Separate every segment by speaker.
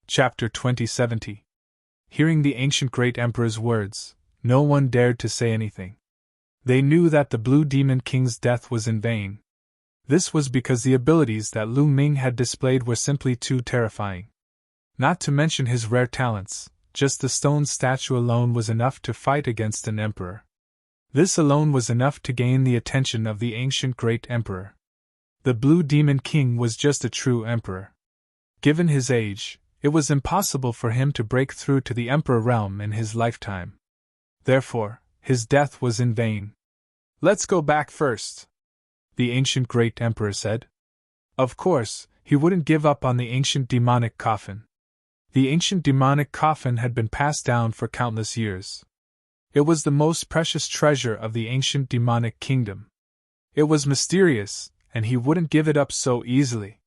Speaker 1: Chapter 2070. Hearing the ancient great emperor's words, no one dared to say anything. They knew that the Blue Demon King's death was in vain. This was because the abilities that Lu Ming had displayed were simply too terrifying. Not to mention his rare talents, just the stone statue alone was enough to fight against an emperor. This alone was enough to gain the attention of the ancient great emperor. The Blue Demon King was just a true emperor. Given his age, it was impossible for him to break through to the emperor realm in his lifetime. Therefore, his death was in vain. "Let's go back first," the ancient great emperor said. Of course, he wouldn't give up on the ancient demonic coffin. The ancient demonic coffin had been passed down for countless years. It was the most precious treasure of the ancient demonic kingdom. It was mysterious, and he wouldn't give it up so easily.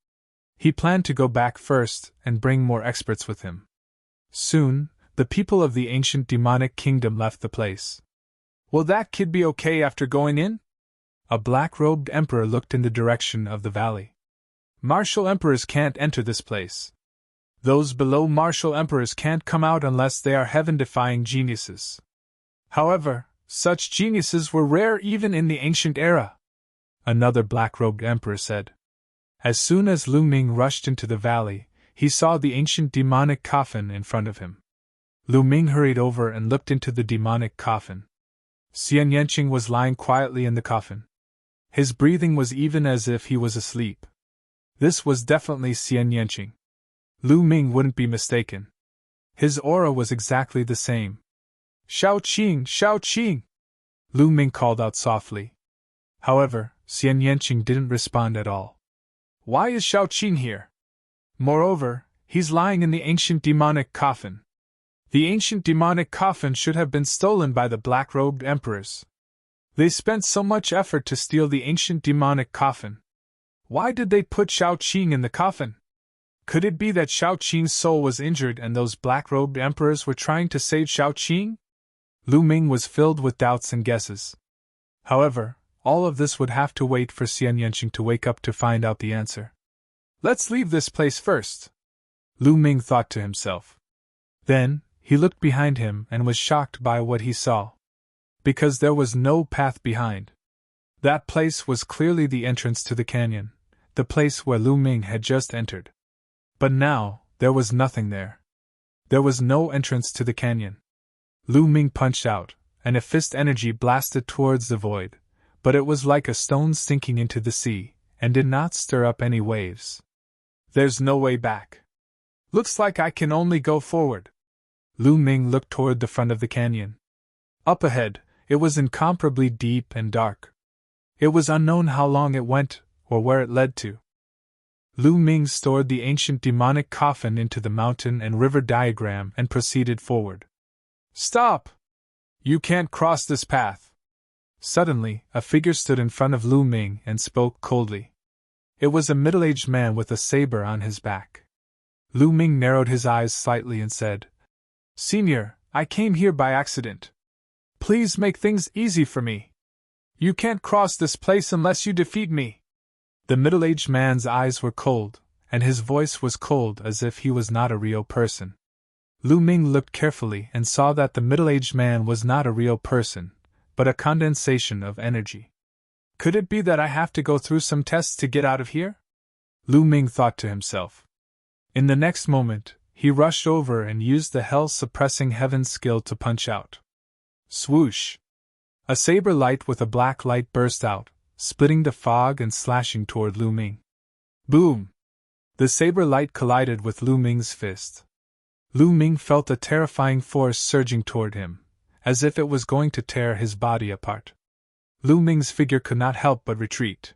Speaker 1: He planned to go back first and bring more experts with him. Soon, the people of the ancient demonic kingdom left the place. "Will that kid be okay after going in?" A black-robed emperor looked in the direction of the valley. "Martial emperors can't enter this place. Those below martial emperors can't come out unless they are heaven-defying geniuses. However, such geniuses were rare even in the ancient era," another black-robed emperor said. As soon as Lu Ming rushed into the valley, he saw the ancient demonic coffin in front of him. Lu Ming hurried over and looked into the demonic coffin. Xian Yanqing was lying quietly in the coffin. His breathing was even as if he was asleep. This was definitely Xian Yanqing. Lu Ming wouldn't be mistaken. His aura was exactly the same. "Shao Qing! Shao Qing!" Lu Ming called out softly. However, Xian Yanqing didn't respond at all. "Why is Shao Qing here? Moreover, he's lying in the ancient demonic coffin. The ancient demonic coffin should have been stolen by the black-robed emperors. They spent so much effort to steal the ancient demonic coffin. Why did they put Shao Qing in the coffin? Could it be that Shao Qing's soul was injured and those black-robed emperors were trying to save Shao Qing?" Lu Ming was filled with doubts and guesses. However, all of this would have to wait for Xian Yanqing to wake up to find out the answer. "Let's leave this place first," Lu Ming thought to himself. Then, he looked behind him and was shocked by what he saw. Because there was no path behind. That place was clearly the entrance to the canyon, the place where Lu Ming had just entered. But now, there was nothing there. There was no entrance to the canyon. Lu Ming punched out, and a fist energy blasted towards the void, but it was like a stone sinking into the sea, and did not stir up any waves. "There's no way back. Looks like I can only go forward." Lu Ming looked toward the front of the canyon. Up ahead, it was incomparably deep and dark. It was unknown how long it went, or where it led to. Lu Ming stored the ancient demonic coffin into the mountain and river diagram and proceeded forward. "Stop! You can't cross this path." Suddenly, a figure stood in front of Lu Ming and spoke coldly. It was a middle-aged man with a saber on his back. Lu Ming narrowed his eyes slightly and said, "Senior, I came here by accident. Please make things easy for me. You can't cross this place unless you defeat me." The middle-aged man's eyes were cold, and his voice was cold as if he was not a real person. Lu Ming looked carefully and saw that the middle-aged man was not a real person, but a condensation of energy. "Could it be that I have to go through some tests to get out of here?" Lu Ming thought to himself. In the next moment, he rushed over and used the hell-suppressing heaven skill to punch out. Swoosh! A saber light with a black light burst out, splitting the fog and slashing toward Lu Ming. Boom! The saber light collided with Lu Ming's fist. Lu Ming felt a terrifying force surging toward him, as if it was going to tear his body apart. Lu Ming's figure could not help but retreat.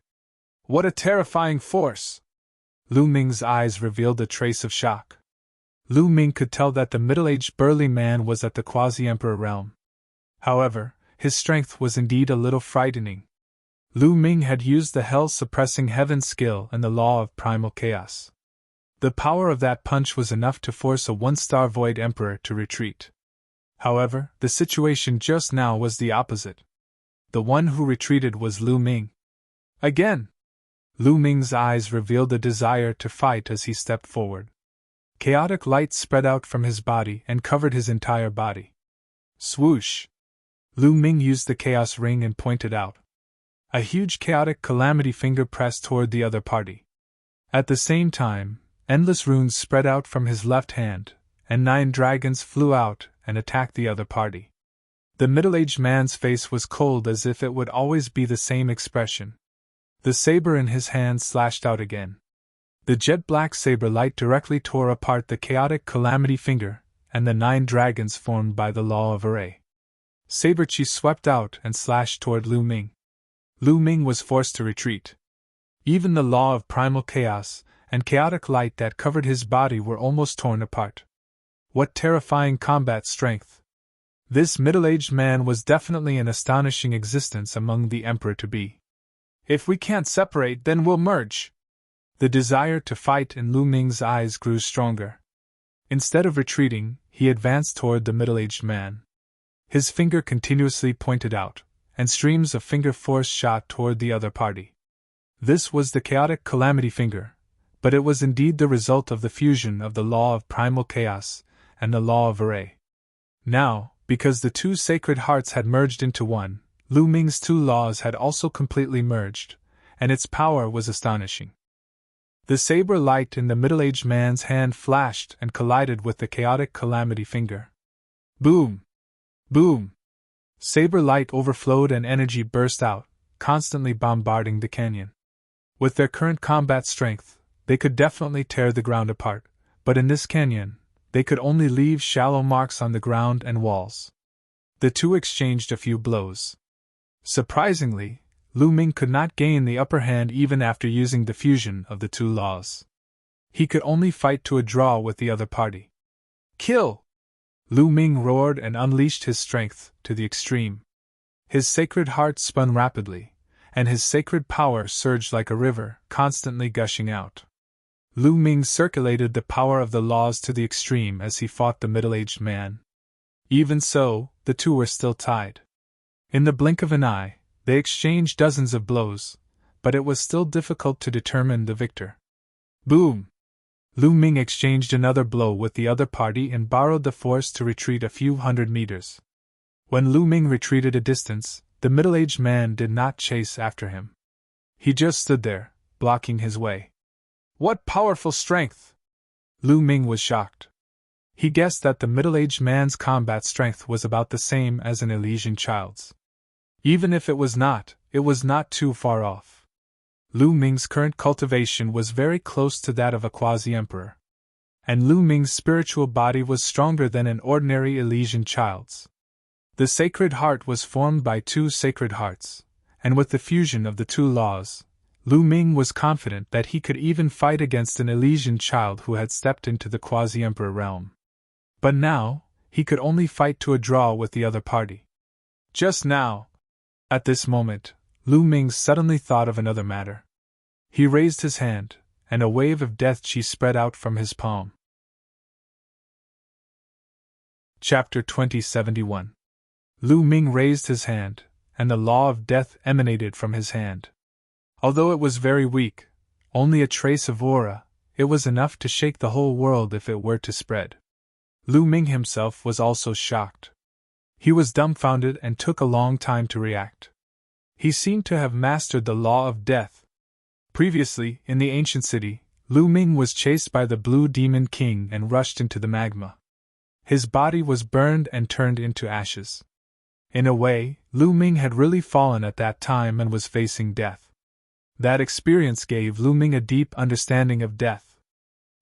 Speaker 1: What a terrifying force! Lu Ming's eyes revealed a trace of shock. Lu Ming could tell that the middle-aged burly man was at the quasi-emperor realm. However, his strength was indeed a little frightening. Lu Ming had used the hell-suppressing heaven skill and the law of primal chaos. The power of that punch was enough to force a one-star void emperor to retreat. However, the situation just now was the opposite. The one who retreated was Lu Ming. Again! Lu Ming's eyes revealed a desire to fight as he stepped forward. Chaotic light spread out from his body and covered his entire body. Swoosh! Lu Ming used the chaos ring and pointed out. A huge chaotic calamity finger pressed toward the other party. At the same time, endless runes spread out from his left hand, and 9 dragons flew out and attacked the other party. The middle-aged man's face was cold as if it would always be the same expression. The saber in his hand slashed out again. The jet-black saber light directly tore apart the chaotic calamity finger and the 9 dragons formed by the law of array. Saber chi swept out and slashed toward Lu Ming. Lu Ming was forced to retreat. Even the law of primal chaos and chaotic light that covered his body were almost torn apart. What terrifying combat strength! This middle-aged man was definitely an astonishing existence among the Emperor-to-be. If we can't separate, then we'll merge. The desire to fight in Lu Ming's eyes grew stronger. Instead of retreating, he advanced toward the middle-aged man. His finger continuously pointed out, and streams of finger force shot toward the other party. This was the chaotic calamity finger, but it was indeed the result of the fusion of the law of primal chaos and the law of array. Now, because the 2 sacred hearts had merged into one, Lu Ming's 2 laws had also completely merged, and its power was astonishing. The saber light in the middle-aged man's hand flashed and collided with the chaotic calamity finger. Boom! Boom! Saber light overflowed and energy burst out, constantly bombarding the canyon. With their current combat strength, they could definitely tear the ground apart, but in this canyon, they could only leave shallow marks on the ground and walls. The 2 exchanged a few blows. Surprisingly, Lu Ming could not gain the upper hand even after using the fusion of the 2 laws. He could only fight to a draw with the other party. Kill! Lu Ming roared and unleashed his strength to the extreme. His sacred heart spun rapidly, and his sacred power surged like a river, constantly gushing out. Lu Ming circulated the power of the laws to the extreme as he fought the middle-aged man. Even so, the 2 were still tied. In the blink of an eye, they exchanged dozens of blows, but it was still difficult to determine the victor. Boom! Lu Ming exchanged another blow with the other party and borrowed the force to retreat a few hundred meters. When Lu Ming retreated a distance, the middle-aged man did not chase after him. He just stood there, blocking his way. What powerful strength! Lu Ming was shocked. He guessed that the middle-aged man's combat strength was about the same as an Elysian child's. Even if it was not too far off. Lu Ming's current cultivation was very close to that of a quasi-emperor. And Lu Ming's spiritual body was stronger than an ordinary Elysian child's. The sacred heart was formed by 2 sacred hearts, and with the fusion of the 2 laws, Lu Ming was confident that he could even fight against an Elysian child who had stepped into the quasi-emperor realm. But now, he could only fight to a draw with the other party. Just now, at this moment, Lu Ming suddenly thought of another matter. He raised his hand, and a wave of death chi spread out from his palm. Chapter 2071. Lu Ming raised his hand, and the law of death emanated from his hand. Although it was very weak, only a trace of aura, it was enough to shake the whole world if it were to spread. Lu Ming himself was also shocked. He was dumbfounded and took a long time to react. He seemed to have mastered the law of death. Previously, in the ancient city, Lu Ming was chased by the Blue Demon King and rushed into the magma. His body was burned and turned into ashes. In a way, Lu Ming had really fallen at that time and was facing death. That experience gave Lu Ming a deep understanding of death.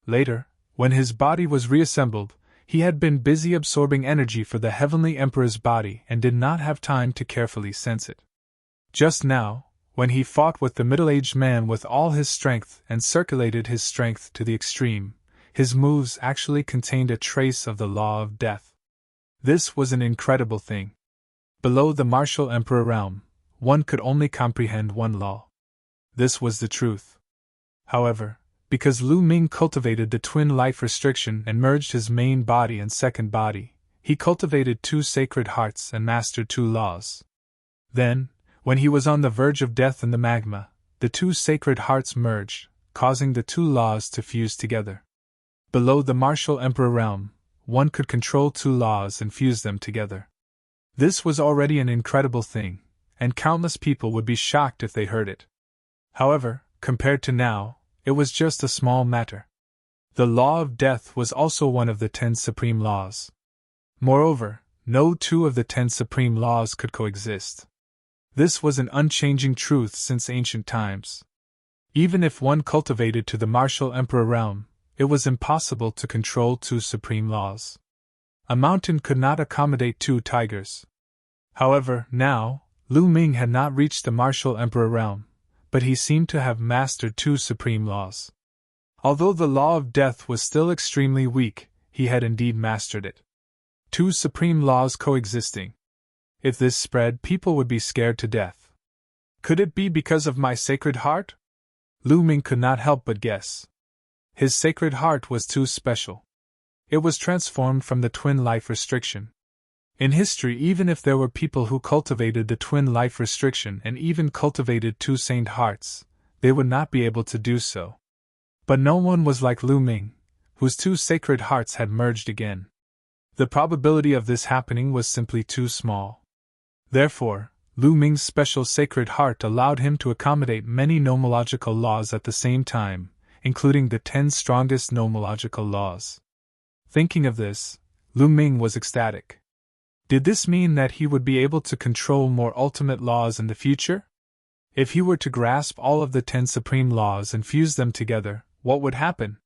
Speaker 1: Later, when his body was reassembled, he had been busy absorbing energy for the Heavenly Emperor's body and did not have time to carefully sense it. Just now, when he fought with the middle-aged man with all his strength and circulated his strength to the extreme, his moves actually contained a trace of the law of death. This was an incredible thing. Below the martial emperor realm, one could only comprehend one law. This was the truth. However, because Lu Ming cultivated the twin life restriction and merged his main body and second body, he cultivated 2 sacred hearts and mastered 2 laws. Then, when he was on the verge of death in the magma, the 2 sacred hearts merged, causing the 2 laws to fuse together. Below the martial emperor realm, one could control two laws and fuse them together. This was already an incredible thing, and countless people would be shocked if they heard it. However, compared to now, it was just a small matter. The law of death was also one of the 10 supreme laws. Moreover, no two of the 10 supreme laws could coexist. This was an unchanging truth since ancient times. Even if one cultivated to the martial emperor realm, it was impossible to control two supreme laws. A mountain could not accommodate two tigers. However, now, Lu Ming had not reached the martial emperor realm, but he seemed to have mastered two supreme laws. Although the law of death was still extremely weak, he had indeed mastered it. Two supreme laws coexisting. If this spread, people would be scared to death. Could it be because of my sacred heart? Lu Ming could not help but guess. His sacred heart was too special. It was transformed from the twin life restriction. In history, even if there were people who cultivated the twin life restriction and even cultivated two saint hearts, they would not be able to do so. But no one was like Lu Ming, whose two sacred hearts had merged again. The probability of this happening was simply too small. Therefore, Lu Ming's special sacred heart allowed him to accommodate many nomological laws at the same time, including the 10 strongest nomological laws. Thinking of this, Lu Ming was ecstatic. Did this mean that he would be able to control more ultimate laws in the future? If he were to grasp all of the 10 supreme laws and fuse them together, what would happen?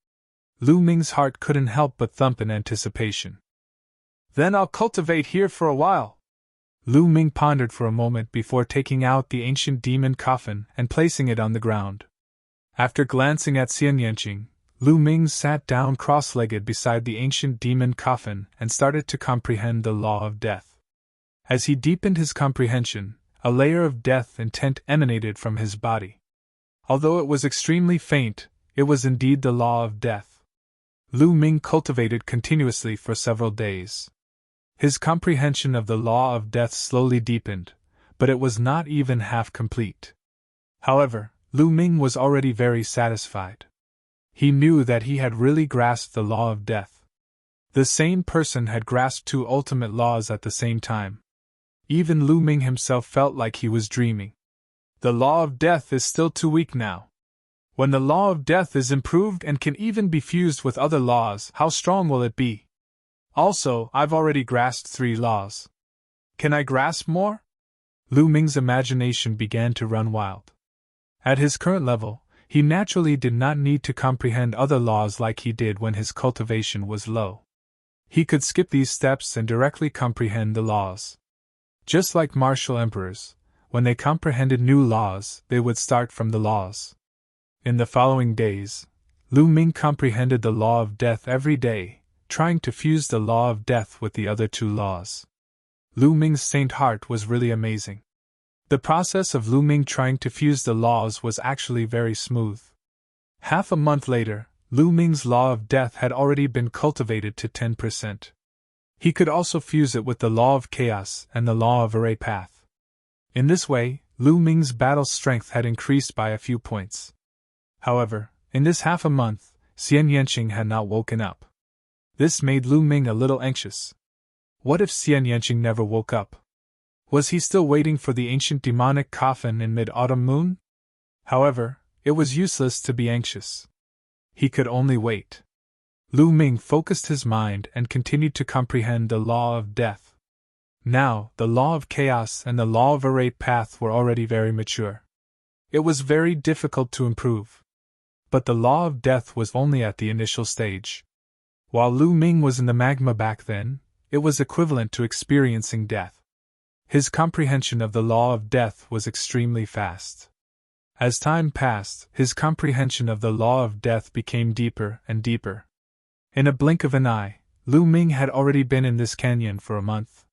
Speaker 1: Lu Ming's heart couldn't help but thump in anticipation. Then I'll cultivate here for a while. Lu Ming pondered for a moment before taking out the ancient demon coffin and placing it on the ground. After glancing at Xian Yanqing, Lu Ming sat down cross-legged beside the ancient demon coffin and started to comprehend the law of death. As he deepened his comprehension, a layer of death intent emanated from his body. Although it was extremely faint, it was indeed the law of death. Lu Ming cultivated continuously for several days. His comprehension of the law of death slowly deepened, but it was not even half complete. However, Lu Ming was already very satisfied. He knew that he had really grasped the law of death. The same person had grasped two ultimate laws at the same time. Even Lu Ming himself felt like he was dreaming. The law of death is still too weak now. When the law of death is improved and can even be fused with other laws, how strong will it be? Also, I've already grasped 3 laws. Can I grasp more? Lu Ming's imagination began to run wild. At his current level, he naturally did not need to comprehend other laws like he did when his cultivation was low. He could skip these steps and directly comprehend the laws. Just like martial emperors, when they comprehended new laws, they would start from the laws. In the following days, Lu Ming comprehended the law of death every day, trying to fuse the law of death with the other 2 laws. Lu Ming's saint heart was really amazing. The process of Lu Ming trying to fuse the laws was actually very smooth. Half a month later, Lu Ming's law of death had already been cultivated to 10%. He could also fuse it with the law of chaos and the law of array path. In this way, Lu Ming's battle strength had increased by a few points. However, in this half a month, Xian Yanqing had not woken up. This made Lu Ming a little anxious. What if Xian Yanqing never woke up? Was he still waiting for the ancient demonic coffin in mid-autumn moon? However, it was useless to be anxious. He could only wait. Lu Ming focused his mind and continued to comprehend the law of death. Now, the law of chaos and the law of array path were already very mature. It was very difficult to improve. But the law of death was only at the initial stage. While Lu Ming was in the magma back then, it was equivalent to experiencing death. His comprehension of the law of death was extremely fast. As time passed, his comprehension of the law of death became deeper and deeper. In a blink of an eye, Lu Ming had already been in this canyon for a month.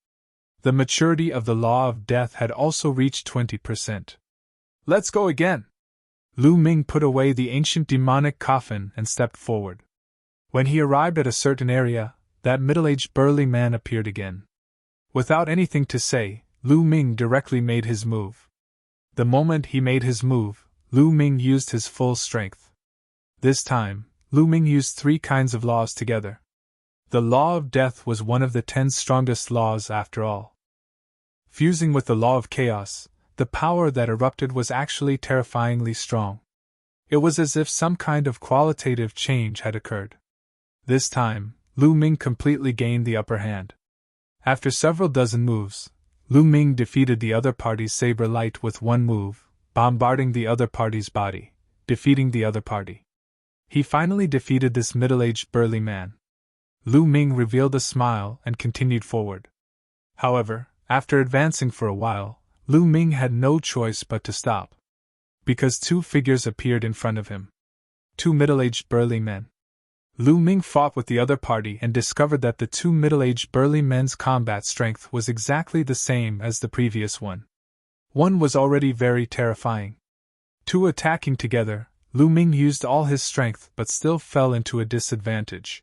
Speaker 1: The maturity of the law of death had also reached 20%. Let's go again! Lu Ming put away the ancient demonic coffin and stepped forward. When he arrived at a certain area, that middle-aged burly man appeared again. Without anything to say, Lu Ming directly made his move. The moment he made his move, Lu Ming used his full strength. This time, Lu Ming used 3 kinds of laws together. The law of death was one of the 10 strongest laws after all. Fusing with the law of chaos, the power that erupted was actually terrifyingly strong. It was as if some kind of qualitative change had occurred. This time, Lu Ming completely gained the upper hand. After several dozen moves, Lu Ming defeated the other party's saber light with 1 move, bombarding the other party's body, defeating the other party. He finally defeated this middle-aged burly man. Lu Ming revealed a smile and continued forward. However, after advancing for a while, Lu Ming had no choice but to stop. Because 2 figures appeared in front of him. 2 middle-aged burly men. Lu Ming fought with the other party and discovered that the 2 middle-aged burly men's combat strength was exactly the same as the previous one. One was already very terrifying. 2 attacking together, Lu Ming used all his strength but still fell into a disadvantage.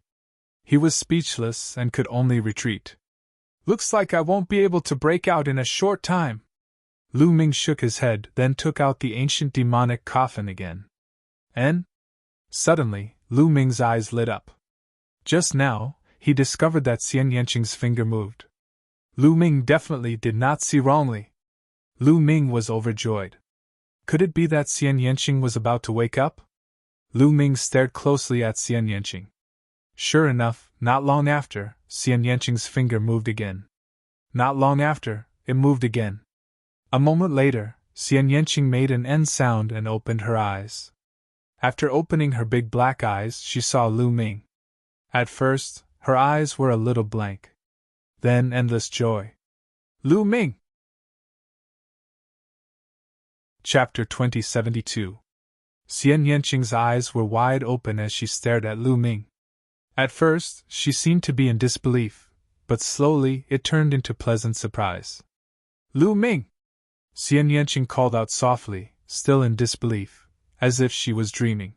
Speaker 1: He was speechless and could only retreat. Looks like I won't be able to break out in a short time. Lu Ming shook his head, then took out the ancient demonic coffin again. And? Suddenly, Lu Ming's eyes lit up. Just now, he discovered that Xian Yanqing's finger moved. Lu Ming definitely did not see wrongly. Lu Ming was overjoyed. Could it be that Xian Yanqing was about to wake up? Lu Ming stared closely at Xian Yanqing. Sure enough, not long after, Xian Yanqing's finger moved again. Not long after, it moved again. A moment later, Xian Yanqing made an N sound and opened her eyes. After opening her big black eyes, she saw Lu Ming. At first, her eyes were a little blank. Then endless joy. Lu Ming! Chapter 2072. Xian Yanqing's eyes were wide open as she stared at Lu Ming. At first, she seemed to be in disbelief, but slowly it turned into pleasant surprise. Lu Ming! Xian Yanqing called out softly, still in disbelief, as if she was dreaming.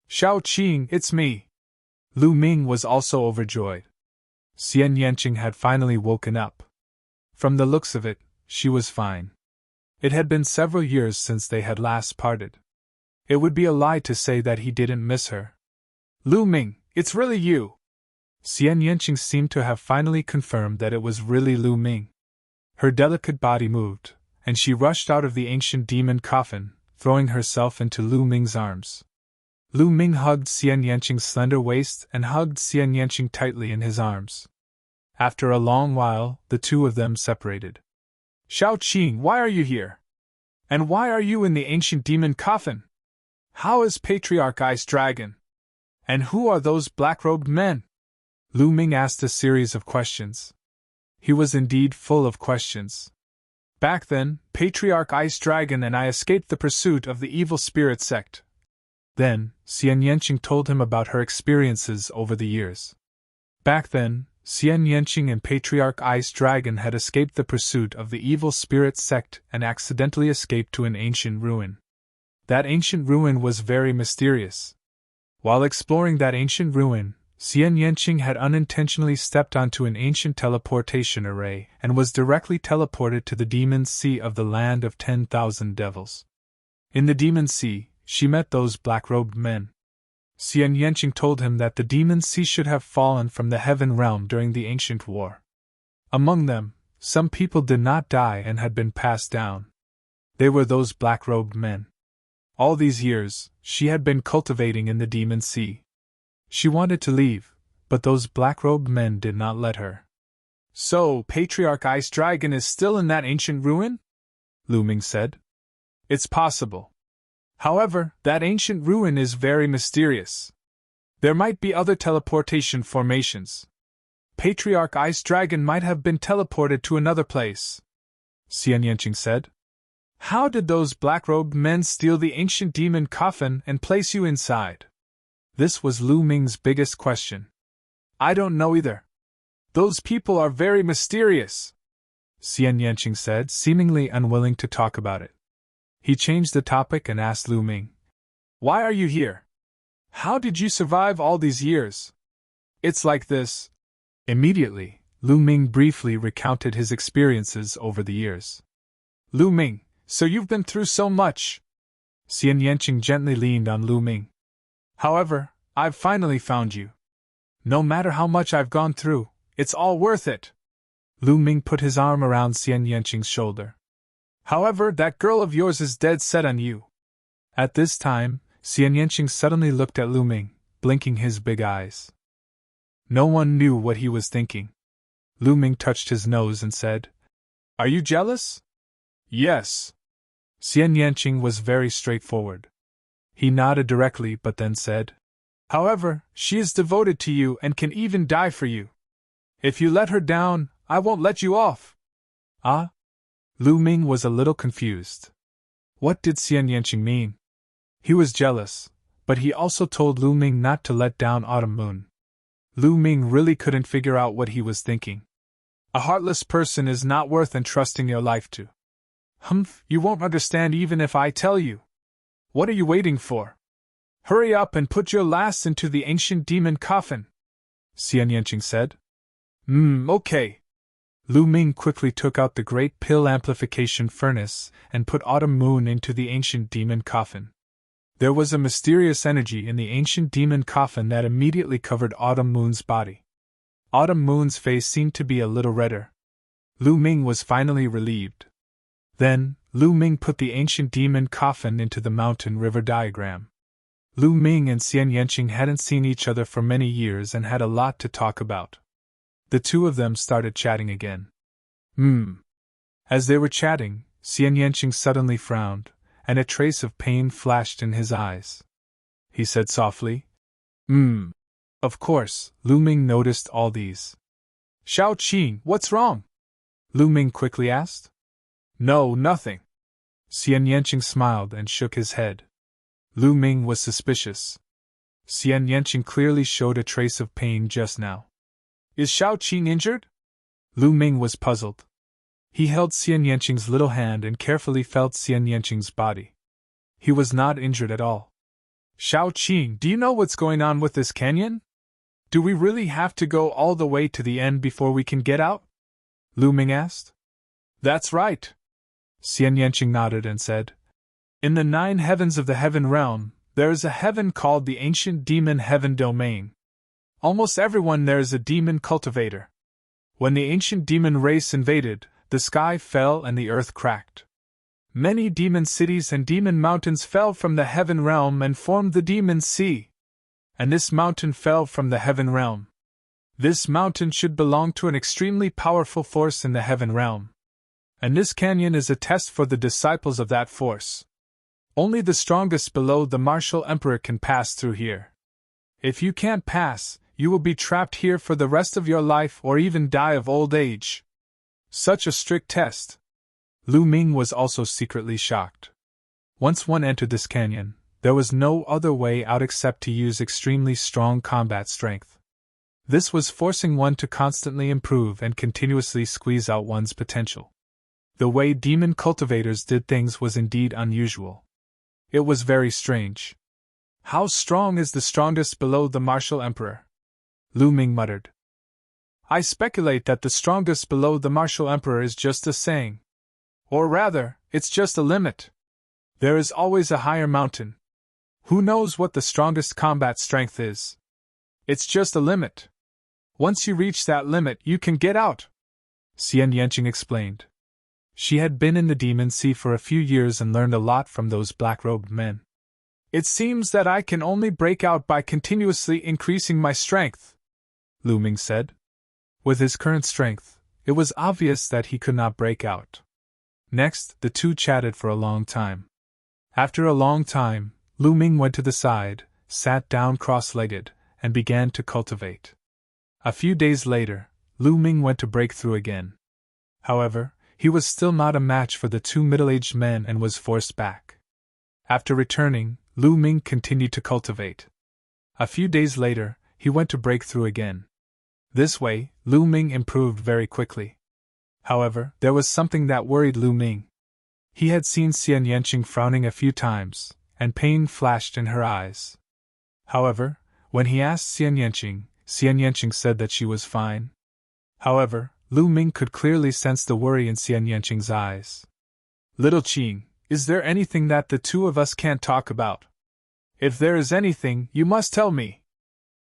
Speaker 1: Shao Qing, it's me! Lu Ming was also overjoyed. Xian Yanqing had finally woken up. From the looks of it, she was fine. It had been several years since they had last parted. It would be a lie to say that he didn't miss her. Lu Ming, it's really you! Xian Yanqing seemed to have finally confirmed that it was really Lu Ming. Her delicate body moved, and she rushed out of the ancient demon coffin, throwing herself into Lu Ming's arms. Lu Ming hugged Xian Yanqing's slender waist and hugged Xian Yanqing tightly in his arms. After a long while, the 2 of them separated. Shao Qing, why are you here? And why are you in the ancient demon coffin? How is Patriarch Ice Dragon? And who are those black-robed men? Lu Ming asked a series of questions. He was indeed full of questions. Back then, Patriarch Ice Dragon and I escaped the pursuit of the evil spirit sect. Then, Xian Yanqing told him about her experiences over the years. Back then, Xian Yanqing and Patriarch Ice Dragon had escaped the pursuit of the evil spirit sect and accidentally escaped to an ancient ruin. That ancient ruin was very mysterious. While exploring that ancient ruin, Xian Yanqing had unintentionally stepped onto an ancient teleportation array and was directly teleported to the Demon Sea of the land of 10,000 devils. In the Demon Sea, she met those black-robed men. Xian Yanqing told him that the Demon Sea should have fallen from the heaven realm during the ancient war. Among them, some people did not die and had been passed down. They were those black-robed men. All these years, she had been cultivating in the Demon Sea. She wanted to leave, but those black-robed men did not let her. So, Patriarch Ice Dragon is still in that ancient ruin? Lu Ming said. It's possible. However, that ancient ruin is very mysterious. There might be other teleportation formations. Patriarch Ice Dragon might have been teleported to another place, Xian Yanqing said. How did those black-robed men steal the ancient demon coffin and place you inside? This was Lu Ming's biggest question. I don't know either. Those people are very mysterious, Xian Yanqing said, seemingly unwilling to talk about it. He changed the topic and asked Lu Ming, Why are you here? How did you survive all these years? It's like this. Immediately, Lu Ming briefly recounted his experiences over the years. Lu Ming, so you've been through so much? Xian Yanqing gently leaned on Lu Ming. However, I've finally found you. No matter how much I've gone through, it's all worth it. Lu Ming put his arm around Xian Yanqing's shoulder. However, that girl of yours is dead set on you. At this time, Xian Yanqing suddenly looked at Lu Ming, blinking his big eyes. No one knew what he was thinking. Lu Ming touched his nose and said, Are you jealous? Yes. Xian Yanqing was very straightforward. He nodded directly but then said, However, she is devoted to you and can even die for you. If you let her down, I won't let you off. Ah? Lu Ming was a little confused. What did Xian Yanqing mean? He was jealous, but he also told Lu Ming not to let down Autumn Moon. Lu Ming really couldn't figure out what he was thinking. A heartless person is not worth entrusting your life to. Humph, you won't understand even if I tell you. What are you waiting for? Hurry up and put your last into the ancient demon coffin, Xian Yanqing said. Okay. Lu Ming quickly took out the great pill amplification furnace and put Autumn Moon into the ancient demon coffin. There was a mysterious energy in the ancient demon coffin that immediately covered Autumn Moon's body. Autumn Moon's face seemed to be a little redder. Lu Ming was finally relieved. Then, Lu Ming put the ancient demon coffin into the mountain river diagram. Lu Ming and Xian Yanqing hadn't seen each other for many years and had a lot to talk about. The two of them started chatting again. As they were chatting, Xian Yanqing suddenly frowned, and a trace of pain flashed in his eyes. He said softly, Of course, Lu Ming noticed all these. Shao Qing, what's wrong? Lu Ming quickly asked. No, nothing. Xian Yanqing smiled and shook his head. Lu Ming was suspicious. Xian Yanqing clearly showed a trace of pain just now. Is Shao Qing injured? Lu Ming was puzzled. He held Xian Yanqing's little hand and carefully felt Xian Yanqing's body. He was not injured at all. Shao Qing, do you know what's going on with this canyon? Do we really have to go all the way to the end before we can get out? Lu Ming asked. That's right. Xian Yanqing nodded and said, In the 9 heavens of the heaven realm, there is a heaven called the ancient demon heaven domain. Almost everyone there is a demon cultivator. When the ancient demon race invaded, the sky fell and the earth cracked. Many demon cities and demon mountains fell from the heaven realm and formed the demon sea. And this mountain fell from the heaven realm. This mountain should belong to an extremely powerful force in the heaven realm. And this canyon is a test for the disciples of that force. Only the strongest below the martial emperor can pass through here. If you can't pass, you will be trapped here for the rest of your life or even die of old age. Such a strict test. Lu Ming was also secretly shocked. Once one entered this canyon, there was no other way out except to use extremely strong combat strength. This was forcing one to constantly improve and continuously squeeze out one's potential. The way demon cultivators did things was indeed unusual. It was very strange. How strong is the strongest below the martial emperor? Lu Ming muttered. I speculate that the strongest below the martial emperor is just a saying. Or rather, it's just a limit. There is always a higher mountain. Who knows what the strongest combat strength is? It's just a limit. Once you reach that limit, you can get out, Xian Yanqing explained. She had been in the demon sea for a few years and learned a lot from those black-robed men. It seems that I can only break out by continuously increasing my strength, Lu Ming said. With his current strength, it was obvious that he could not break out. Next, the two chatted for a long time. After a long time, Lu Ming went to the side, sat down cross-legged, and began to cultivate. A few days later, Lu Ming went to break through again. However, he was still not a match for the two middle-aged men and was forced back. After returning, Lu Ming continued to cultivate. A few days later, he went to break through again. This way, Lu Ming improved very quickly. However, there was something that worried Lu Ming. He had seen Xian Yanqing frowning a few times, and pain flashed in her eyes. However, when he asked Xian Yanqing said that she was fine. However, Lu Ming could clearly sense the worry in Xian Yanqing's eyes. Little Qing, is there anything that the two of us can't talk about? If there is anything, you must tell me,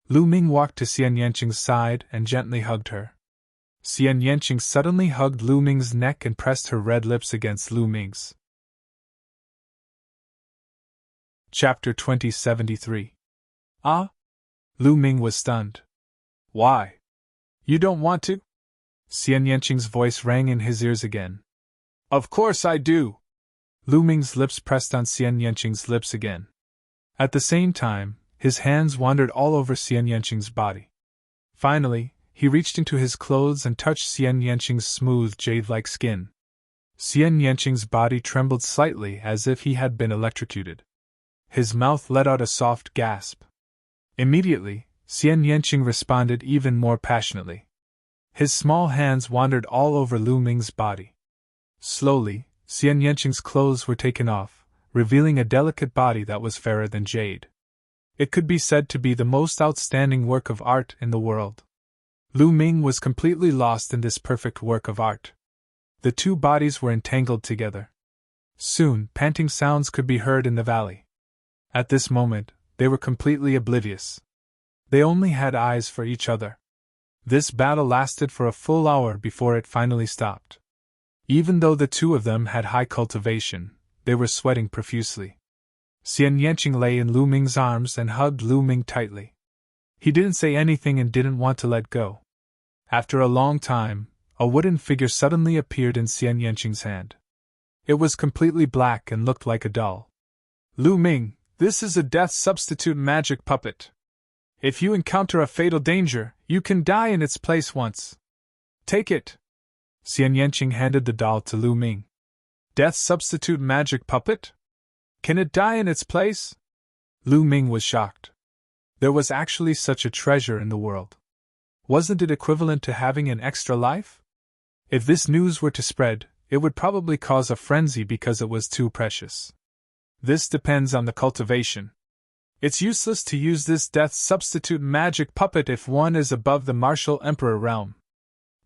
Speaker 1: Lu Ming walked to Xian Yanqing's side and gently hugged her. Xian Yanqing suddenly hugged Lu Ming's neck and pressed her red lips against Lu Ming's. Chapter 2073. Ah? Lu Ming was stunned. Why? You don't want to? Xian Yanqing's voice rang in his ears again. Of course I do. Lu Ming's lips pressed on Xian Yanqing's lips again. At the same time, his hands wandered all over Xian Yanqing's body. Finally, he reached into his clothes and touched Xian Yanqing's smooth jade-like skin. Xian Yanqing's body trembled slightly as if he had been electrocuted. His mouth let out a soft gasp. Immediately, Xian Yanqing responded even more passionately. His small hands wandered all over Lu Ming's body. Slowly, Xian Yanqing's clothes were taken off, revealing a delicate body that was fairer than jade. It could be said to be the most outstanding work of art in the world. Lu Ming was completely lost in this perfect work of art. The two bodies were entangled together. Soon, panting sounds could be heard in the valley. At this moment, they were completely oblivious. They only had eyes for each other. This battle lasted for a full hour before it finally stopped. Even though the two of them had high cultivation, they were sweating profusely. Xian Yanqing lay in Lu Ming's arms and hugged Lu Ming tightly. He didn't say anything and didn't want to let go. After a long time, a wooden figure suddenly appeared in Xian Yanqing's hand. It was completely black and looked like a doll. Lu Ming, this is a death substitute magic puppet. If you encounter a fatal danger, you can die in its place once. Take it. Xian Yanqing handed the doll to Lu Ming. Death substitute magic puppet? Can it die in its place? Lu Ming was shocked. There was actually such a treasure in the world. Wasn't it equivalent to having an extra life? If this news were to spread, it would probably cause a frenzy because it was too precious. This depends on the cultivation. It's useless to use this death substitute magic puppet if one is above the martial emperor realm.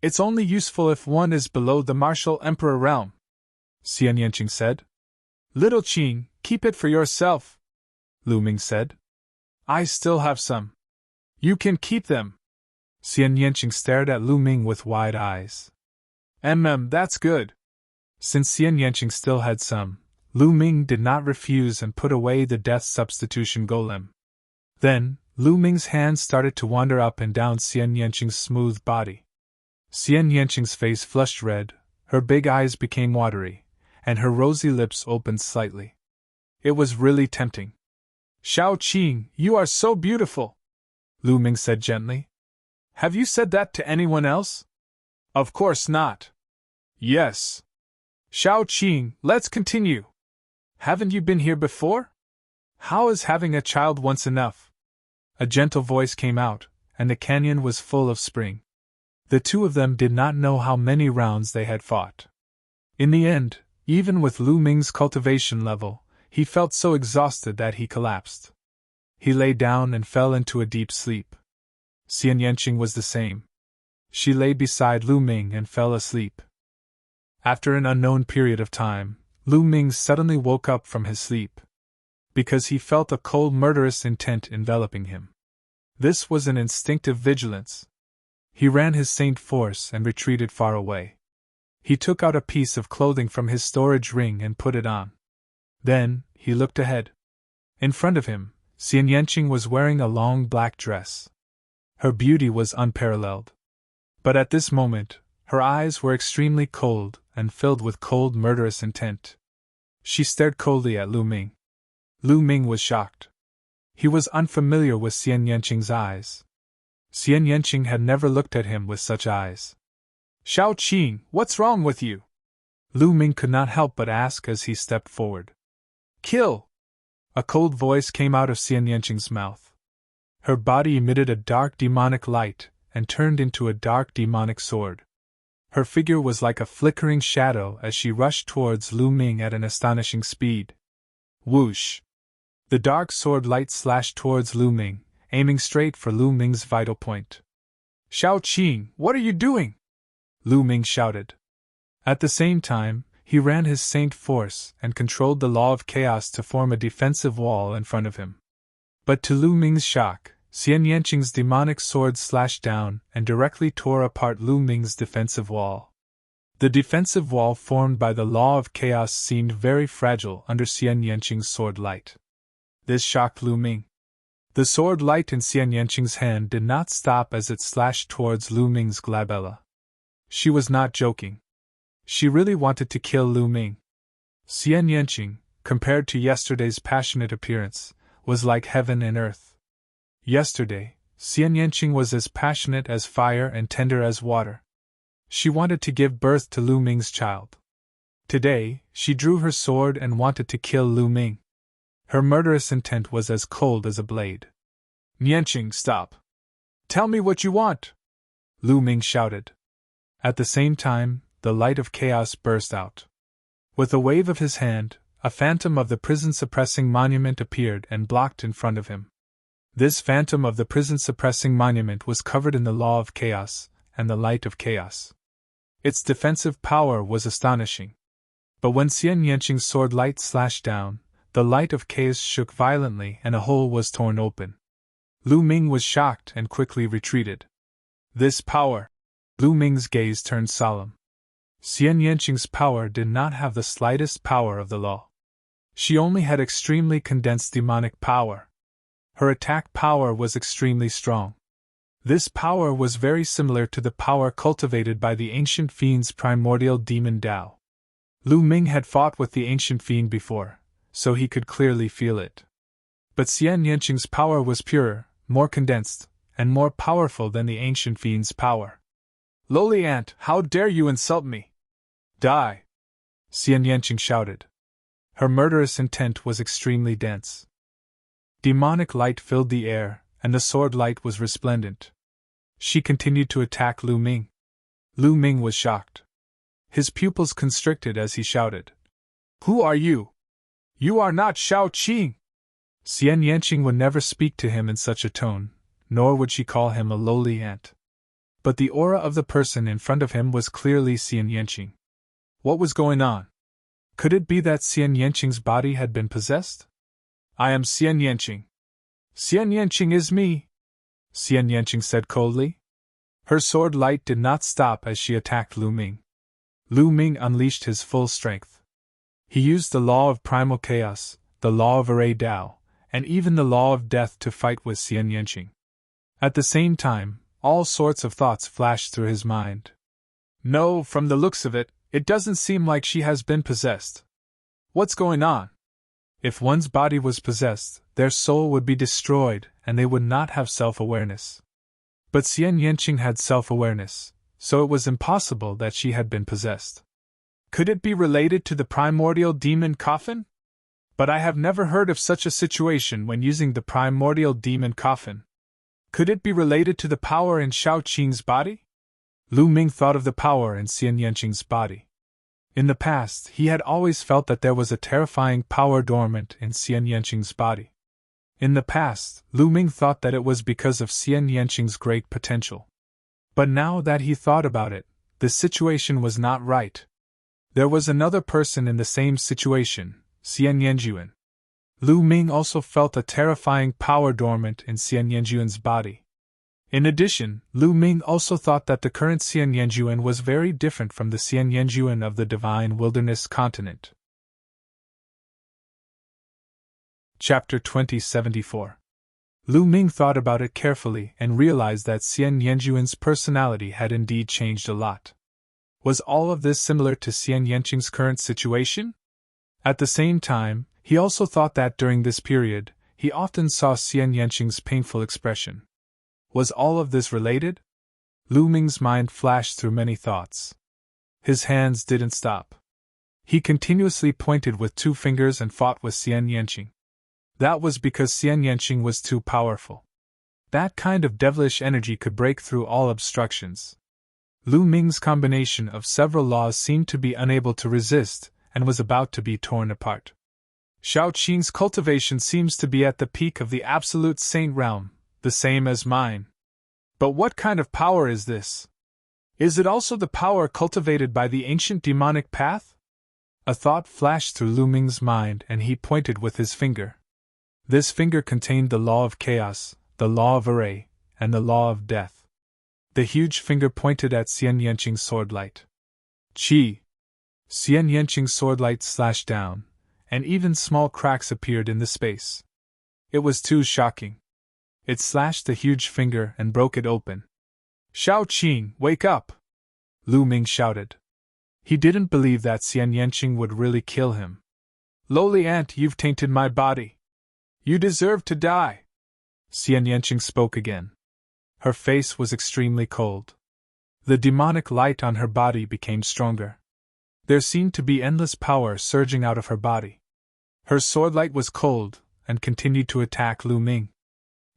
Speaker 1: It's only useful if one is below the martial emperor realm, Xian Yanqing said. Little Qing, keep it for yourself, Lu Ming said. I still have some. You can keep them. Xian Yanqing stared at Lu Ming with wide eyes. That's good. Since Xian Yanqing still had some, Lu Ming did not refuse and put away the death substitution golem. Then, Lu Ming's hands started to wander up and down Xian Yanqing's smooth body. Xian Yanqing's face flushed red, her big eyes became watery, and her rosy lips opened slightly. It was really tempting. Shao Qing, you are so beautiful, Lu Ming said gently. Have you said that to anyone else? Of course not. Yes. Shao Qing, let's continue. Haven't you been here before? How is having a child once enough? A gentle voice came out, and the canyon was full of spring. The two of them did not know how many rounds they had fought. In the end, even with Lu Ming's cultivation level, he felt so exhausted that he collapsed. He lay down and fell into a deep sleep. Xian Yanqing was the same. She lay beside Lu Ming and fell asleep. After an unknown period of time, Lu Ming suddenly woke up from his sleep. Because he felt a cold murderous intent enveloping him. This was an instinctive vigilance. He ran his saint force and retreated far away. He took out a piece of clothing from his storage ring and put it on. Then, he looked ahead. In front of him, Xian Yanqing was wearing a long black dress. Her beauty was unparalleled. But at this moment, her eyes were extremely cold and filled with cold murderous intent. She stared coldly at Lu Ming. Lu Ming was shocked. He was unfamiliar with Xian Yanqing's eyes. Xian Yanqing had never looked at him with such eyes. Shao Qing, what's wrong with you? Lu Ming could not help but ask as he stepped forward. Kill! A cold voice came out of Xian Yanqing's mouth. Her body emitted a dark demonic light and turned into a dark demonic sword. Her figure was like a flickering shadow as she rushed towards Lu Ming at an astonishing speed. Whoosh! The dark sword light slashed towards Lu Ming, aiming straight for Lu Ming's vital point. Shao Qing, what are you doing? Lu Ming shouted. At the same time, he ran his saint force and controlled the law of chaos to form a defensive wall in front of him. But to Lu Ming's shock, Xian Yanqing's demonic sword slashed down and directly tore apart Lu Ming's defensive wall. The defensive wall formed by the law of chaos seemed very fragile under Xian Yanqing's sword light. This shocked Lu Ming. The sword light in Xian Yanqing's hand did not stop as it slashed towards Lu Ming's glabella. She was not joking. She really wanted to kill Lu Ming. Xian Yanqing, compared to yesterday's passionate appearance, was like heaven and earth. Yesterday, Xian Yanqing was as passionate as fire and tender as water. She wanted to give birth to Lu Ming's child. Today, she drew her sword and wanted to kill Lu Ming. Her murderous intent was as cold as a blade. Yanqing, stop! Tell me what you want! Lu Ming shouted. At the same time, the light of chaos burst out. With a wave of his hand, a phantom of the prison-suppressing monument appeared and blocked in front of him. This phantom of the prison-suppressing monument was covered in the law of chaos and the light of chaos. Its defensive power was astonishing. But when Xian Yanqing's sword light slashed down, the light of chaos shook violently and a hole was torn open. Lu Ming was shocked and quickly retreated. This power! Lu Ming's gaze turned solemn. Xian Yanqing's power did not have the slightest power of the law. She only had extremely condensed demonic power. Her attack power was extremely strong. This power was very similar to the power cultivated by the ancient fiend's primordial demon Dao. Lu Ming had fought with the ancient fiend before, so he could clearly feel it. But Xian Yanqing's power was purer, more condensed, and more powerful than the ancient fiend's power. Lowly ant, how dare you insult me? Die! Xian Yanqing shouted. Her murderous intent was extremely dense. Demonic light filled the air, and the sword light was resplendent. She continued to attack Lu Ming. Lu Ming was shocked. His pupils constricted as he shouted. Who are you? You are not Shao Qing! Xian Yanqing would never speak to him in such a tone, nor would she call him a lowly ant. But the aura of the person in front of him was clearly Xian Yanqing. What was going on? Could it be that Xian Yanqing's body had been possessed? I am Xian Yanqing. Xian Yanqing is me, Xian Yanqing said coldly. Her sword light did not stop as she attacked Lu Ming. Lu Ming unleashed his full strength. He used the law of primal chaos, the law of array Dao, and even the law of death to fight with Xian Yanqing. At the same time, all sorts of thoughts flashed through his mind. No, from the looks of it, it doesn't seem like she has been possessed. What's going on? If one's body was possessed, their soul would be destroyed and they would not have self-awareness. But Xian Yanqing had self-awareness, so it was impossible that she had been possessed. Could it be related to the primordial demon coffin? But I have never heard of such a situation when using the primordial demon coffin. Could it be related to the power in Shao Qing's body? Lu Ming thought of the power in Xian Yanqing's body. In the past, he had always felt that there was a terrifying power dormant in Xian Yanqing's body. In the past, Lu Ming thought that it was because of Xian Yanqing's great potential. But now that he thought about it, the situation was not right. There was another person in the same situation, Xian Yanjuan. Lu Ming also felt a terrifying power dormant in Xian Yanjuan's body. In addition, Lu Ming also thought that the current Xian Yanjuan was very different from the Xian Yanjuan of the Divine Wilderness continent. Chapter 2074. Lu Ming thought about it carefully and realized that Xian Yanjuan's personality had indeed changed a lot. Was all of this similar to Xian Yanqing's current situation? At the same time, he also thought that during this period, he often saw Xian Yanqing's painful expression. Was all of this related? Lu Ming's mind flashed through many thoughts. His hands didn't stop. He continuously pointed with 2 fingers and fought with Xian Yanqing. That was because Xian Yanqing was too powerful. That kind of devilish energy could break through all obstructions. Lu Ming's combination of several laws seemed to be unable to resist, and was about to be torn apart. Shao Qing's cultivation seems to be at the peak of the absolute saint realm, the same as mine. But what kind of power is this? Is it also the power cultivated by the ancient demonic path? A thought flashed through Lu Ming's mind and he pointed with his finger. This finger contained the law of chaos, the law of array, and the law of death. The huge finger pointed at Xian Yanqing's sword light. Chi! Xian Yanqing's sword light slashed down, and even small cracks appeared in the space. It was too shocking. It slashed the huge finger and broke it open. Shao Qing, wake up! Lu Ming shouted. He didn't believe that Xian Yanqing would really kill him. Lowly ant, you've tainted my body. You deserve to die. Xian Yanqing spoke again. Her face was extremely cold. The demonic light on her body became stronger. There seemed to be endless power surging out of her body. Her sword light was cold, and continued to attack Lu Ming.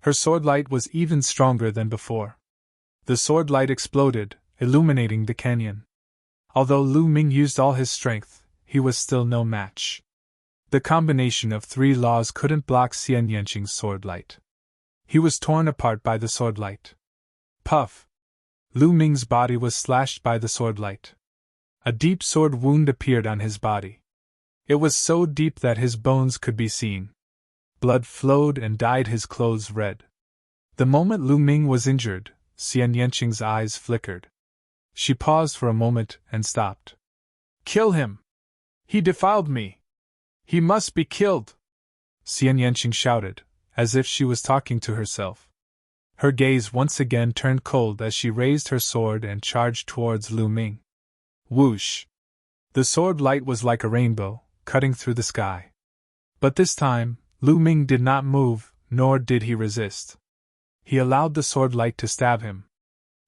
Speaker 1: Her sword light was even stronger than before. The sword light exploded, illuminating the canyon. Although Lu Ming used all his strength, he was still no match. The combination of three laws couldn't block Xian Yanqing's sword light. He was torn apart by the sword light. Puff! Lu Ming's body was slashed by the sword light. A deep sword wound appeared on his body. It was so deep that his bones could be seen. Blood flowed and dyed his clothes red. The moment Lu Ming was injured, Xian Yanqing's eyes flickered. She paused for a moment and stopped. Kill him! He defiled me! He must be killed! Xian Yanqing shouted, as if she was talking to herself. Her gaze once again turned cold as she raised her sword and charged towards Lu Ming. Whoosh! The sword light was like a rainbow, cutting through the sky. But this time, Lu Ming did not move, nor did he resist. He allowed the sword light to stab him.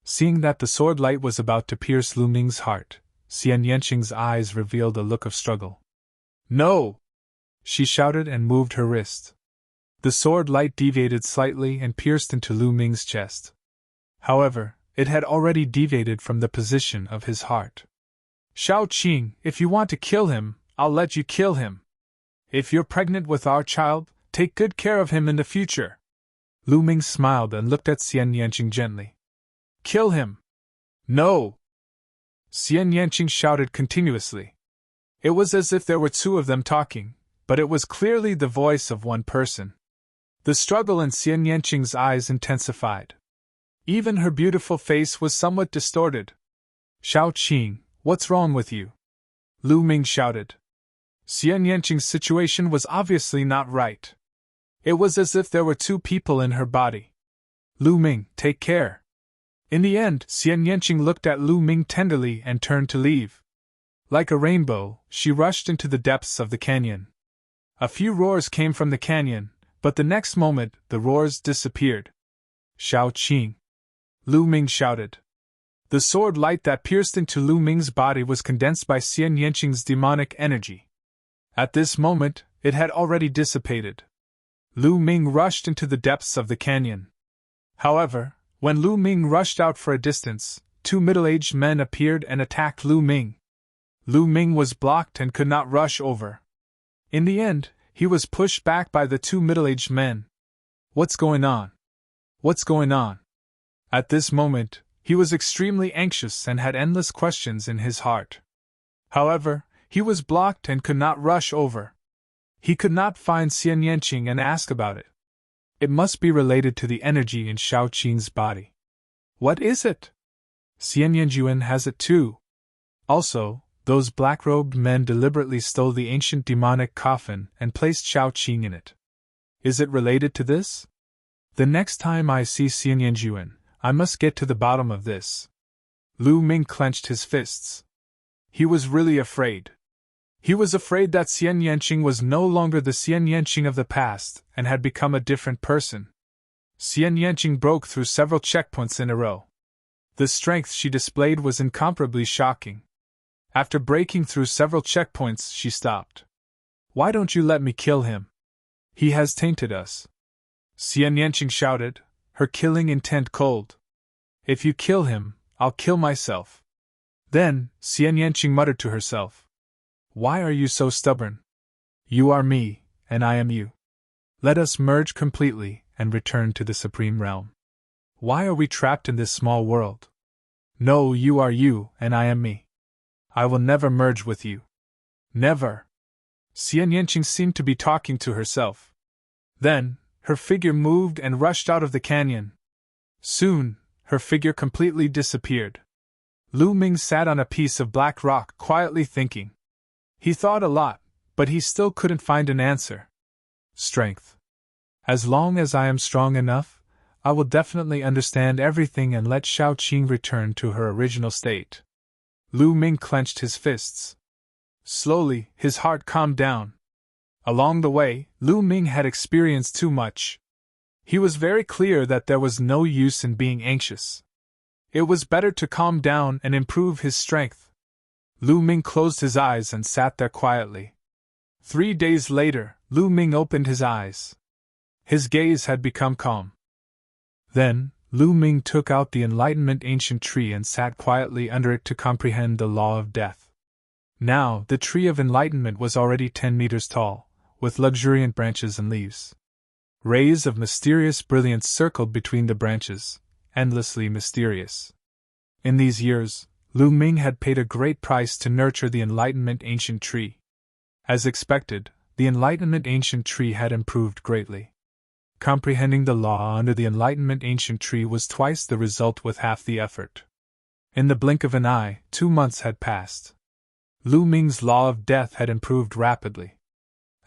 Speaker 1: Seeing that the sword light was about to pierce Lu Ming's heart, Xian Yanqing's eyes revealed a look of struggle. No! She shouted and moved her wrist. The sword light deviated slightly and pierced into Lu Ming's chest. However, it had already deviated from the position of his heart. Shao Qing, if you want to kill him, I'll let you kill him. If you're pregnant with our child, take good care of him in the future. Lu Ming smiled and looked at Xian Yanqing gently. Kill him! No! Xian Yanqing shouted continuously. It was as if there were two of them talking, but it was clearly the voice of one person. The struggle in Xian Yanqing's eyes intensified. Even her beautiful face was somewhat distorted. Shao Qing, what's wrong with you? Lu Ming shouted. Xian Yanqing's situation was obviously not right. It was as if there were two people in her body. Lu Ming, take care. In the end, Xian Yanqing looked at Lu Ming tenderly and turned to leave. Like a rainbow, she rushed into the depths of the canyon. A few roars came from the canyon, but the next moment the roars disappeared. Shao Qing! Lu Ming shouted. The sword light that pierced into Lu Ming's body was condensed by Xian Yanqing's demonic energy. At this moment, it had already dissipated. Lu Ming rushed into the depths of the canyon. However, when Lu Ming rushed out for a distance, two middle-aged men appeared and attacked Lu Ming. Lu Ming was blocked and could not rush over. In the end, he was pushed back by the two middle-aged men. What's going on? What's going on? At this moment, he was extremely anxious and had endless questions in his heart. However, he was blocked and could not rush over. He could not find Xian Yanqing and ask about it. It must be related to the energy in Shao Qing's body. What is it? Xian Yanjuan has it too. Also, those black-robed men deliberately stole the ancient demonic coffin and placed Shao Qing in it. Is it related to this? The next time I see Xian Yanjuan, I must get to the bottom of this. Lu Ming clenched his fists. He was really afraid. He was afraid that Xian Yanqing was no longer the Xian Yanqing of the past and had become a different person. Xian Yanqing broke through several checkpoints in a row. The strength she displayed was incomparably shocking. After breaking through several checkpoints, she stopped. Why don't you let me kill him? He has tainted us. Xian Yanqing shouted, her killing intent cold. If you kill him, I'll kill myself. Then, Xian Yanqing muttered to herself. Why are you so stubborn? You are me, and I am you. Let us merge completely and return to the Supreme Realm. Why are we trapped in this small world? No, you are you, and I am me. I will never merge with you. Never. Xian Yanqing seemed to be talking to herself. Then, her figure moved and rushed out of the canyon. Soon, her figure completely disappeared. Lu Ming sat on a piece of black rock quietly thinking. He thought a lot, but he still couldn't find an answer. Strength. As long as I am strong enough, I will definitely understand everything and let Xiao Qing return to her original state. Lu Ming clenched his fists. Slowly, his heart calmed down. Along the way, Lu Ming had experienced too much. He was very clear that there was no use in being anxious. It was better to calm down and improve his strength. Lu Ming closed his eyes and sat there quietly. 3 days later, Lu Ming opened his eyes. His gaze had become calm. Then, Lu Ming took out the Enlightenment ancient tree and sat quietly under it to comprehend the law of death. Now, the tree of enlightenment was already 10 meters tall, with luxuriant branches and leaves. Rays of mysterious brilliance circled between the branches, endlessly mysterious. In these years, Lu Ming had paid a great price to nurture the Enlightenment ancient tree. As expected, the Enlightenment ancient tree had improved greatly. Comprehending the law under the Enlightenment ancient tree was twice the result with half the effort. In the blink of an eye, 2 months had passed. Lu Ming's law of death had improved rapidly.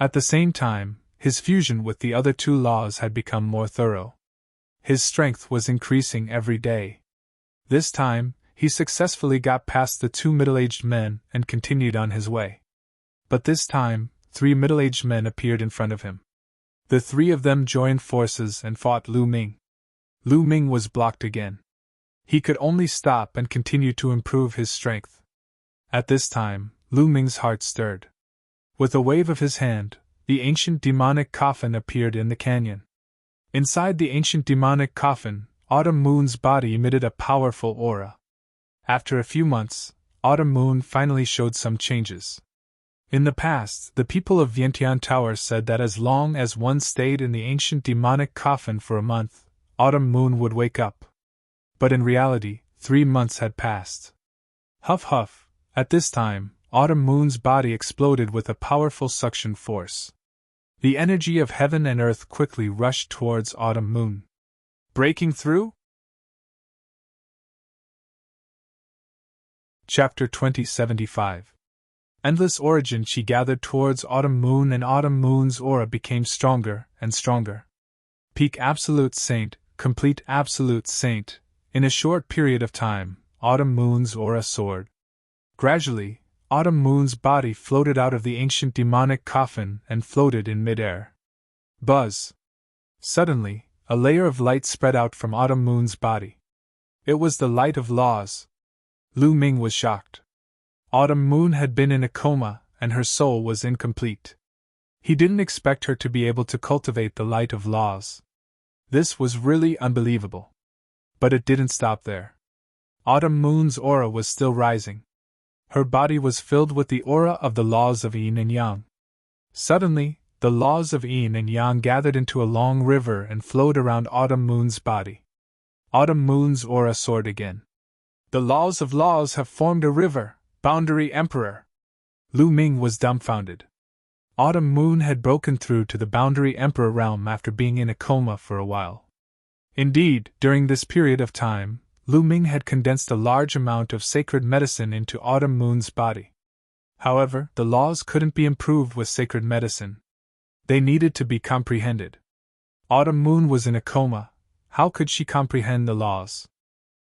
Speaker 1: At the same time, his fusion with the other 2 laws had become more thorough. His strength was increasing every day. This time, he successfully got past the 2 middle-aged men and continued on his way. But this time, 3 middle-aged men appeared in front of him. The 3 of them joined forces and fought Lu Ming. Lu Ming was blocked again. He could only stop and continue to improve his strength. At this time, Lu Ming's heart stirred. With a wave of his hand, the ancient demonic coffin appeared in the canyon. Inside the ancient demonic coffin, Autumn Moon's body emitted a powerful aura. After a few months, Autumn Moon finally showed some changes. In the past, the people of Vientiane Tower said that as long as one stayed in the ancient demonic coffin for a month, Autumn Moon would wake up. But in reality, 3 months had passed. Huff huff, at this time, Autumn Moon's body exploded with a powerful suction force. The energy of heaven and earth quickly rushed towards Autumn Moon. Breaking through? Chapter 2075. Endless origin. She gathered towards Autumn Moon and Autumn Moon's aura became stronger and stronger. Peak Absolute Saint, complete Absolute Saint. In a short period of time, Autumn Moon's aura soared. Gradually, Autumn Moon's body floated out of the ancient demonic coffin and floated in midair. Buzz! Suddenly, a layer of light spread out from Autumn Moon's body. It was the light of laws. Lu Ming was shocked. Autumn Moon had been in a coma, and her soul was incomplete. He didn't expect her to be able to cultivate the light of laws. This was really unbelievable. But it didn't stop there. Autumn Moon's aura was still rising. Her body was filled with the aura of the laws of yin and yang. Suddenly, the laws of yin and yang gathered into a long river and flowed around Autumn Moon's body. Autumn Moon's aura soared again. The laws of laws have formed a river, Boundary Emperor. Lu Ming was dumbfounded. Autumn Moon had broken through to the Boundary Emperor realm after being in a coma for a while. Indeed, during this period of time, Lu Ming had condensed a large amount of sacred medicine into Autumn Moon's body. However, the laws couldn't be improved with sacred medicine. They needed to be comprehended. Autumn Moon was in a coma. How could she comprehend the laws?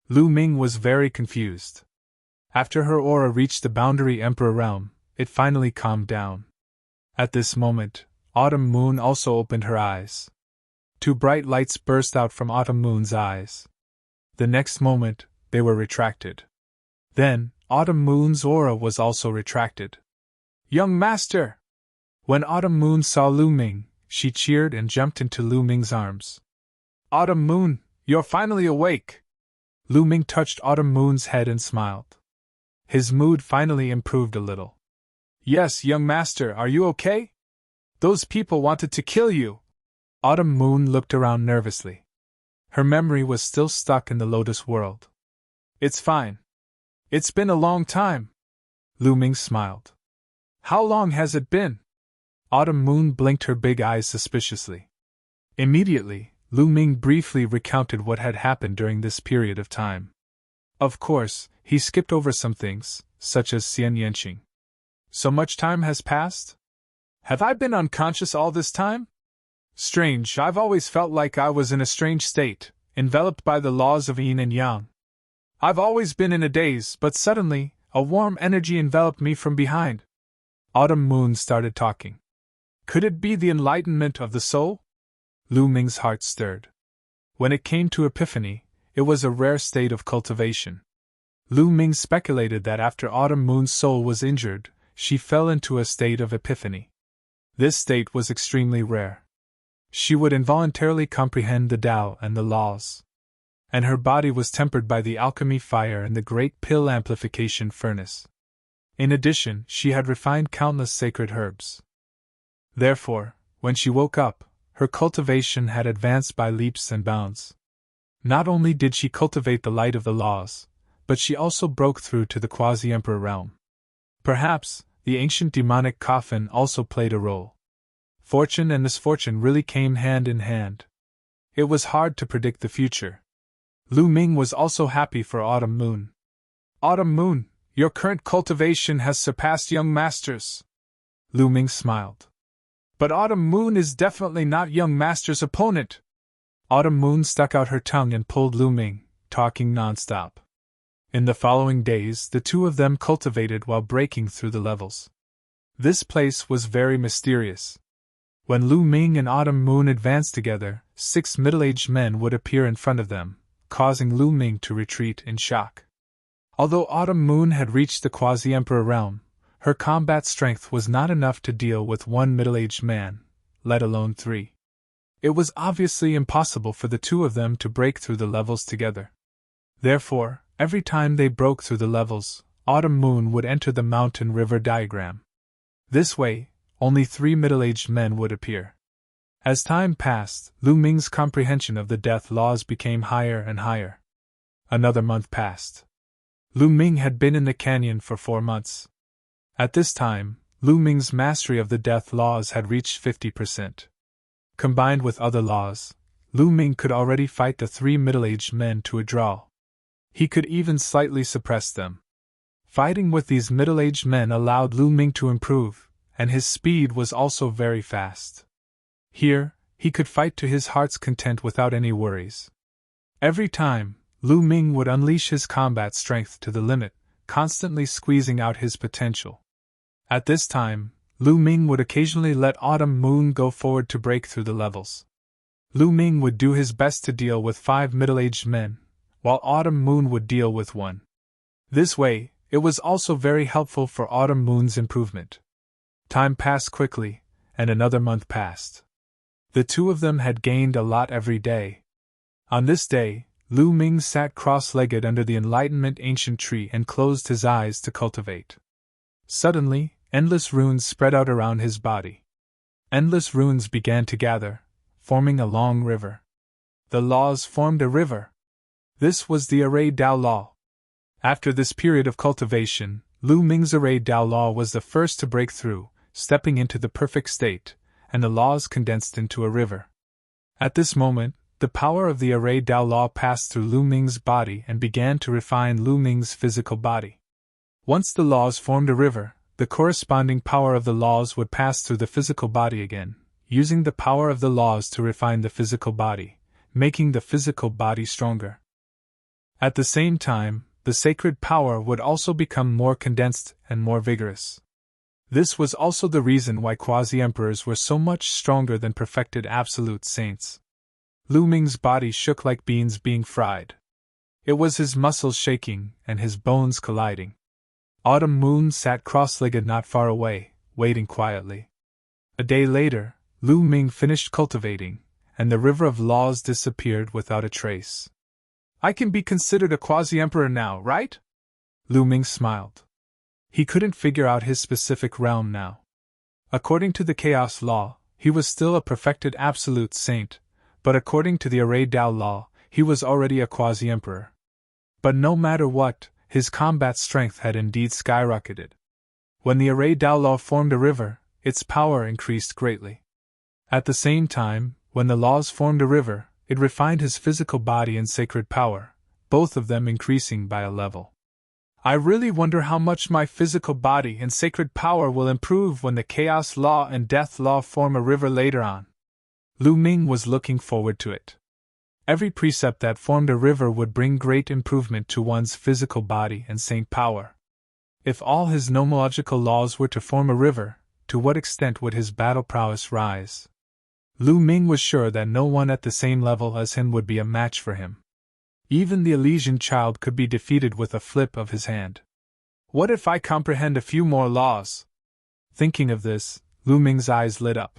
Speaker 1: Lu Ming was very confused. After her aura reached the Boundary Emperor realm, it finally calmed down. At this moment, Autumn Moon also opened her eyes. 2 bright lights burst out from Autumn Moon's eyes. The next moment, they were retracted. Then, Autumn Moon's aura was also retracted. Young Master! When Autumn Moon saw Lu Ming, she cheered and jumped into Lu Ming's arms. Autumn Moon, you're finally awake! Lu Ming touched Autumn Moon's head and smiled. His mood finally improved a little. Yes, young master, are you okay? Those people wanted to kill you. Autumn Moon looked around nervously. Her memory was still stuck in the Lotus world. It's fine. It's been a long time. Lu Ming smiled. How long has it been? Autumn Moon blinked her big eyes suspiciously. Immediately, Lu Ming briefly recounted what had happened during this period of time. Of course, he skipped over some things, such as Xian Yanqing. So much time has passed? Have I been unconscious all this time? Strange, I've always felt like I was in a strange state, enveloped by the laws of yin and yang. I've always been in a daze, but suddenly, a warm energy enveloped me from behind. Autumn Moon started talking. Could it be the enlightenment of the soul? Lu Ming's heart stirred. When it came to epiphany, it was a rare state of cultivation. Lu Ming speculated that after Autumn Moon's soul was injured, she fell into a state of epiphany. This state was extremely rare. She would involuntarily comprehend the Tao and the laws. And her body was tempered by the alchemy fire and the great pill amplification furnace. In addition, she had refined countless sacred herbs. Therefore, when she woke up, her cultivation had advanced by leaps and bounds. Not only did she cultivate the light of the laws, but she also broke through to the quasi-emperor realm. Perhaps, the ancient demonic coffin also played a role. Fortune and misfortune really came hand in hand. It was hard to predict the future. Lu Ming was also happy for Autumn Moon. Autumn Moon, your current cultivation has surpassed young masters. Lu Ming smiled. But Autumn Moon is definitely not young master's opponent. Autumn Moon stuck out her tongue and pulled Lu Ming, talking nonstop. In the following days, the two of them cultivated while breaking through the levels. This place was very mysterious. When Lu Ming and Autumn Moon advanced together, 6 middle-aged men would appear in front of them, causing Lu Ming to retreat in shock. Although Autumn Moon had reached the quasi-emperor realm, her combat strength was not enough to deal with 1 middle-aged man, let alone 3. It was obviously impossible for the two of them to break through the levels together. Therefore, every time they broke through the levels, Autumn Moon would enter the mountain river diagram. This way, only 3 middle-aged men would appear. As time passed, Lu Ming's comprehension of the death laws became higher and higher. Another month passed. Lu Ming had been in the canyon for 4 months. At this time, Lu Ming's mastery of the death laws had reached 50%. Combined with other laws, Lu Ming could already fight the 3 middle-aged men to a draw. He could even slightly suppress them. Fighting with these middle-aged men allowed Lu Ming to improve, and his speed was also very fast. Here, he could fight to his heart's content without any worries. Every time, Lu Ming would unleash his combat strength to the limit, constantly squeezing out his potential. At this time, Lu Ming would occasionally let Autumn Moon go forward to break through the levels. Lu Ming would do his best to deal with 5 middle-aged men, while Autumn Moon would deal with 1. This way, it was also very helpful for Autumn Moon's improvement. Time passed quickly, and another month passed. The two of them had gained a lot every day. On this day, Lu Ming sat cross-legged under the Enlightenment ancient tree and closed his eyes to cultivate. Suddenly, endless runes spread out around his body. Endless runes began to gather, forming a long river. The laws formed a river. This was the Array Dao Law. After this period of cultivation, Lu Ming's Array Dao Law was the first to break through, stepping into the perfect state, and the laws condensed into a river. At this moment, the power of the Array Dao Law passed through Lu Ming's body and began to refine Lu Ming's physical body. Once the laws formed a river, the corresponding power of the laws would pass through the physical body again, using the power of the laws to refine the physical body, making the physical body stronger. At the same time, the sacred power would also become more condensed and more vigorous. This was also the reason why quasi-emperors were so much stronger than perfected absolute saints. Lu Ming's body shook like beans being fried. It was his muscles shaking and his bones colliding. Autumn Moon sat cross-legged not far away, waiting quietly. A day later, Lu Ming finished cultivating, and the river of laws disappeared without a trace. I can be considered a quasi-emperor now, right? Lu Ming smiled. He couldn't figure out his specific realm now. According to the Chaos Law, he was still a perfected absolute saint, but according to the Array Dao Law, he was already a quasi-emperor. But no matter what, his combat strength had indeed skyrocketed. When the Array Dao Law formed a river, its power increased greatly. At the same time, when the laws formed a river, it refined his physical body and sacred power, both of them increasing by a level. I really wonder how much my physical body and sacred power will improve when the chaos law and death law form a river later on. Lu Ming was looking forward to it. Every precept that formed a river would bring great improvement to one's physical body and saint power. If all his nomological laws were to form a river, to what extent would his battle prowess rise? Lu Ming was sure that no one at the same level as him would be a match for him. Even the Elysian child could be defeated with a flip of his hand. What if I comprehend a few more laws? Thinking of this, Lu Ming's eyes lit up.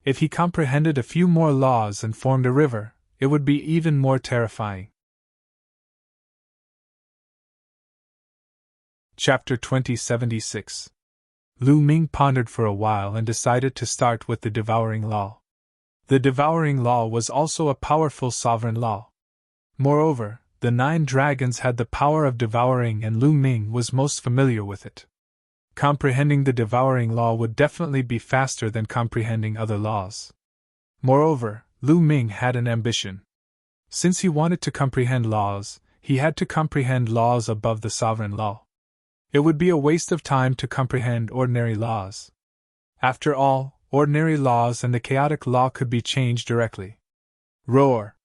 Speaker 1: If he comprehended a few more laws and formed a river, it would be even more terrifying. Chapter 2076. Lu Ming pondered for a while and decided to start with the devouring law. The devouring law was also a powerful sovereign law. Moreover, the 9 dragons had the power of devouring and Lu Ming was most familiar with it. Comprehending the devouring law would definitely be faster than comprehending other laws. Moreover, Lu Ming had an ambition. Since he wanted to comprehend laws, he had to comprehend laws above the sovereign law. It would be a waste of time to comprehend ordinary laws. After all, ordinary laws and the chaotic law could be changed directly. Roar!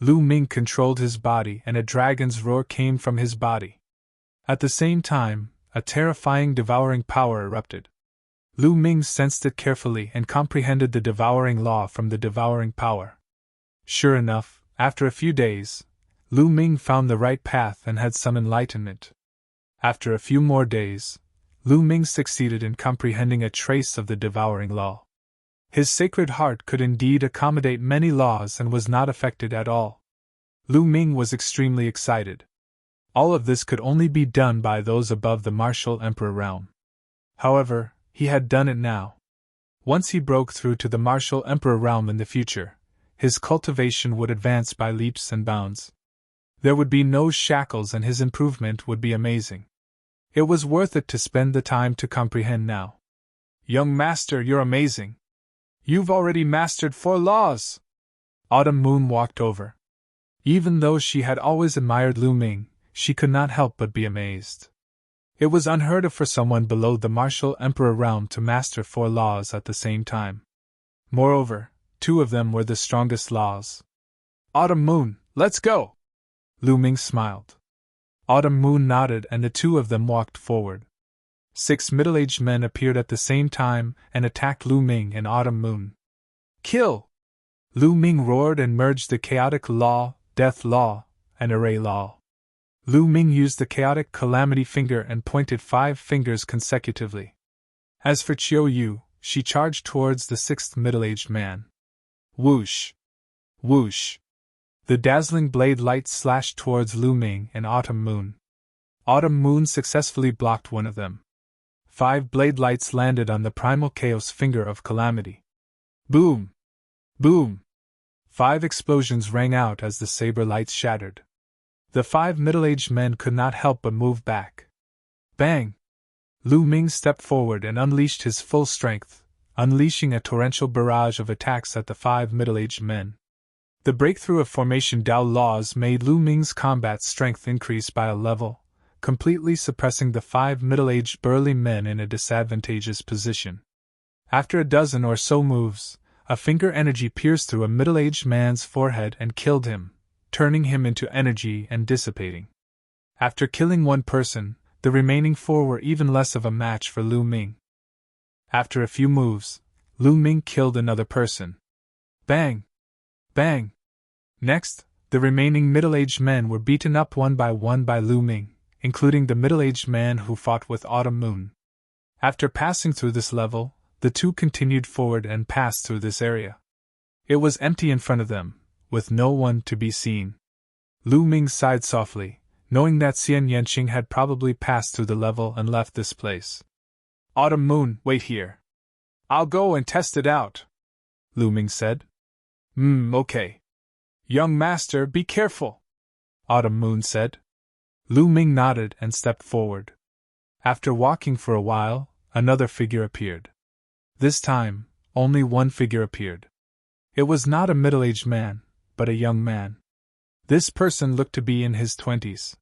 Speaker 1: Lu Ming controlled his body and a dragon's roar came from his body. At the same time, a terrifying devouring power erupted. Lu Ming sensed it carefully and comprehended the devouring law from the devouring power. Sure enough, after a few days, Lu Ming found the right path and had some enlightenment. After a few more days, Lu Ming succeeded in comprehending a trace of the devouring law. His sacred heart could indeed accommodate many laws and was not affected at all. Lu Ming was extremely excited. All of this could only be done by those above the martial emperor realm. However, he had done it now. Once he broke through to the martial emperor realm in the future, his cultivation would advance by leaps and bounds. There would be no shackles and his improvement would be amazing. It was worth it to spend the time to comprehend now. Young master, you're amazing. You've already mastered 4 laws. Autumn Moon walked over. Even though she had always admired Lu Ming, she could not help but be amazed. It was unheard of for someone below the martial emperor realm to master 4 laws at the same time. Moreover, 2 of them were the strongest laws. Autumn Moon, let's go! Lu Ming smiled. Autumn Moon nodded and the 2 of them walked forward. 6 middle-aged men appeared at the same time and attacked Lu Ming and Autumn Moon. Kill! Lu Ming roared and merged the chaotic law, death law, and array law. Lu Ming used the chaotic calamity finger and pointed 5 fingers consecutively. As for Chiu Yu, she charged towards the 6th middle-aged man. Whoosh! Whoosh! The dazzling blade light slashed towards Lu Ming and Autumn Moon. Autumn Moon successfully blocked one of them. 5 blade lights landed on the primal chaos finger of calamity. Boom! Boom! 5 explosions rang out as the saber lights shattered. The 5 middle-aged men could not help but move back. Bang! Lu Ming stepped forward and unleashed his full strength, unleashing a torrential barrage of attacks at the 5 middle-aged men. The breakthrough of formation Dao laws made Lu Ming's combat strength increase by a level, completely suppressing the 5 middle-aged burly men in a disadvantageous position. After a dozen or so moves, a finger energy pierced through a middle-aged man's forehead and killed him, turning him into energy and dissipating. After killing one person, the remaining 4 were even less of a match for Lu Ming. After a few moves, Lu Ming killed another person. Bang! Bang! Next, the remaining middle-aged men were beaten up one by Lu Ming, including the middle-aged man who fought with Autumn Moon. After passing through this level, the 2 continued forward and passed through this area. It was empty in front of them, with no one to be seen. Lu Ming sighed softly, knowing that Xian Yanqing had probably passed through the level and left this place. Autumn Moon, wait here. I'll go and test it out, Lu Ming said. Okay. Young master, be careful, Autumn Moon said. Lu Ming nodded and stepped forward. After walking for a while, another figure appeared. This time, only one figure appeared. It was not a middle-aged man, but a young man. This person looked to be in his 20s.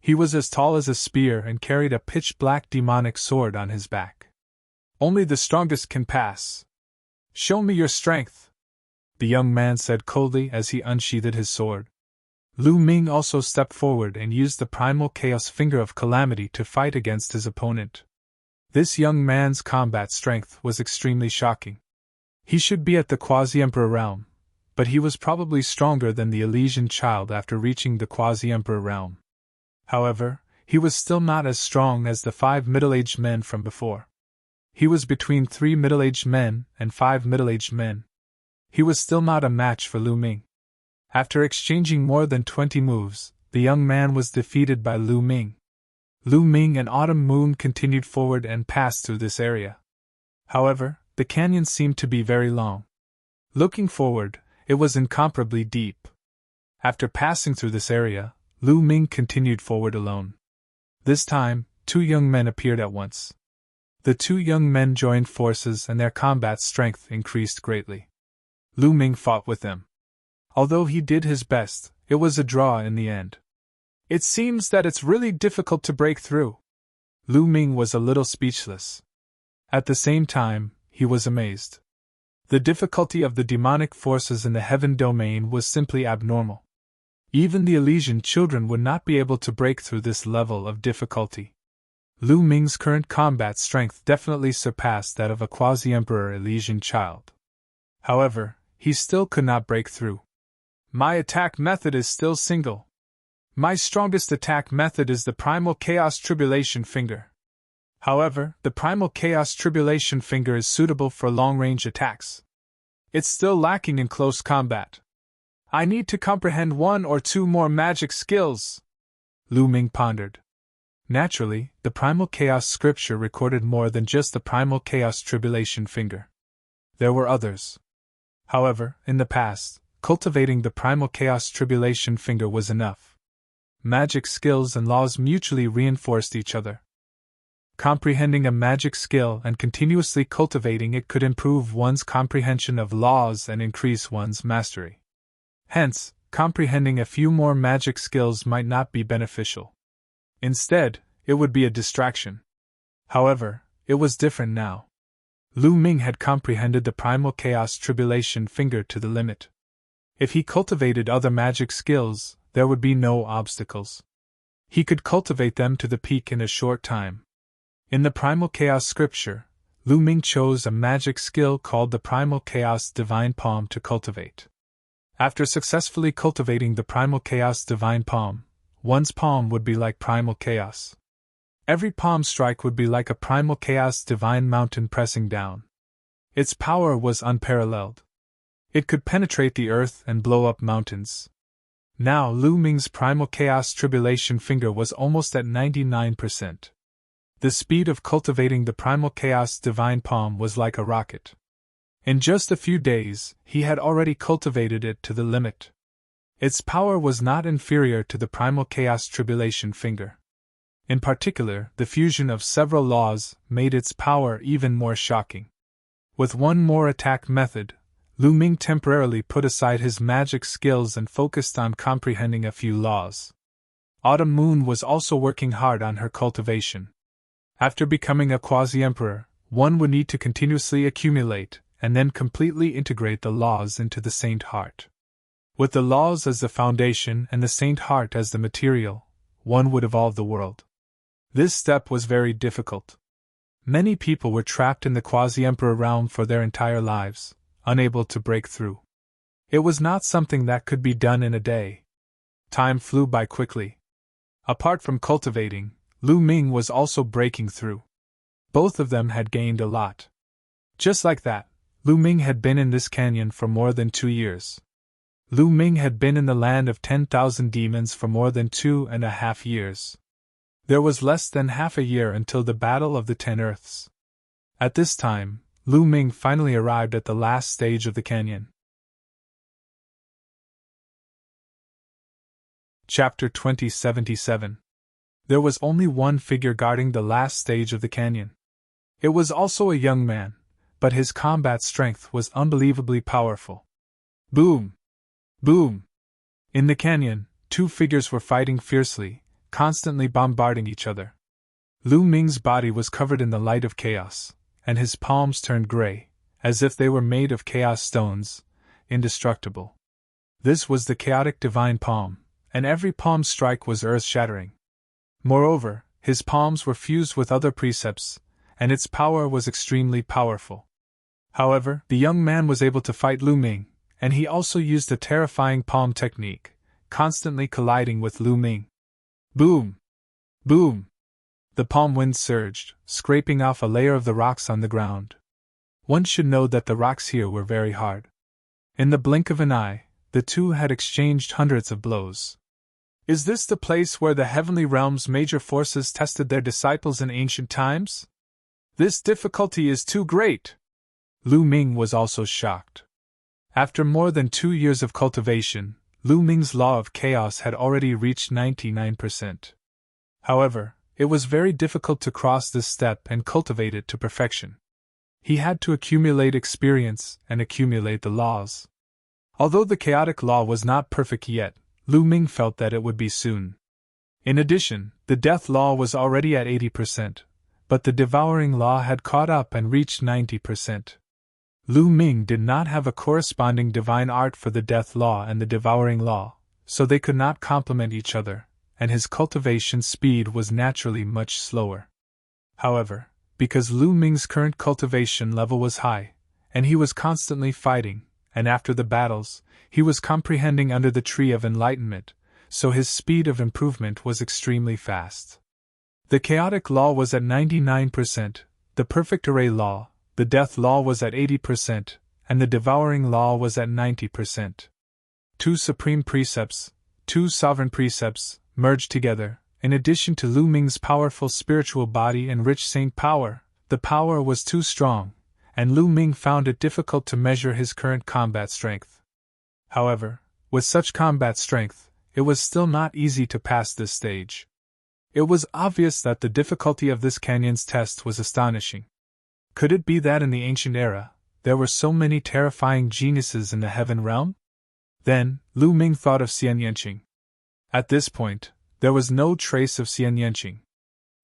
Speaker 1: He was as tall as a spear and carried a pitch-black demonic sword on his back. "Only the strongest can pass. Show me your strength," the young man said coldly as he unsheathed his sword. Lu Ming also stepped forward and used the primal chaos finger of calamity to fight against his opponent. This young man's combat strength was extremely shocking. He should be at the quasi-emperor realm, but he was probably stronger than the Elysian child after reaching the quasi-emperor realm. However, he was still not as strong as the 5 middle-aged men from before. He was between 3 middle-aged men and 5 middle-aged men. He was still not a match for Lu Ming. After exchanging more than 20 moves, the young man was defeated by Lu Ming. Lu Ming and Autumn Moon continued forward and passed through this area. However, the canyon seemed to be very long. Looking forward, it was incomparably deep. After passing through this area, Lu Ming continued forward alone. This time, 2 young men appeared at once. The 2 young men joined forces and their combat strength increased greatly. Lu Ming fought with them. Although he did his best, it was a draw in the end. "It seems that it's really difficult to break through." Lu Ming was a little speechless. At the same time, he was amazed. The difficulty of the demonic forces in the heaven domain was simply abnormal. Even the Elysian children would not be able to break through this level of difficulty. Lu Ming's current combat strength definitely surpassed that of a quasi-emperor Elysian child. However, he still could not break through. "My attack method is still single. My strongest attack method is the Primal Chaos Tribulation Finger. However, the Primal Chaos Tribulation Finger is suitable for long-range attacks. It's still lacking in close combat. I need to comprehend 1 or 2 more magic skills," Lu Ming pondered. Naturally, the Primal Chaos scripture recorded more than just the Primal Chaos Tribulation Finger. There were others. However, in the past, cultivating the Primal Chaos Tribulation Finger was enough. Magic skills and laws mutually reinforced each other. Comprehending a magic skill and continuously cultivating it could improve one's comprehension of laws and increase one's mastery. Hence, comprehending a few more magic skills might not be beneficial. Instead, it would be a distraction. However, it was different now. Lu Ming had comprehended the Primal Chaos Tribulation Finger to the limit. If he cultivated other magic skills, there would be no obstacles. He could cultivate them to the peak in a short time. In the Primal Chaos scripture, Lu Ming chose a magic skill called the Primal Chaos Divine Palm to cultivate. After successfully cultivating the Primal Chaos Divine Palm, one's palm would be like primal chaos. Every palm strike would be like a Primal Chaos Divine Mountain pressing down. Its power was unparalleled. It could penetrate the earth and blow up mountains. Now Lu Ming's Primal Chaos Tribulation Finger was almost at 99%. The speed of cultivating the Primal Chaos Divine Palm was like a rocket. In just a few days, he had already cultivated it to the limit. Its power was not inferior to the Primal Chaos Tribulation Finger. In particular, the fusion of several laws made its power even more shocking. With one more attack method, Lu Ming temporarily put aside his magic skills and focused on comprehending a few laws. Autumn Moon was also working hard on her cultivation. After becoming a quasi-emperor, one would need to continuously accumulate and then completely integrate the laws into the Saint Heart. With the laws as the foundation and the Saint Heart as the material, one would evolve the world. This step was very difficult. Many people were trapped in the quasi-emperor realm for their entire lives, unable to break through. It was not something that could be done in a day. Time flew by quickly. Apart from cultivating, Lu Ming was also breaking through. Both of them had gained a lot. Just like that, Lu Ming had been in this canyon for more than 2 years. Lu Ming had been in the land of 10,000 demons for more than 2.5 years. There was less than half a year until the Battle of the 10 Earths. At this time, Lu Ming finally arrived at the last stage of the canyon. Chapter 2077. There was only one figure guarding the last stage of the canyon. It was also a young man, but his combat strength was unbelievably powerful. Boom! Boom! In the canyon, two figures were fighting fiercely, constantly bombarding each other. Lu Ming's body was covered in the light of chaos, and his palms turned gray, as if they were made of chaos stones, indestructible. This was the chaotic divine palm, and every palm strike was earth-shattering. Moreover, his palms were fused with other precepts, and its power was extremely powerful. However, the young man was able to fight Lu Ming, and he also used a terrifying palm technique, constantly colliding with Lu Ming. Boom! Boom! The palm wind surged, scraping off a layer of the rocks on the ground. One should know that the rocks here were very hard. In the blink of an eye, the two had exchanged hundreds of blows. Is this the place where the heavenly realm's major forces tested their disciples in ancient times? This difficulty is too great! Lu Ming was also shocked. After more than 2 years of cultivation, Lu Ming's law of chaos had already reached 99%. However, it was very difficult to cross this step and cultivate it to perfection. He had to accumulate experience and accumulate the laws. Although the chaotic law was not perfect yet, Lu Ming felt that it would be soon. In addition, the death law was already at 80%, but the devouring law had caught up and reached 90%. Lu Ming did not have a corresponding divine art for the death law and the devouring law, so they could not complement each other, and his cultivation speed was naturally much slower. However, because Lu Ming's current cultivation level was high, and he was constantly fighting, and after the battles, he was comprehending under the tree of enlightenment, so his speed of improvement was extremely fast. The chaotic law was at 99%, the perfect array law, the death law was at 80%, and the devouring law was at 90%. Two supreme precepts, two sovereign precepts, merged together. In addition to Lu Ming's powerful spiritual body and rich saint power, the power was too strong, and Lu Ming found it difficult to measure his current combat strength. However, with such combat strength, it was still not easy to pass this stage. It was obvious that the difficulty of this canyon's test was astonishing. Could it be that in the ancient era, there were so many terrifying geniuses in the heaven realm? Then, Lu Ming thought of Xian Yanqing. At this point, there was no trace of Xian Yanqing.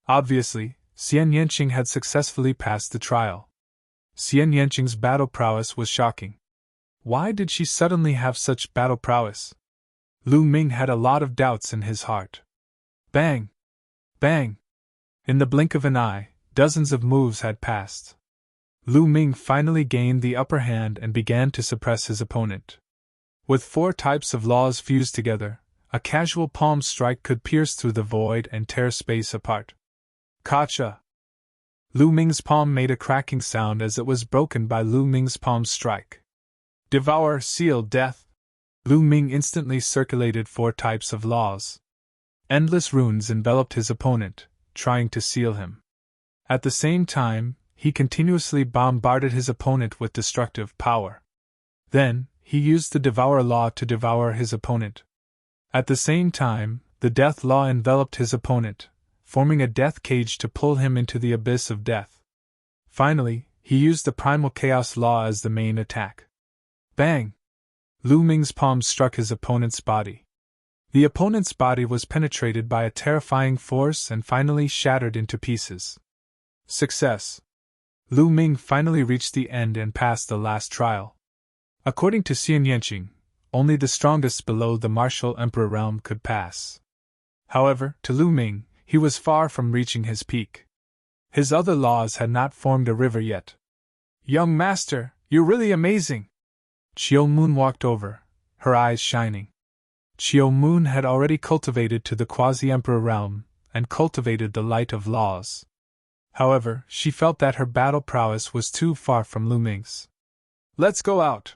Speaker 1: Obviously, Xian Yanqing had successfully passed the trial. Xian Yanqing's battle prowess was shocking. Why did she suddenly have such battle prowess? Lu Ming had a lot of doubts in his heart. Bang! Bang! In the blink of an eye, dozens of moves had passed. Lu Ming finally gained the upper hand and began to suppress his opponent. With 4 types of laws fused together, a casual palm strike could pierce through the void and tear space apart. Kacha! Lu Ming's palm made a cracking sound as it was broken by Lu Ming's palm strike. Devour, seal, death! Lu Ming instantly circulated 4 types of laws. Endless runes enveloped his opponent, trying to seal him. At the same time, he continuously bombarded his opponent with destructive power. Then, he used the Devour Law to devour his opponent. At the same time, the Death Law enveloped his opponent, forming a death cage to pull him into the abyss of death. Finally, he used the Primal Chaos Law as the main attack. Bang! Lu Ming's palm struck his opponent's body. The opponent's body was penetrated by a terrifying force and finally shattered into pieces. Success! Lu Ming finally reached the end and passed the last trial. According to Xian Yanqing, only the strongest below the martial emperor realm could pass. However, to Lu Ming, he was far from reaching his peak. His other laws had not formed a river yet. Young master, you're really amazing! Chiu Moon walked over, her eyes shining. Chiu Moon had already cultivated to the quasi-emperor realm, and cultivated the light of laws. However, she felt that her battle prowess was too far from Lu Ming's. Let's go out!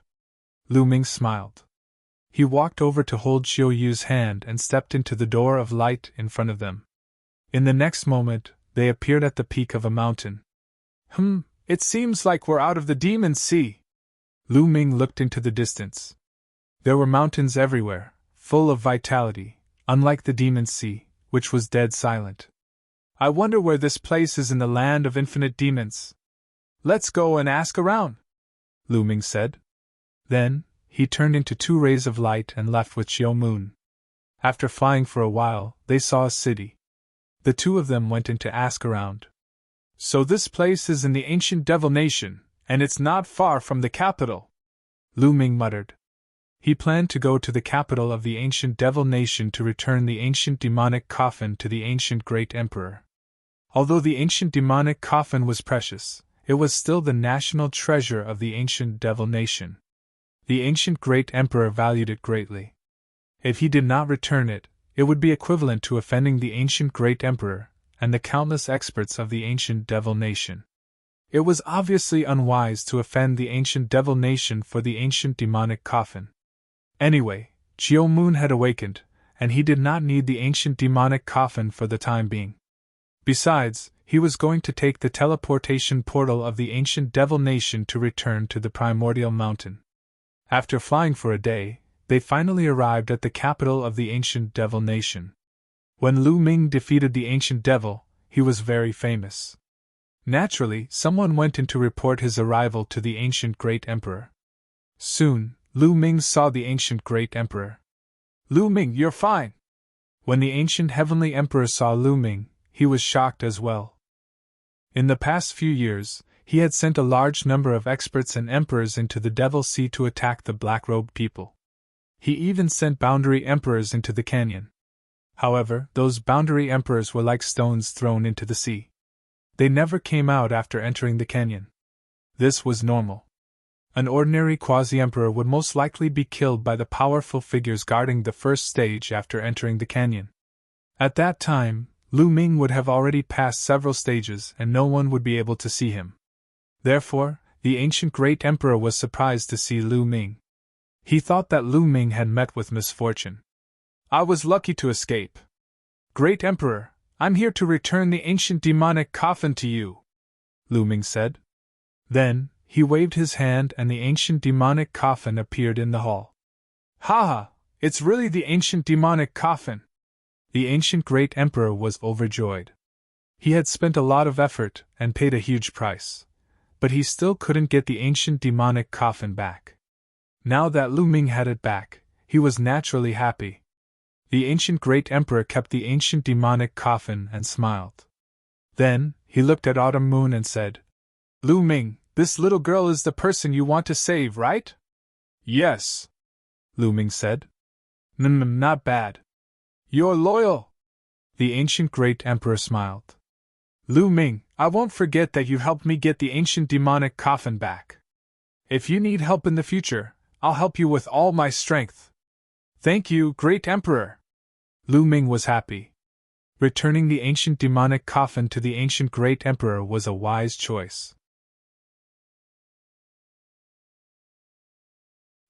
Speaker 1: Lu Ming smiled. He walked over to hold Chiu Yu's hand and stepped into the door of light in front of them. In the next moment, they appeared at the peak of a mountain. It seems like we're out of the Demon Sea. Lu Ming looked into the distance. There were mountains everywhere, full of vitality, unlike the Demon Sea, which was dead silent. I wonder where this place is in the land of infinite demons. Let's go and ask around, Lu Ming said. Then, he turned into 2 rays of light and left with Chiu Moon. After flying for a while, they saw a city. The 2 of them went in to ask around. "So this place is in the ancient Devil Nation, and it's not far from the capital," Lu Ming muttered. He planned to go to the capital of the ancient Devil Nation to return the ancient demonic coffin to the ancient Great Emperor. Although the ancient demonic coffin was precious, it was still the national treasure of the ancient Devil Nation. The ancient Great Emperor valued it greatly. If he did not return it, it would be equivalent to offending the ancient Great Emperor and the countless experts of the ancient Devil Nation. It was obviously unwise to offend the ancient Devil Nation for the ancient demonic coffin. Anyway, Chiu Moon had awakened, and he did not need the ancient demonic coffin for the time being. Besides, he was going to take the teleportation portal of the ancient Devil Nation to return to the primordial mountain. After flying for a day, they finally arrived at the capital of the ancient Devil Nation. When Lu Ming defeated the ancient devil, he was very famous. Naturally, someone went in to report his arrival to the ancient Great Emperor. Soon, Lu Ming saw the ancient Great Emperor. "Lu Ming, you're fine!" When the ancient Heavenly Emperor saw Lu Ming, he was shocked as well. In the past few years, he had sent a large number of experts and emperors into the Devil Sea to attack the black-robed people. He even sent boundary emperors into the canyon. However, those boundary emperors were like stones thrown into the sea. They never came out after entering the canyon. This was normal. An ordinary quasi-emperor would most likely be killed by the powerful figures guarding the first stage after entering the canyon. At that time, Lu Ming would have already passed several stages and no one would be able to see him. Therefore, the ancient Great Emperor was surprised to see Lu Ming. He thought that Lu Ming had met with misfortune. "I was lucky to escape. Great Emperor, I'm here to return the ancient demonic coffin to you," Lu Ming said. Then, he waved his hand and the ancient demonic coffin appeared in the hall. "Haha, it's really the ancient demonic coffin!" The ancient Great Emperor was overjoyed. He had spent a lot of effort and paid a huge price, but he still couldn't get the ancient demonic coffin back. Now that Lu Ming had it back, he was naturally happy. The ancient Great Emperor kept the ancient demonic coffin and smiled. Then, he looked at Autumn Moon and said, "Lu Ming, this little girl is the person you want to save, right?" "Yes," Lu Ming said. Not bad. You're loyal." The ancient Great Emperor smiled. "Lu Ming, I won't forget that you helped me get the ancient demonic coffin back. If you need help in the future, I'll help you with all my strength." "Thank you, Great Emperor." Lu Ming was happy. Returning the ancient demonic coffin to the ancient Great Emperor was a wise choice.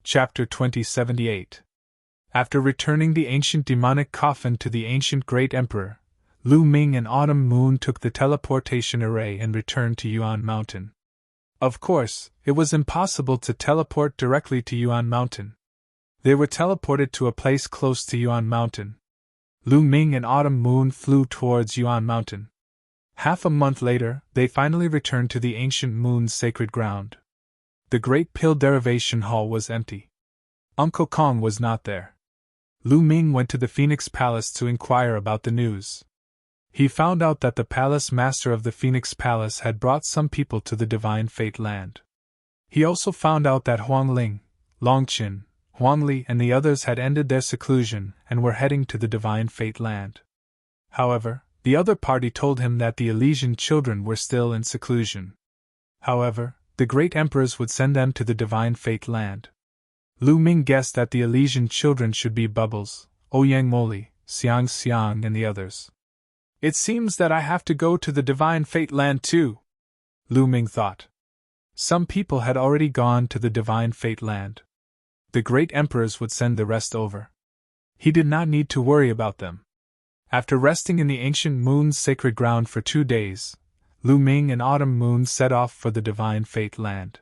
Speaker 1: Chapter 2078. After returning the ancient demonic coffin to the ancient Great Emperor, Lu Ming and Autumn Moon took the teleportation array and returned to Yuan Mountain. Of course, it was impossible to teleport directly to Yuan Mountain. They were teleported to a place close to Yuan Mountain. Lu Ming and Autumn Moon flew towards Yuan Mountain. Half a month later, they finally returned to the ancient moon's sacred ground. The Great Pill Derivation Hall was empty. Uncle Kong was not there. Lu Ming went to the Phoenix Palace to inquire about the news. He found out that the palace master of the Phoenix Palace had brought some people to the Divine Fate Land. He also found out that Huang Ling, Long Qin, Huang Li and the others had ended their seclusion and were heading to the Divine Fate Land. However, the other party told him that the Elysian children were still in seclusion. However, the great emperors would send them to the Divine Fate Land. Lu Ming guessed that the Elysian children should be Bubbles, Ouyang Moli, Xiang Xiang and the others. "It seems that I have to go to the Divine Fate Land too," Lu Ming thought. Some people had already gone to the Divine Fate Land. The great emperors would send the rest over. He did not need to worry about them. After resting in the ancient moon's sacred ground for 2 days, Lu Ming and Autumn Moon set off for the Divine Fate Land.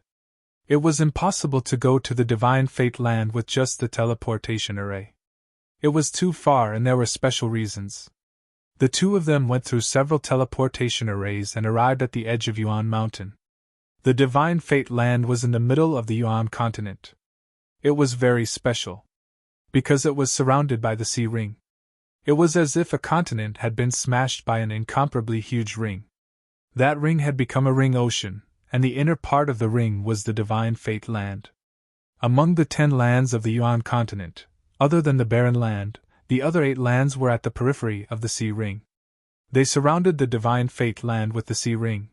Speaker 1: It was impossible to go to the Divine Fate Land with just the teleportation array. It was too far and there were special reasons. The two of them went through several teleportation arrays and arrived at the edge of Yuan Mountain. The Divine Fate Land was in the middle of the Yuan continent. It was very special. Because it was surrounded by the sea ring. It was as if a continent had been smashed by an incomparably huge ring. That ring had become a ring ocean, and the inner part of the ring was the divine fate land. Among the 10 lands of the Yuan continent, other than the barren land, the other 8 lands were at the periphery of the sea ring. They surrounded the divine fate land with the sea ring.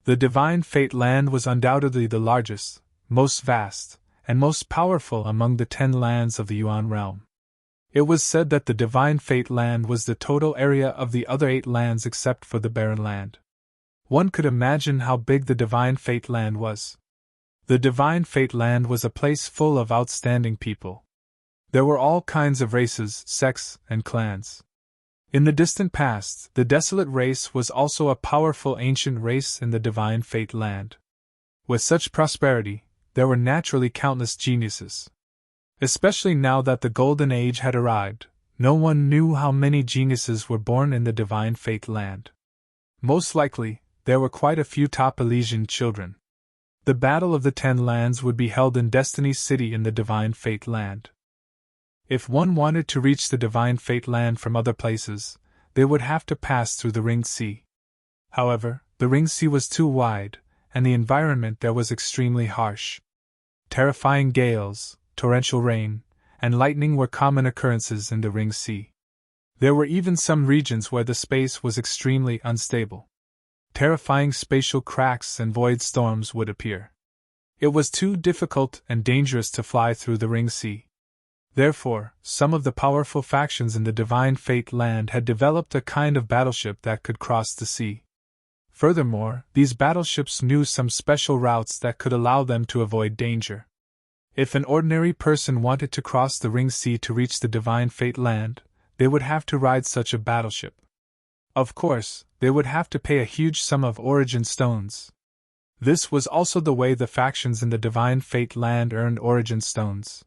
Speaker 1: The divine fate land was undoubtedly the largest, most vast, and most powerful among the 10 lands of the Yuan realm. It was said that the divine fate land was the total area of the other 8 lands except for the barren land. One could imagine how big the divine fate land was. The divine fate land was a place full of outstanding people. There were all kinds of races, sects, and clans. In the distant past, the desolate race was also a powerful ancient race in the divine fate land. With such prosperity, there were naturally countless geniuses. Especially now that the Golden Age had arrived, no one knew how many geniuses were born in the divine fate land. Most likely, there were quite a few top Elysian children. The Battle of the 10 Lands would be held in Destiny's City in the divine fate land. If one wanted to reach the divine fate land from other places, they would have to pass through the Ringed Sea. However, the Ringed Sea was too wide, and the environment there was extremely harsh. Terrifying gales, torrential rain, and lightning were common occurrences in the Ringed Sea. There were even some regions where the space was extremely unstable. Terrifying spatial cracks and void storms would appear. It was too difficult and dangerous to fly through the Ringed Sea. Therefore, some of the powerful factions in the divine fate land had developed a kind of battleship that could cross the sea. Furthermore, these battleships knew some special routes that could allow them to avoid danger. If an ordinary person wanted to cross the Ringed Sea to reach the divine fate land, they would have to ride such a battleship. Of course, they would have to pay a huge sum of origin stones. This was also the way the factions in the divine fate land earned origin stones.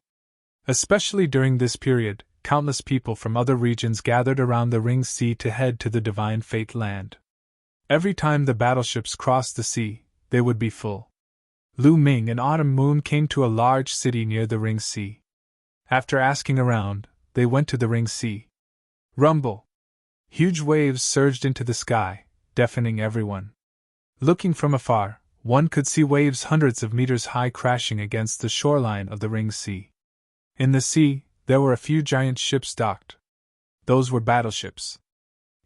Speaker 1: Especially during this period, countless people from other regions gathered around the Ringed Sea to head to the divine fate land. Every time the battleships crossed the sea, they would be full. Lu Ming and Autumn Moon came to a large city near the Ringed Sea. After asking around, they went to the Ringed Sea. Rumble! Huge waves surged into the sky, deafening everyone. Looking from afar, one could see waves hundreds of meters high crashing against the shoreline of the Ringed Sea. In the sea, there were a few giant ships docked. Those were battleships.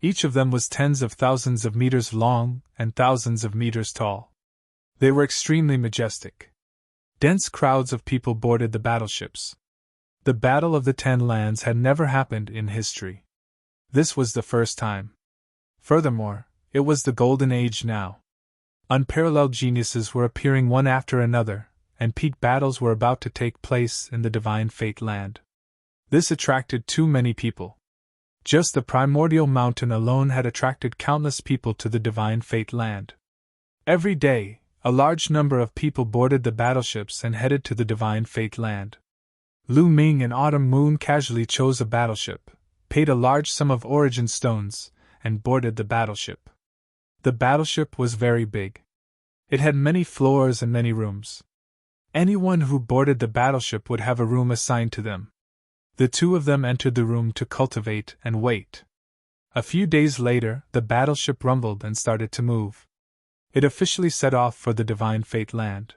Speaker 1: Each of them was tens of thousands of meters long and thousands of meters tall. They were extremely majestic. Dense crowds of people boarded the battleships. The Battle of the 10 Lands had never happened in history. This was the first time. Furthermore, it was the Golden Age now. Unparalleled geniuses were appearing one after another, and peak battles were about to take place in the divine fate land. This attracted too many people. Just the primordial mountain alone had attracted countless people to the divine fate land. Every day, a large number of people boarded the battleships and headed to the divine fate land. Lu Ming and Autumn Moon casually chose a battleship, paid a large sum of origin stones, and boarded the battleship. The battleship was very big. It had many floors and many rooms. Anyone who boarded the battleship would have a room assigned to them. The two of them entered the room to cultivate and wait. A few days later, the battleship rumbled and started to move. It officially set off for the divine fate land.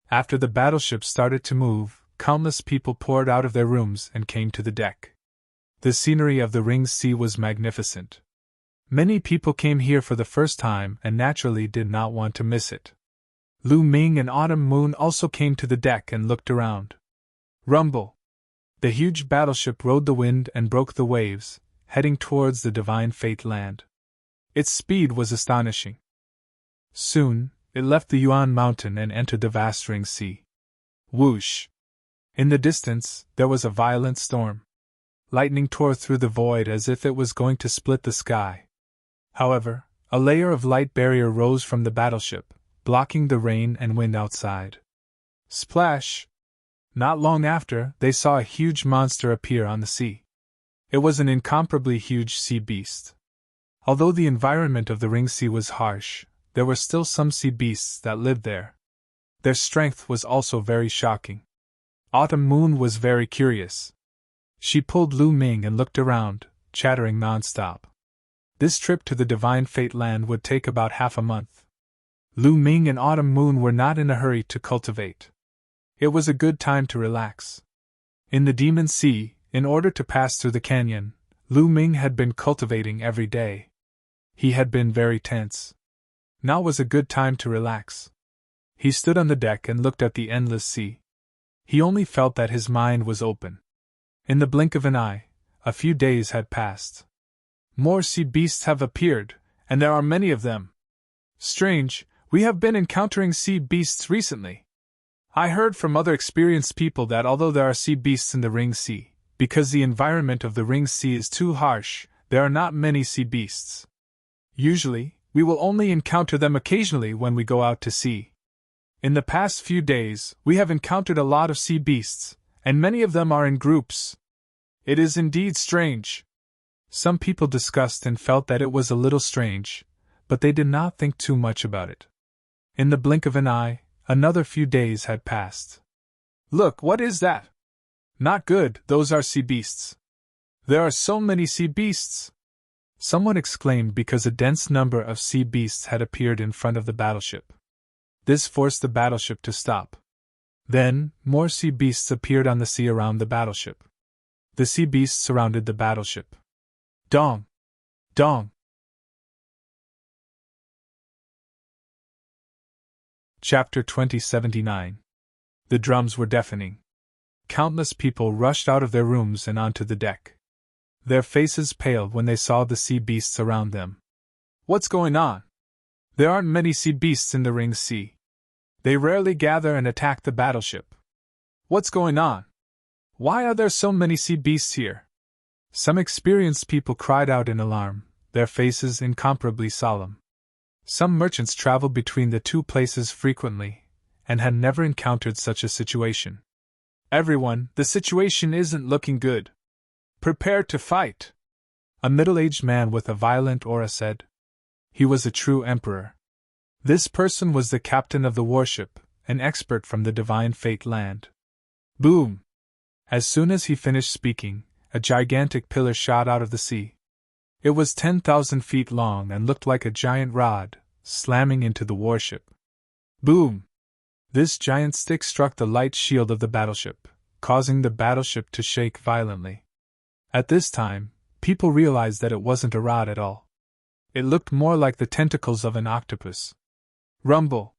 Speaker 1: After the battleship started to move, countless people poured out of their rooms and came to the deck. The scenery of the Ringed Sea was magnificent. Many people came here for the first time and naturally did not want to miss it. Lu Ming and Autumn Moon also came to the deck and looked around. Rumble! The huge battleship rode the wind and broke the waves, heading towards the divine fate land. Its speed was astonishing. Soon, it left the Yuan mountain and entered the vast Ringed Sea. Whoosh! In the distance, there was a violent storm. Lightning tore through the void as if it was going to split the sky. However, a layer of light barrier rose from the battleship, blocking the rain and wind outside. Splash! Not long after, they saw a huge monster appear on the sea. It was an incomparably huge sea beast. Although the environment of the Ringed Sea was harsh, there were still some sea beasts that lived there. Their strength was also very shocking. Autumn Moon was very curious. She pulled Lu Ming and looked around, chattering nonstop. This trip to the Divine Fate Land would take about half a month. Lu Ming and Autumn Moon were not in a hurry to cultivate. It was a good time to relax. In the Demon Sea, in order to pass through the canyon, Lu Ming had been cultivating every day. He had been very tense. Now was a good time to relax. He stood on the deck and looked at the endless sea. He only felt that his mind was open. In the blink of an eye, a few days had passed. More sea beasts have appeared, and there are many of them. Strange, we have been encountering sea beasts recently. I heard from other experienced people that although there are sea beasts in the Ring Sea, because the environment of the Ring Sea is too harsh, there are not many sea beasts. Usually, we will only encounter them occasionally when we go out to sea. In the past few days, we have encountered a lot of sea beasts, and many of them are in groups. It is indeed strange. Some people discussed and felt that it was a little strange, but they did not think too much about it. In the blink of an eye, another few days had passed. Look, what is that? Not good, those are sea beasts. There are so many sea beasts. Someone exclaimed because a dense number of sea beasts had appeared in front of the battleship. This forced the battleship to stop. Then, more sea beasts appeared on the sea around the battleship. The sea beasts surrounded the battleship. Dong! Dong! Chapter 2079. The drums were deafening. Countless people rushed out of their rooms and onto the deck. Their faces paled when they saw the sea beasts around them. What's going on? There aren't many sea beasts in the Ring Sea. They rarely gather and attack the battleship. What's going on? Why are there so many sea beasts here? Some experienced people cried out in alarm, their faces incomparably solemn. Some merchants traveled between the two places frequently, and had never encountered such a situation. Everyone, the situation isn't looking good. Prepare to fight, a middle-aged man with a violent aura said. He was a true emperor. This person was the captain of the warship, an expert from the Divine Fate Land. Boom! As soon as he finished speaking, a gigantic pillar shot out of the sea. It was 10,000 feet long and looked like a giant rod, slamming into the warship. Boom! This giant stick struck the light shield of the battleship, causing the battleship to shake violently. At this time, people realized that it wasn't a rod at all. It looked more like the tentacles of an octopus. Rumble!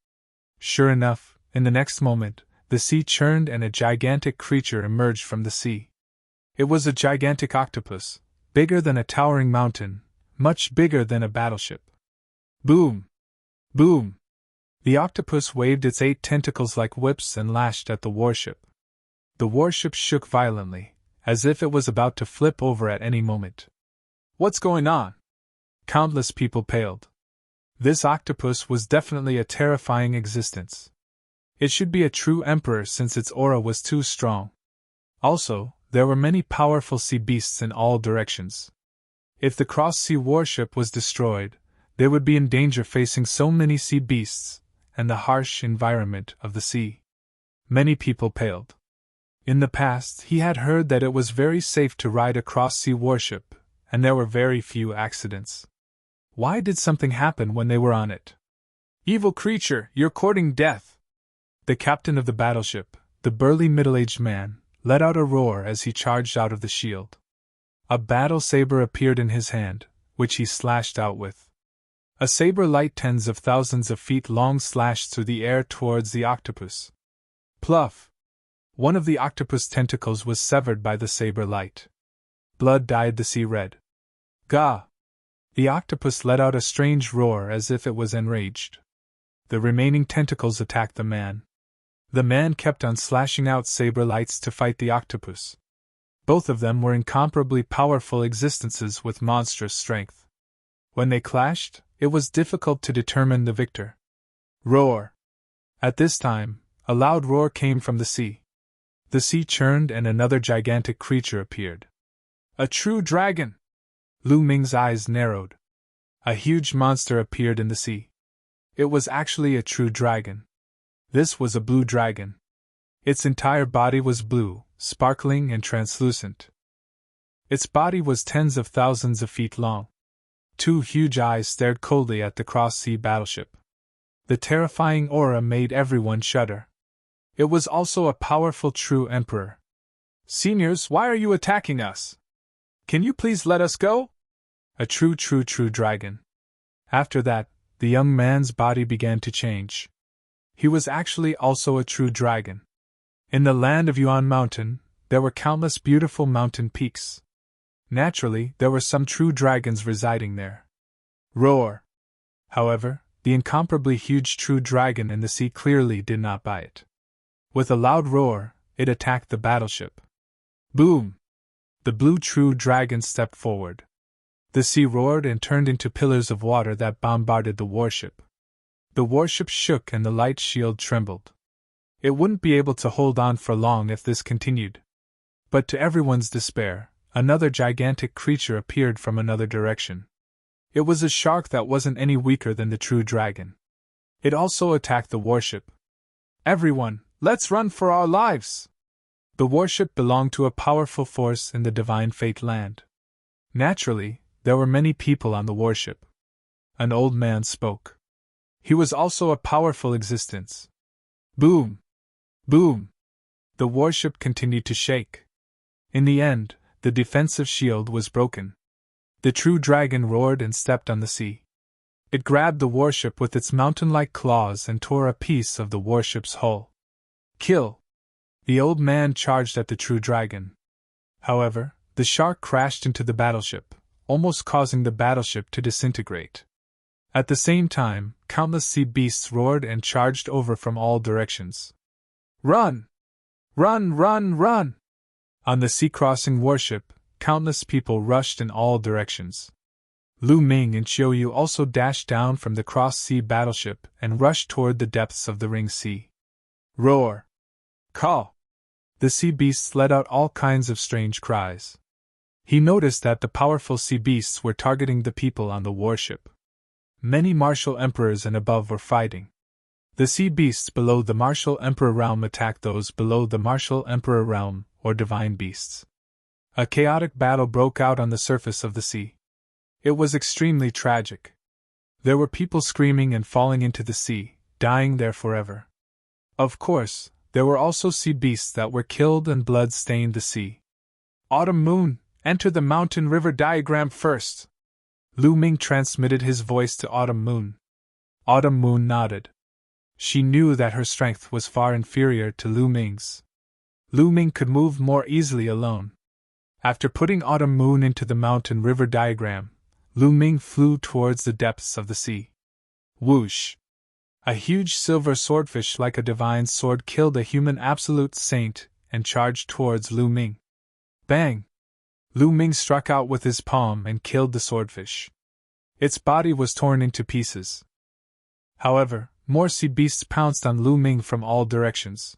Speaker 1: Sure enough, in the next moment, the sea churned and a gigantic creature emerged from the sea. It was a gigantic octopus, bigger than a towering mountain, much bigger than a battleship. Boom! Boom! The octopus waved its 8 tentacles like whips and lashed at the warship. The warship shook violently, as if it was about to flip over at any moment. What's going on? Countless people paled. This octopus was definitely a terrifying existence. It should be a true emperor since its aura was too strong. Also, there were many powerful sea beasts in all directions. If the cross-sea warship was destroyed, they would be in danger facing so many sea beasts and the harsh environment of the sea. Many people paled. In the past, he had heard that it was very safe to ride a cross-sea warship, and there were very few accidents. Why did something happen when they were on it? Evil creature, you're courting death! The captain of the battleship, the burly middle-aged man, let out a roar as he charged out of the shield. A battle saber appeared in his hand, which he slashed out with. A saber light tens of thousands of feet long slashed through the air towards the octopus. Pluff! One of the octopus tentacles was severed by the saber light. Blood dyed the sea red. Gah! The octopus let out a strange roar as if it was enraged. The remaining tentacles attacked the man. The man kept on slashing out saber lights to fight the octopus. Both of them were incomparably powerful existences with monstrous strength. When they clashed, it was difficult to determine the victor. Roar! At this time, a loud roar came from the sea. The sea churned and another gigantic creature appeared. A true dragon! Lu Ming's eyes narrowed. A huge monster appeared in the sea. It was actually a true dragon. This was a blue dragon. Its entire body was blue, sparkling and translucent. Its body was tens of thousands of feet long. Two huge eyes stared coldly at the cross-sea battleship. The terrifying aura made everyone shudder. It was also a powerful true emperor. "Seniors, why are you attacking us? Can you please let us go?" A true dragon. After that, the young man's body began to change. He was actually also a true dragon. In the land of Yuan Mountain, there were countless beautiful mountain peaks. Naturally, there were some true dragons residing there. Roar! However, the incomparably huge true dragon in the sea clearly did not buy it. With a loud roar, it attacked the battleship. Boom! The blue true dragon stepped forward. The sea roared and turned into pillars of water that bombarded the warship. The warship shook and the light shield trembled. It wouldn't be able to hold on for long if this continued. But to everyone's despair, another gigantic creature appeared from another direction. It was a shark that wasn't any weaker than the true dragon. It also attacked the warship. "Everyone, let's run for our lives!" The warship belonged to a powerful force in the Divine Fate land. Naturally, there were many people on the warship. An old man spoke. He was also a powerful existence. Boom! Boom! The warship continued to shake. In the end, the defensive shield was broken. The true dragon roared and stepped on the sea. It grabbed the warship with its mountain-like claws and tore a piece of the warship's hull. "Kill!" The old man charged at the true dragon. However, the shark crashed into the battleship, almost causing the battleship to disintegrate. At the same time, countless sea beasts roared and charged over from all directions. "Run! Run, run, run!" On the sea-crossing warship, countless people rushed in all directions. Lu Ming and Qiu Yu also dashed down from the cross-sea battleship and rushed toward the depths of the Ring Sea. Roar! Caw! The sea beasts let out all kinds of strange cries. He noticed that the powerful sea beasts were targeting the people on the warship. Many martial emperors and above were fighting. The sea beasts below the martial emperor realm attacked those below the martial emperor realm, or divine beasts. A chaotic battle broke out on the surface of the sea. It was extremely tragic. There were people screaming and falling into the sea, dying there forever. Of course, there were also sea beasts that were killed and blood stained the sea. "Autumn Moon, enter the mountain river diagram first!" Lu Ming transmitted his voice to Autumn Moon. Autumn Moon nodded. She knew that her strength was far inferior to Lu Ming's. Lu Ming could move more easily alone. After putting Autumn Moon into the mountain river diagram, Lu Ming flew towards the depths of the sea. Whoosh! A huge silver swordfish like a divine sword killed a human absolute saint and charged towards Lu Ming. Bang! Lu Ming struck out with his palm and killed the swordfish. Its body was torn into pieces. However, more sea beasts pounced on Lu Ming from all directions.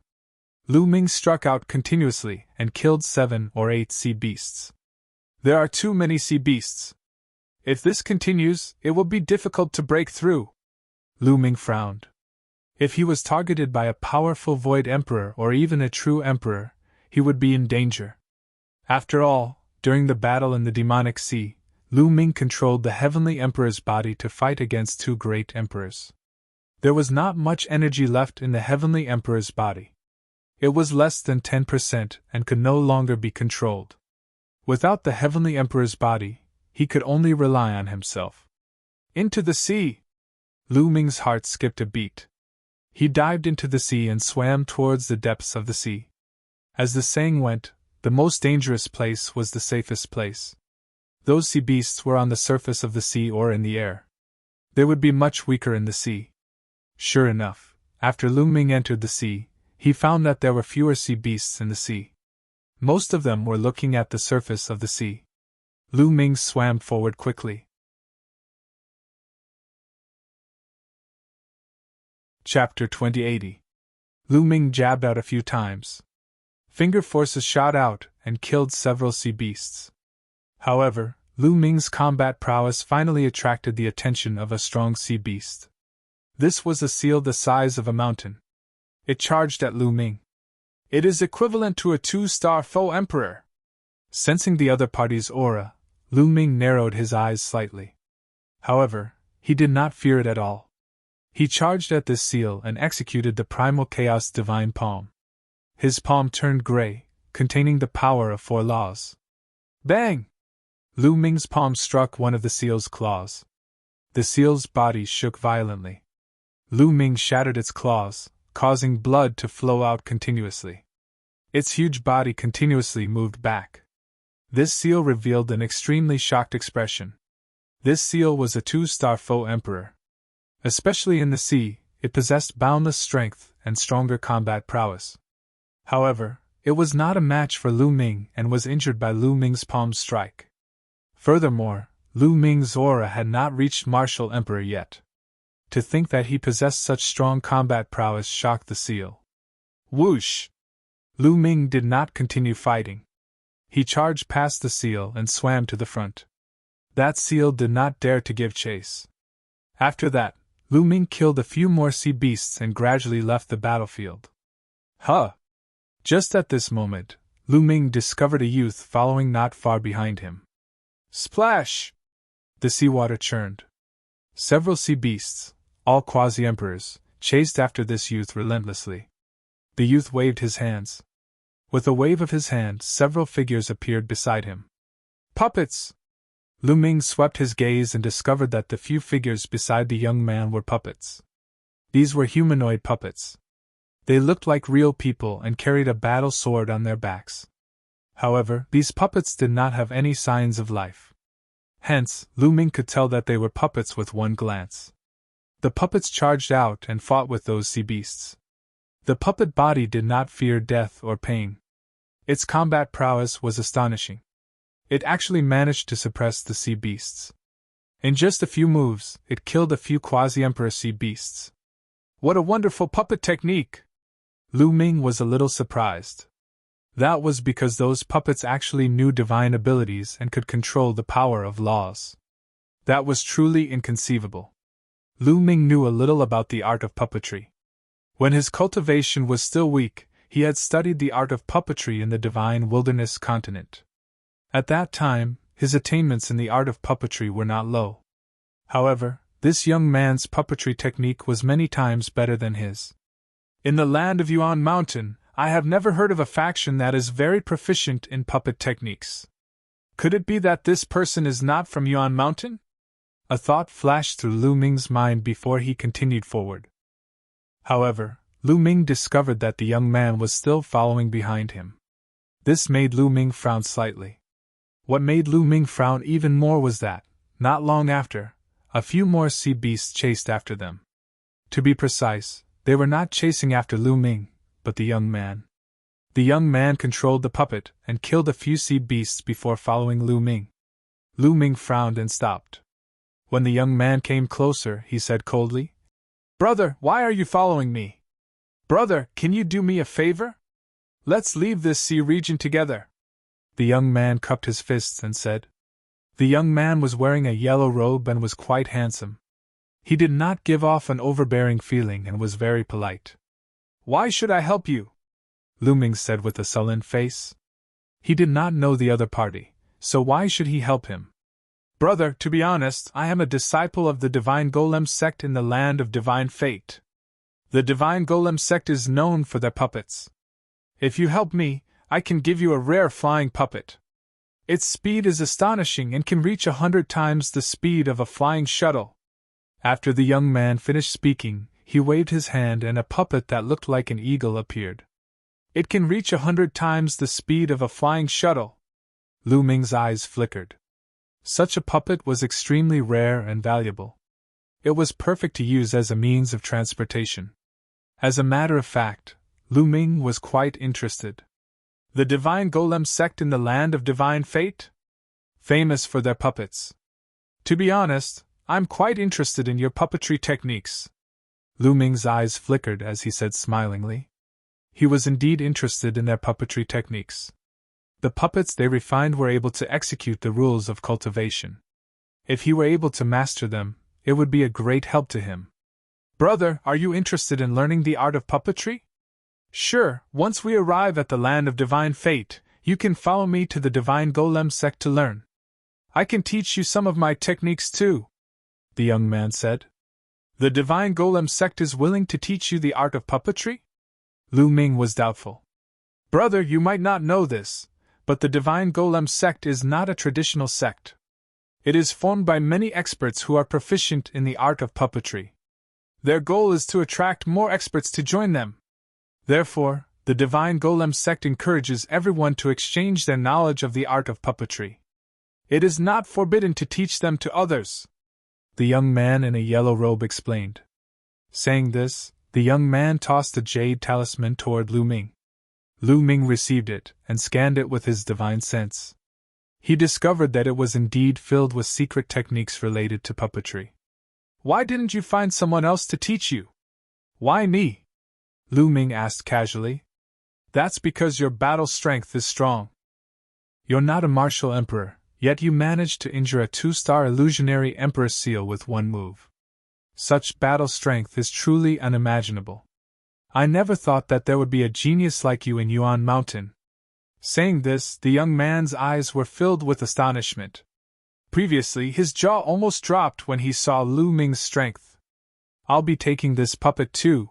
Speaker 1: Lu Ming struck out continuously and killed 7 or 8 sea beasts. "There are too many sea beasts. If this continues, it will be difficult to break through." Lu Ming frowned. If he was targeted by a powerful Void Emperor or even a true Emperor, he would be in danger. After all, during the battle in the demonic sea, Lu Ming controlled the Heavenly Emperor's body to fight against 2 great emperors. There was not much energy left in the Heavenly Emperor's body. It was less than 10% and could no longer be controlled. Without the Heavenly Emperor's body, he could only rely on himself. "Into the sea!" Lu Ming's heart skipped a beat. He dived into the sea and swam towards the depths of the sea. As the saying went, the most dangerous place was the safest place. Those sea beasts were on the surface of the sea or in the air. They would be much weaker in the sea. Sure enough, after Lu Ming entered the sea, he found that there were fewer sea beasts in the sea. Most of them were looking at the surface of the sea. Lu Ming swam forward quickly. Chapter 2080. Lu Ming jabbed out a few times. Finger forces shot out and killed several sea beasts. However, Lu Ming's combat prowess finally attracted the attention of a strong sea beast. This was a seal the size of a mountain. It charged at Lu Ming. It is equivalent to a 2-star faux emperor. Sensing the other party's aura, Lu Ming narrowed his eyes slightly. However, he did not fear it at all. He charged at this seal and executed the primal chaos divine palm. His palm turned gray, containing the power of 4 laws. Bang! Lu Ming's palm struck one of the seal's claws. The seal's body shook violently. Lu Ming shattered its claws, causing blood to flow out continuously. Its huge body continuously moved back. This seal revealed an extremely shocked expression. This seal was a 2-star faux emperor. Especially in the sea, it possessed boundless strength and stronger combat prowess. However, it was not a match for Lu Ming and was injured by Lu Ming's palm strike. Furthermore, Lu Ming's aura had not reached Martial Emperor yet. To think that he possessed such strong combat prowess shocked the seal. Whoosh! Lu Ming did not continue fighting. He charged past the seal and swam to the front. That seal did not dare to give chase. After that, Lu Ming killed a few more sea beasts and gradually left the battlefield. Huh! Just at this moment, Lu Ming discovered a youth following not far behind him. Splash! The seawater churned. Several sea beasts, all quasi-emperors, chased after this youth relentlessly. The youth waved his hands. With a wave of his hand, several figures appeared beside him. Puppets! Lu Ming swept his gaze and discovered that the few figures beside the young man were puppets. These were humanoid puppets. They looked like real people and carried a battle sword on their backs. However, these puppets did not have any signs of life. Hence, Lu Ming could tell that they were puppets with one glance. The puppets charged out and fought with those sea beasts. The puppet body did not fear death or pain. Its combat prowess was astonishing. It actually managed to suppress the sea beasts. In just a few moves, it killed a few quasi-emperor sea beasts. What a wonderful puppet technique! Lu Ming was a little surprised. That was because those puppets actually knew divine abilities and could control the power of laws. That was truly inconceivable. Lu Ming knew a little about the art of puppetry. When his cultivation was still weak, he had studied the art of puppetry in the divine wilderness continent. At that time, his attainments in the art of puppetry were not low. However, this young man's puppetry technique was many times better than his. In the land of Yuan Mountain, I have never heard of a faction that is very proficient in puppet techniques. Could it be that this person is not from Yuan Mountain? A thought flashed through Lu Ming's mind before he continued forward. However, Lu Ming discovered that the young man was still following behind him. This made Lu Ming frown slightly. What made Lu Ming frown even more was that, not long after, a few more sea beasts chased after them. To be precise, they were not chasing after Lu Ming, but the young man. The young man controlled the puppet and killed a few sea beasts before following Lu Ming. Lu Ming frowned and stopped. When the young man came closer, he said coldly, "Brother, why are you following me? Brother, can you do me a favor? Let's leave this sea region together." The young man cupped his fists and said. The young man was wearing a yellow robe and was quite handsome. He did not give off an overbearing feeling and was very polite. "Why should I help you?" Lu Ming said with a sullen face. He did not know the other party, so why should he help him? "Brother, to be honest, I am a disciple of the Divine Golem sect in the land of Divine Fate. The Divine Golem sect is known for their puppets. If you help me, I can give you a rare flying puppet. Its speed is astonishing and can reach 100 times the speed of a flying shuttle." After the young man finished speaking, he waved his hand and a puppet that looked like an eagle appeared. "It can reach 100 times the speed of a flying shuttle." Lu Ming's eyes flickered. Such a puppet was extremely rare and valuable. It was perfect to use as a means of transportation. As a matter of fact, Lu Ming was quite interested. The Divine Golem sect in the land of Divine Fate? Famous for their puppets. To be honest, I'm quite interested in your puppetry techniques. Lu Ming's eyes flickered as he said smilingly. He was indeed interested in their puppetry techniques. The puppets they refined were able to execute the rules of cultivation. If he were able to master them, it would be a great help to him. "Brother, are you interested in learning the art of puppetry?" Sure, once we arrive at the land of divine fate, you can follow me to the divine golem sect to learn. I can teach you some of my techniques too, the young man said. The divine golem sect is willing to teach you the art of puppetry? Lu Ming was doubtful. Brother, you might not know this, but the divine golem sect is not a traditional sect. It is formed by many experts who are proficient in the art of puppetry. Their goal is to attract more experts to join them. Therefore, the divine golem sect encourages everyone to exchange their knowledge of the art of puppetry. It is not forbidden to teach them to others, the young man in a yellow robe explained. Saying this, the young man tossed a jade talisman toward Lu Ming. Lu Ming received it and scanned it with his divine sense. He discovered that it was indeed filled with secret techniques related to puppetry. Why didn't you find someone else to teach you? Why me? Lu Ming asked casually. That's because your battle strength is strong. You're not a martial emperor, yet you managed to injure a 2-star illusionary emperor's seal with one move. Such battle strength is truly unimaginable. I never thought that there would be a genius like you in Yuan Mountain. Saying this, the young man's eyes were filled with astonishment. Previously, his jaw almost dropped when he saw Lu Ming's strength. I'll be taking this puppet too.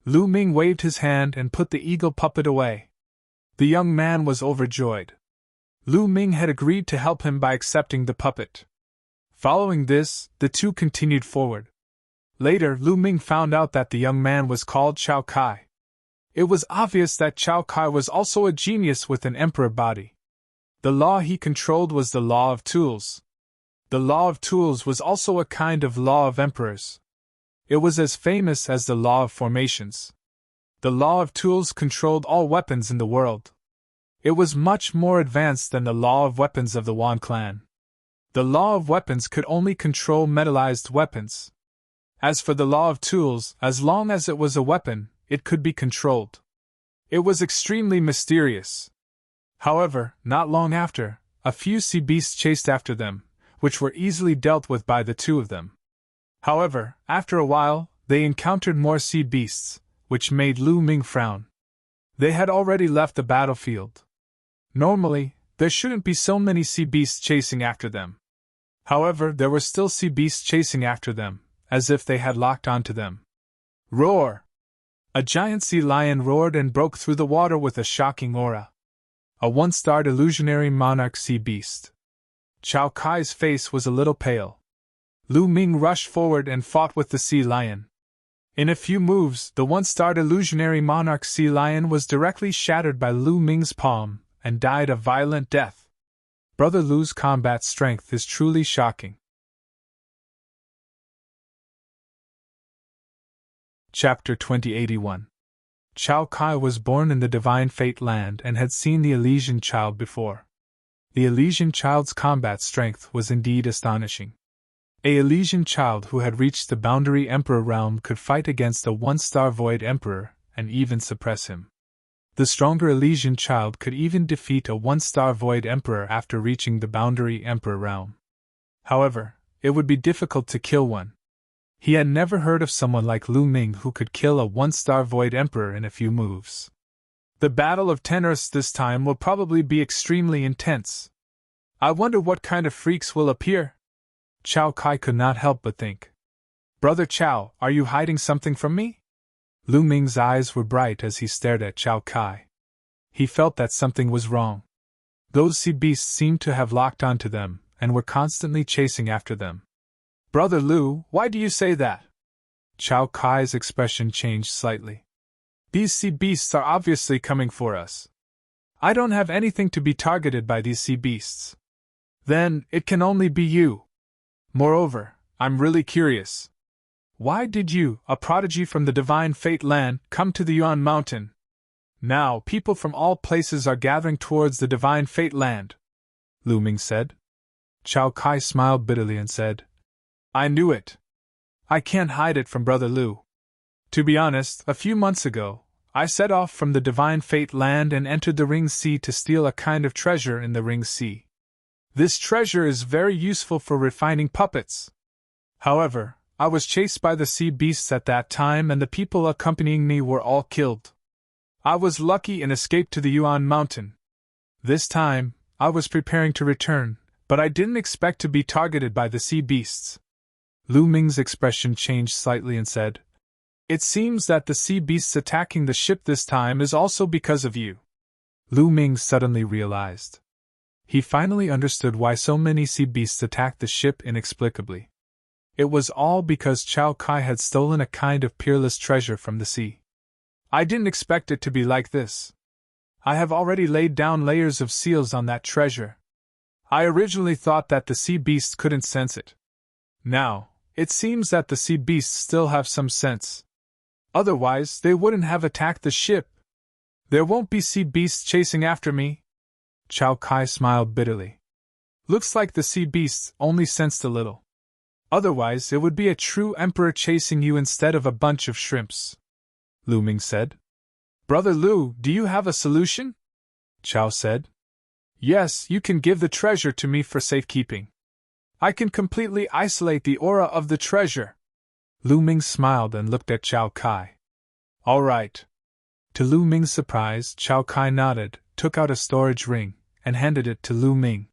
Speaker 1: Lu Ming waved his hand and put the eagle puppet away. The young man was overjoyed. Lu Ming had agreed to help him by accepting the puppet. Following this, the two continued forward. Later, Lu Ming found out that the young man was called Chao Kai. It was obvious that Chao Kai was also a genius with an emperor body. The law he controlled was the law of tools. The law of tools was also a kind of law of emperors. It was as famous as the law of formations. The law of tools controlled all weapons in the world. It was much more advanced than the law of weapons of the Wan clan. The law of weapons could only control metallized weapons. As for the law of tools, as long as it was a weapon, it could be controlled. It was extremely mysterious. However, not long after, a few sea beasts chased after them, which were easily dealt with by the two of them. However, after a while, they encountered more sea beasts, which made Lu Ming frown. They had already left the battlefield. Normally, there shouldn't be so many sea beasts chasing after them. However, there were still sea beasts chasing after them, as if they had locked onto them. Roar! A giant sea lion roared and broke through the water with a shocking aura. A 1-starred illusionary monarch sea beast. Chao Kai's face was a little pale. Lu Ming rushed forward and fought with the sea lion. In a few moves, the 1-starred illusionary monarch sea lion was directly shattered by Lu Ming's palm and died a violent death. Brother Lu's combat strength is truly shocking. Chapter 2081. Chao Kai was born in the Divine Fate Land and had seen the Elysian Child before. The Elysian Child's combat strength was indeed astonishing. A Elysian Child who had reached the Boundary Emperor realm could fight against a 1-star Void Emperor and even suppress him. The stronger Elysian Child could even defeat a 1-star Void Emperor after reaching the Boundary Emperor realm. However, it would be difficult to kill one. He had never heard of someone like Lu Ming who could kill a 1-star Void Emperor in a few moves. The Battle of 10 Earths this time will probably be extremely intense. I wonder what kind of freaks will appear? Chao Kai could not help but think. Brother Chao, are you hiding something from me? Lu Ming's eyes were bright as he stared at Chao Kai. He felt that something was wrong. Those sea beasts seemed to have locked onto them and were constantly chasing after them. Brother Lu, why do you say that? Chao Kai's expression changed slightly. These sea beasts are obviously coming for us. I don't have anything to be targeted by these sea beasts. Then, it can only be you. Moreover, I'm really curious. Why did you, a prodigy from the Divine Fate Land, come to the Yuan Mountain? Now, people from all places are gathering towards the Divine Fate Land, Lu Ming said. Chao Kai smiled bitterly and said, I knew it. I can't hide it from Brother Lu. To be honest, a few months ago, I set off from the Divine Fate Land and entered the Ring Sea to steal a kind of treasure in the Ring Sea. This treasure is very useful for refining puppets. However, I was chased by the sea beasts at that time and the people accompanying me were all killed. I was lucky and escaped to the Yuan Mountain. This time, I was preparing to return, but I didn't expect to be targeted by the sea beasts. Lu Ming's expression changed slightly and said, It seems that the sea beasts attacking the ship this time is also because of you. Lu Ming suddenly realized. He finally understood why so many sea beasts attacked the ship inexplicably. It was all because Chao Kai had stolen a kind of peerless treasure from the sea. I didn't expect it to be like this. I have already laid down layers of seals on that treasure. I originally thought that the sea beasts couldn't sense it. Now, it seems that the sea beasts still have some sense. Otherwise, they wouldn't have attacked the ship. There won't be sea beasts chasing after me. Chao Kai smiled bitterly. Looks like the sea beasts only sensed a little. Otherwise, it would be a true emperor chasing you instead of a bunch of shrimps. Lu Ming said. Brother Lu, do you have a solution? Chao said. Yes, you can give the treasure to me for safekeeping. I can completely isolate the aura of the treasure. Lu Ming smiled and looked at Chao Kai. All right. To Lu Ming's surprise, Chao Kai nodded, took out a storage ring, and handed it to Lu Ming.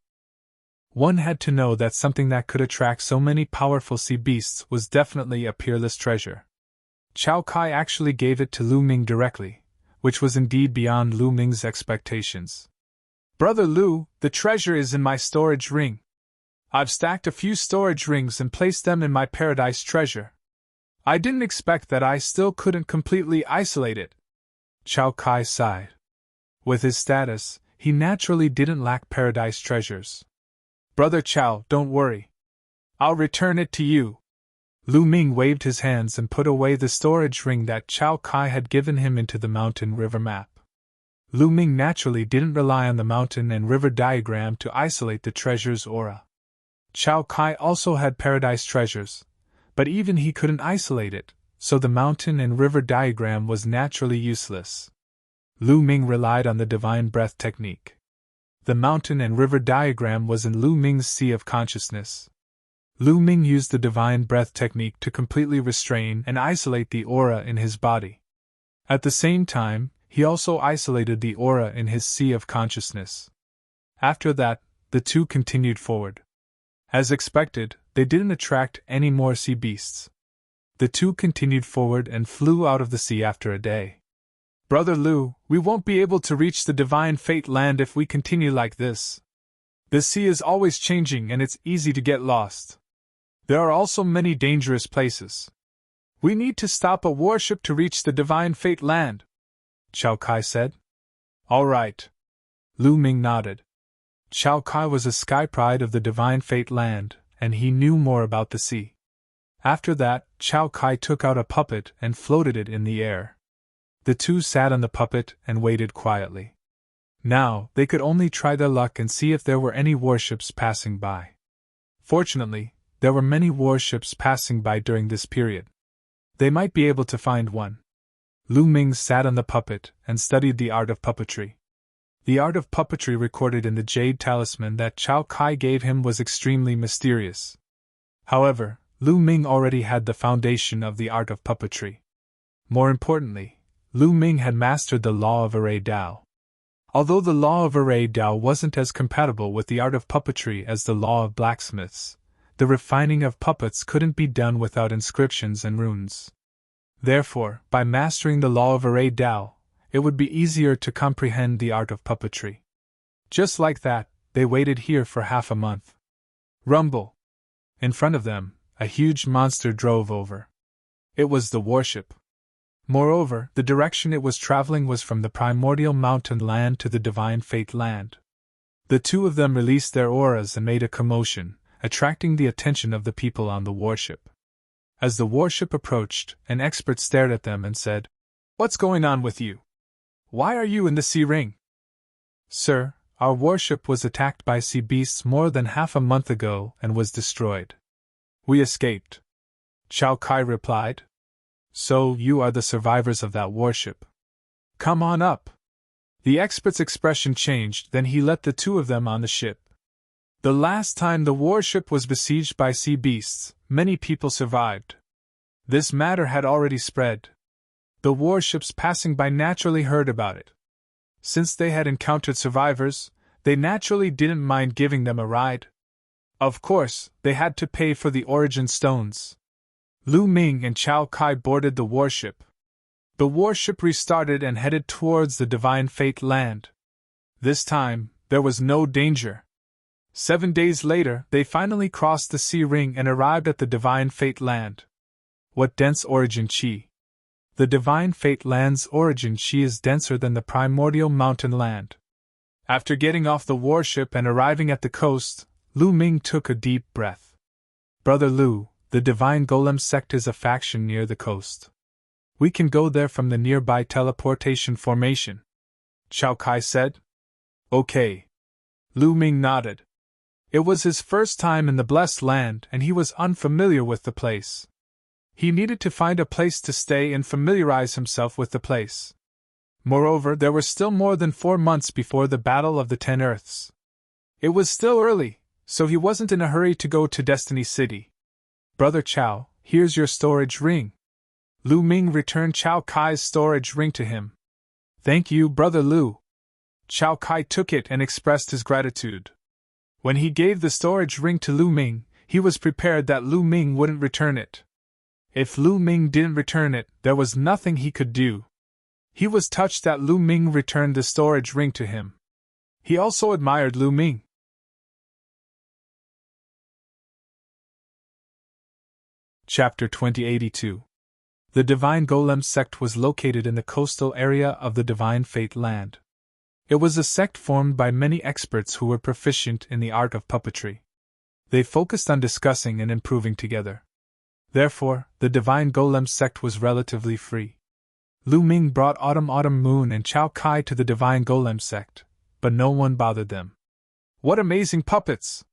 Speaker 1: One had to know that something that could attract so many powerful sea beasts was definitely a peerless treasure. Chao Kai actually gave it to Lu Ming directly, which was indeed beyond Lu Ming's expectations. Brother Lu, the treasure is in my storage ring. I've stacked a few storage rings and placed them in my paradise treasure. I didn't expect that I still couldn't completely isolate it. Chao Kai sighed. With his status, he naturally didn't lack paradise treasures. Brother Chao, don't worry. I'll return it to you. Lu Ming waved his hands and put away the storage ring that Chao Kai had given him into the mountain river map. Lu Ming naturally didn't rely on the mountain and river diagram to isolate the treasure's aura. Chao Kai also had paradise treasures, but even he couldn't isolate it, so the mountain and river diagram was naturally useless. Lu Ming relied on the divine breath technique. The mountain and river diagram was in Lu Ming's sea of consciousness. Lu Ming used the divine breath technique to completely restrain and isolate the aura in his body. At the same time, he also isolated the aura in his sea of consciousness. After that, the two continued forward. As expected, they didn't attract any more sea beasts. The two continued forward and flew out of the sea after a day. Brother Lu, we won't be able to reach the divine fate land if we continue like this. The sea is always changing and it's easy to get lost. There are also many dangerous places. We need to stop a warship to reach the divine fate land, Chao Kai said. All right. Lu Ming nodded. Chao Kai was a sky pride of the divine fate land, and he knew more about the sea. After that, Chao Kai took out a puppet and floated it in the air. The two sat on the puppet and waited quietly. Now, they could only try their luck and see if there were any warships passing by. Fortunately, there were many warships passing by during this period. They might be able to find one. Lu Ming sat on the puppet and studied the art of puppetry. The art of puppetry recorded in the jade talisman that Chao Kai gave him was extremely mysterious. However, Lu Ming already had the foundation of the art of puppetry. More importantly, Lu Ming had mastered the law of array Dao. Although the law of array Dao wasn't as compatible with the art of puppetry as the law of blacksmiths, the refining of puppets couldn't be done without inscriptions and runes. Therefore, by mastering the law of array Dao, it would be easier to comprehend the art of puppetry. Just like that, they waited here for half a month. Rumble! In front of them, a huge monster drove over. It was the warship. Moreover, the direction it was traveling was from the primordial mountain land to the divine fate land. The two of them released their auras and made a commotion, attracting the attention of the people on the warship. As the warship approached, an expert stared at them and said, "What's going on with you? Why are you in the sea ring?" "Sir, our warship was attacked by sea beasts more than half a month ago and was destroyed. We escaped," Chao Kai replied. "So, you are the survivors of that warship. Come on up." The expert's expression changed, then he let the two of them on the ship. The last time the warship was besieged by sea beasts, many people survived. This matter had already spread. The warships passing by naturally heard about it. Since they had encountered survivors, they naturally didn't mind giving them a ride. Of course, they had to pay for the origin stones. Lu Ming and Chao Kai boarded the warship. The warship restarted and headed towards the Divine Fate land. This time, there was no danger. 7 days later, they finally crossed the sea ring and arrived at the Divine Fate land. What dense origin chi! The Divine Fate land's origin chi is denser than the primordial mountain land. After getting off the warship and arriving at the coast, Lu Ming took a deep breath. Brother Lu, the Divine Golem sect is a faction near the coast. We can go there from the nearby teleportation formation, Chao Kai said. Okay. Lu Ming nodded. It was his first time in the Blessed Land and he was unfamiliar with the place. He needed to find a place to stay and familiarize himself with the place. Moreover, there were still more than 4 months before the Battle of the 10 Earths. It was still early, so he wasn't in a hurry to go to Destiny City. Brother Chao, here's your storage ring. Lu Ming returned Chao Kai's storage ring to him. Thank you, Brother Lu. Chao Kai took it and expressed his gratitude. When he gave the storage ring to Lu Ming, he was prepared that Lu Ming wouldn't return it. If Lu Ming didn't return it, there was nothing he could do. He was touched that Lu Ming returned the storage ring to him. He also admired Lu Ming. Chapter 2082. The Divine Golem sect was located in the coastal area of the Divine Fate land. It was a sect formed by many experts who were proficient in the art of puppetry. They focused on discussing and improving together. Therefore, the Divine Golem sect was relatively free. Lu Ming brought Autumn Moon and Chao Kai to the Divine Golem sect, but no one bothered them. What amazing puppets!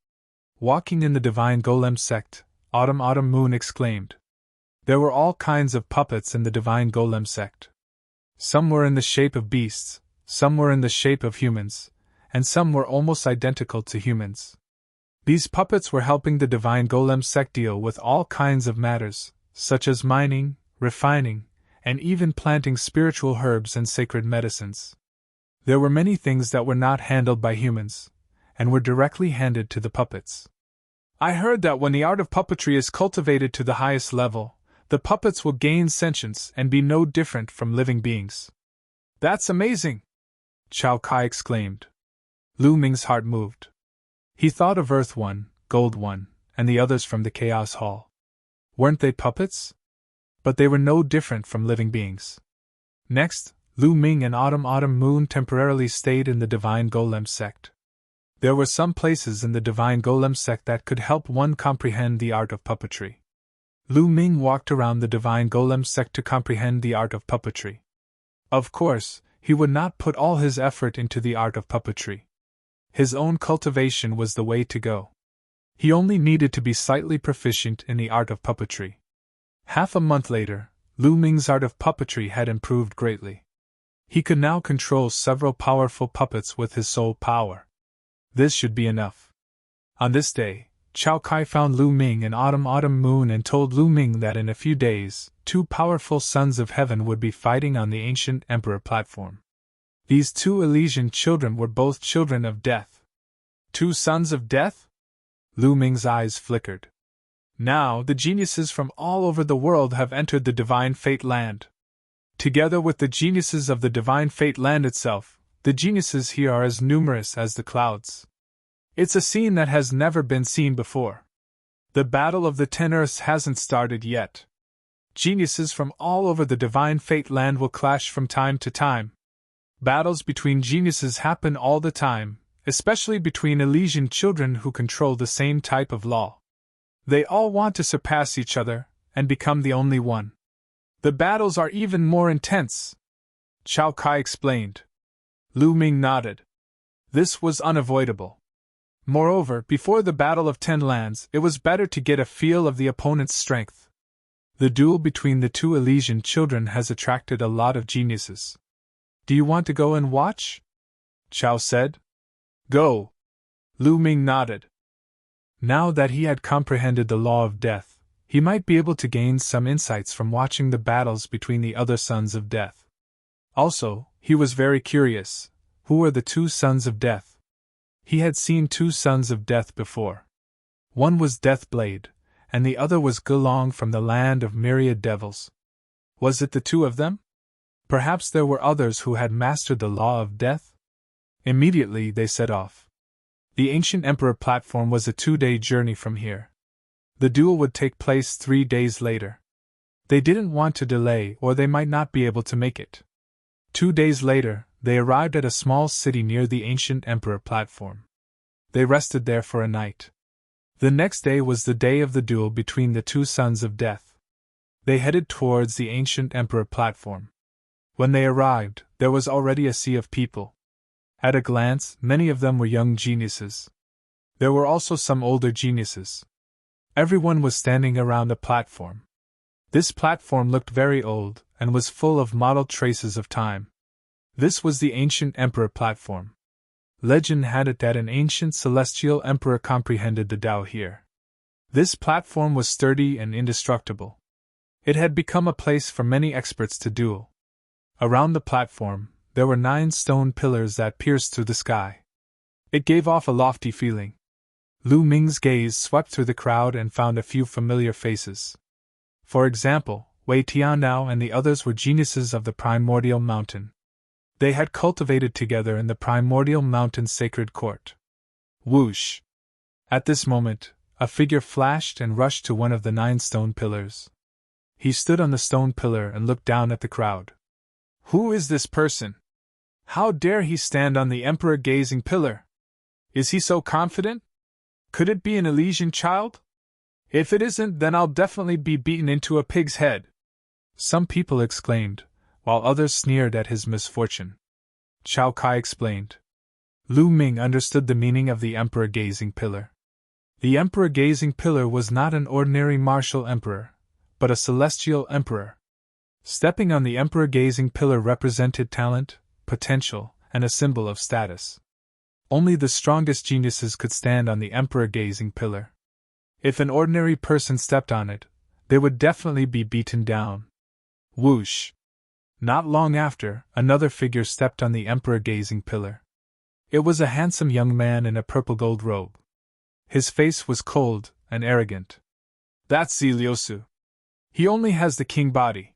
Speaker 1: Walking in the Divine Golem sect, Autumn Moon exclaimed. There were all kinds of puppets in the Divine Golem sect. Some were in the shape of beasts, some were in the shape of humans, and some were almost identical to humans. These puppets were helping the Divine Golem sect deal with all kinds of matters, such as mining, refining, and even planting spiritual herbs and sacred medicines. There were many things that were not handled by humans, and were directly handed to the puppets. I heard that when the art of puppetry is cultivated to the highest level, the puppets will gain sentience and be no different from living beings. That's amazing! Chao Kai exclaimed. Lu Ming's heart moved. He thought of Earth One, Gold One, and the others from the Chaos Hall. Weren't they puppets? But they were no different from living beings. Next, Lu Ming and Autumn Moon temporarily stayed in the Divine Golem sect. There were some places in the Divine Golem sect that could help one comprehend the art of puppetry. Lu Ming walked around the Divine Golem sect to comprehend the art of puppetry. Of course, he would not put all his effort into the art of puppetry. His own cultivation was the way to go. He only needed to be slightly proficient in the art of puppetry. Half a month later, Lu Ming's art of puppetry had improved greatly. He could now control several powerful puppets with his soul power. This should be enough. On this day, Chao Kai found Lu Ming and Autumn Moon and told Lu Ming that in a few days, 2 powerful sons of heaven would be fighting on the ancient emperor platform. These 2 Elysian children were both children of death. 2 sons of death? Lu Ming's eyes flickered. Now the geniuses from all over the world have entered the Divine Fate land. Together with the geniuses of the Divine Fate land itself, the geniuses here are as numerous as the clouds. It's a scene that has never been seen before. The Battle of the 10 Earths hasn't started yet. Geniuses from all over the Divine Fate land will clash from time to time. Battles between geniuses happen all the time, especially between Elysian children who control the same type of law. They all want to surpass each other, and become the only one. The battles are even more intense, Chao Kai explained. Lu Ming nodded. This was unavoidable. Moreover, before the Battle of 10 Lands, it was better to get a feel of the opponent's strength. The duel between the 2 Elysian children has attracted a lot of geniuses. Do you want to go and watch? Chao said. Go. Lu Ming nodded. Now that he had comprehended the law of death, He might be able to gain some insights from watching the battles between the other sons of death. Also, he was very curious. Who were the two sons of death? He had seen two sons of death before. One was Deathblade, and the other was Gelong from the land of myriad devils. Was it the two of them? Perhaps there were others who had mastered the law of death? Immediately they set off. The ancient Emperor platform was a 2-day journey from here. The duel would take place 3 days later. They didn't want to delay, or they might not be able to make it. 2 days later, they arrived at a small city near the ancient Emperor platform. They rested there for a night. The next day was the day of the duel between the two sons of death. They headed towards the ancient Emperor platform. When they arrived, there was already a sea of people. At a glance, many of them were young geniuses. There were also some older geniuses. Everyone was standing around the platform. This platform looked very old, and was full of mottled traces of time. This was the ancient Emperor platform. Legend had it that an ancient celestial emperor comprehended the Tao here. This platform was sturdy and indestructible. It had become a place for many experts to duel. Around the platform, there were 9 stone pillars that pierced through the sky. It gave off a lofty feeling. Lu Ming's gaze swept through the crowd and found a few familiar faces. For example, Wei Tianao and the others were geniuses of the primordial mountain. They had cultivated together in the primordial mountain's sacred court. Whoosh! At this moment, a figure flashed and rushed to one of the 9 stone pillars. He stood on the stone pillar and looked down at the crowd. Who is this person? How dare he stand on the emperor-gazing pillar? Is he so confident? Could it be an Elysian child? If it isn't, then I'll definitely be beaten into a pig's head. Some people exclaimed, while others sneered at his misfortune. Chao Kai explained. Lu Ming understood the meaning of the emperor-gazing pillar. The emperor-gazing pillar was not an ordinary martial emperor, but a celestial emperor. Stepping on the emperor-gazing pillar represented talent, potential, and a symbol of status. Only the strongest geniuses could stand on the emperor-gazing pillar. If an ordinary person stepped on it, they would definitely be beaten down. Whoosh! Not long after, another figure stepped on the emperor-gazing pillar. It was a handsome young man in a purple gold robe. His face was cold and arrogant. That's Ziliosu. He only has the king body.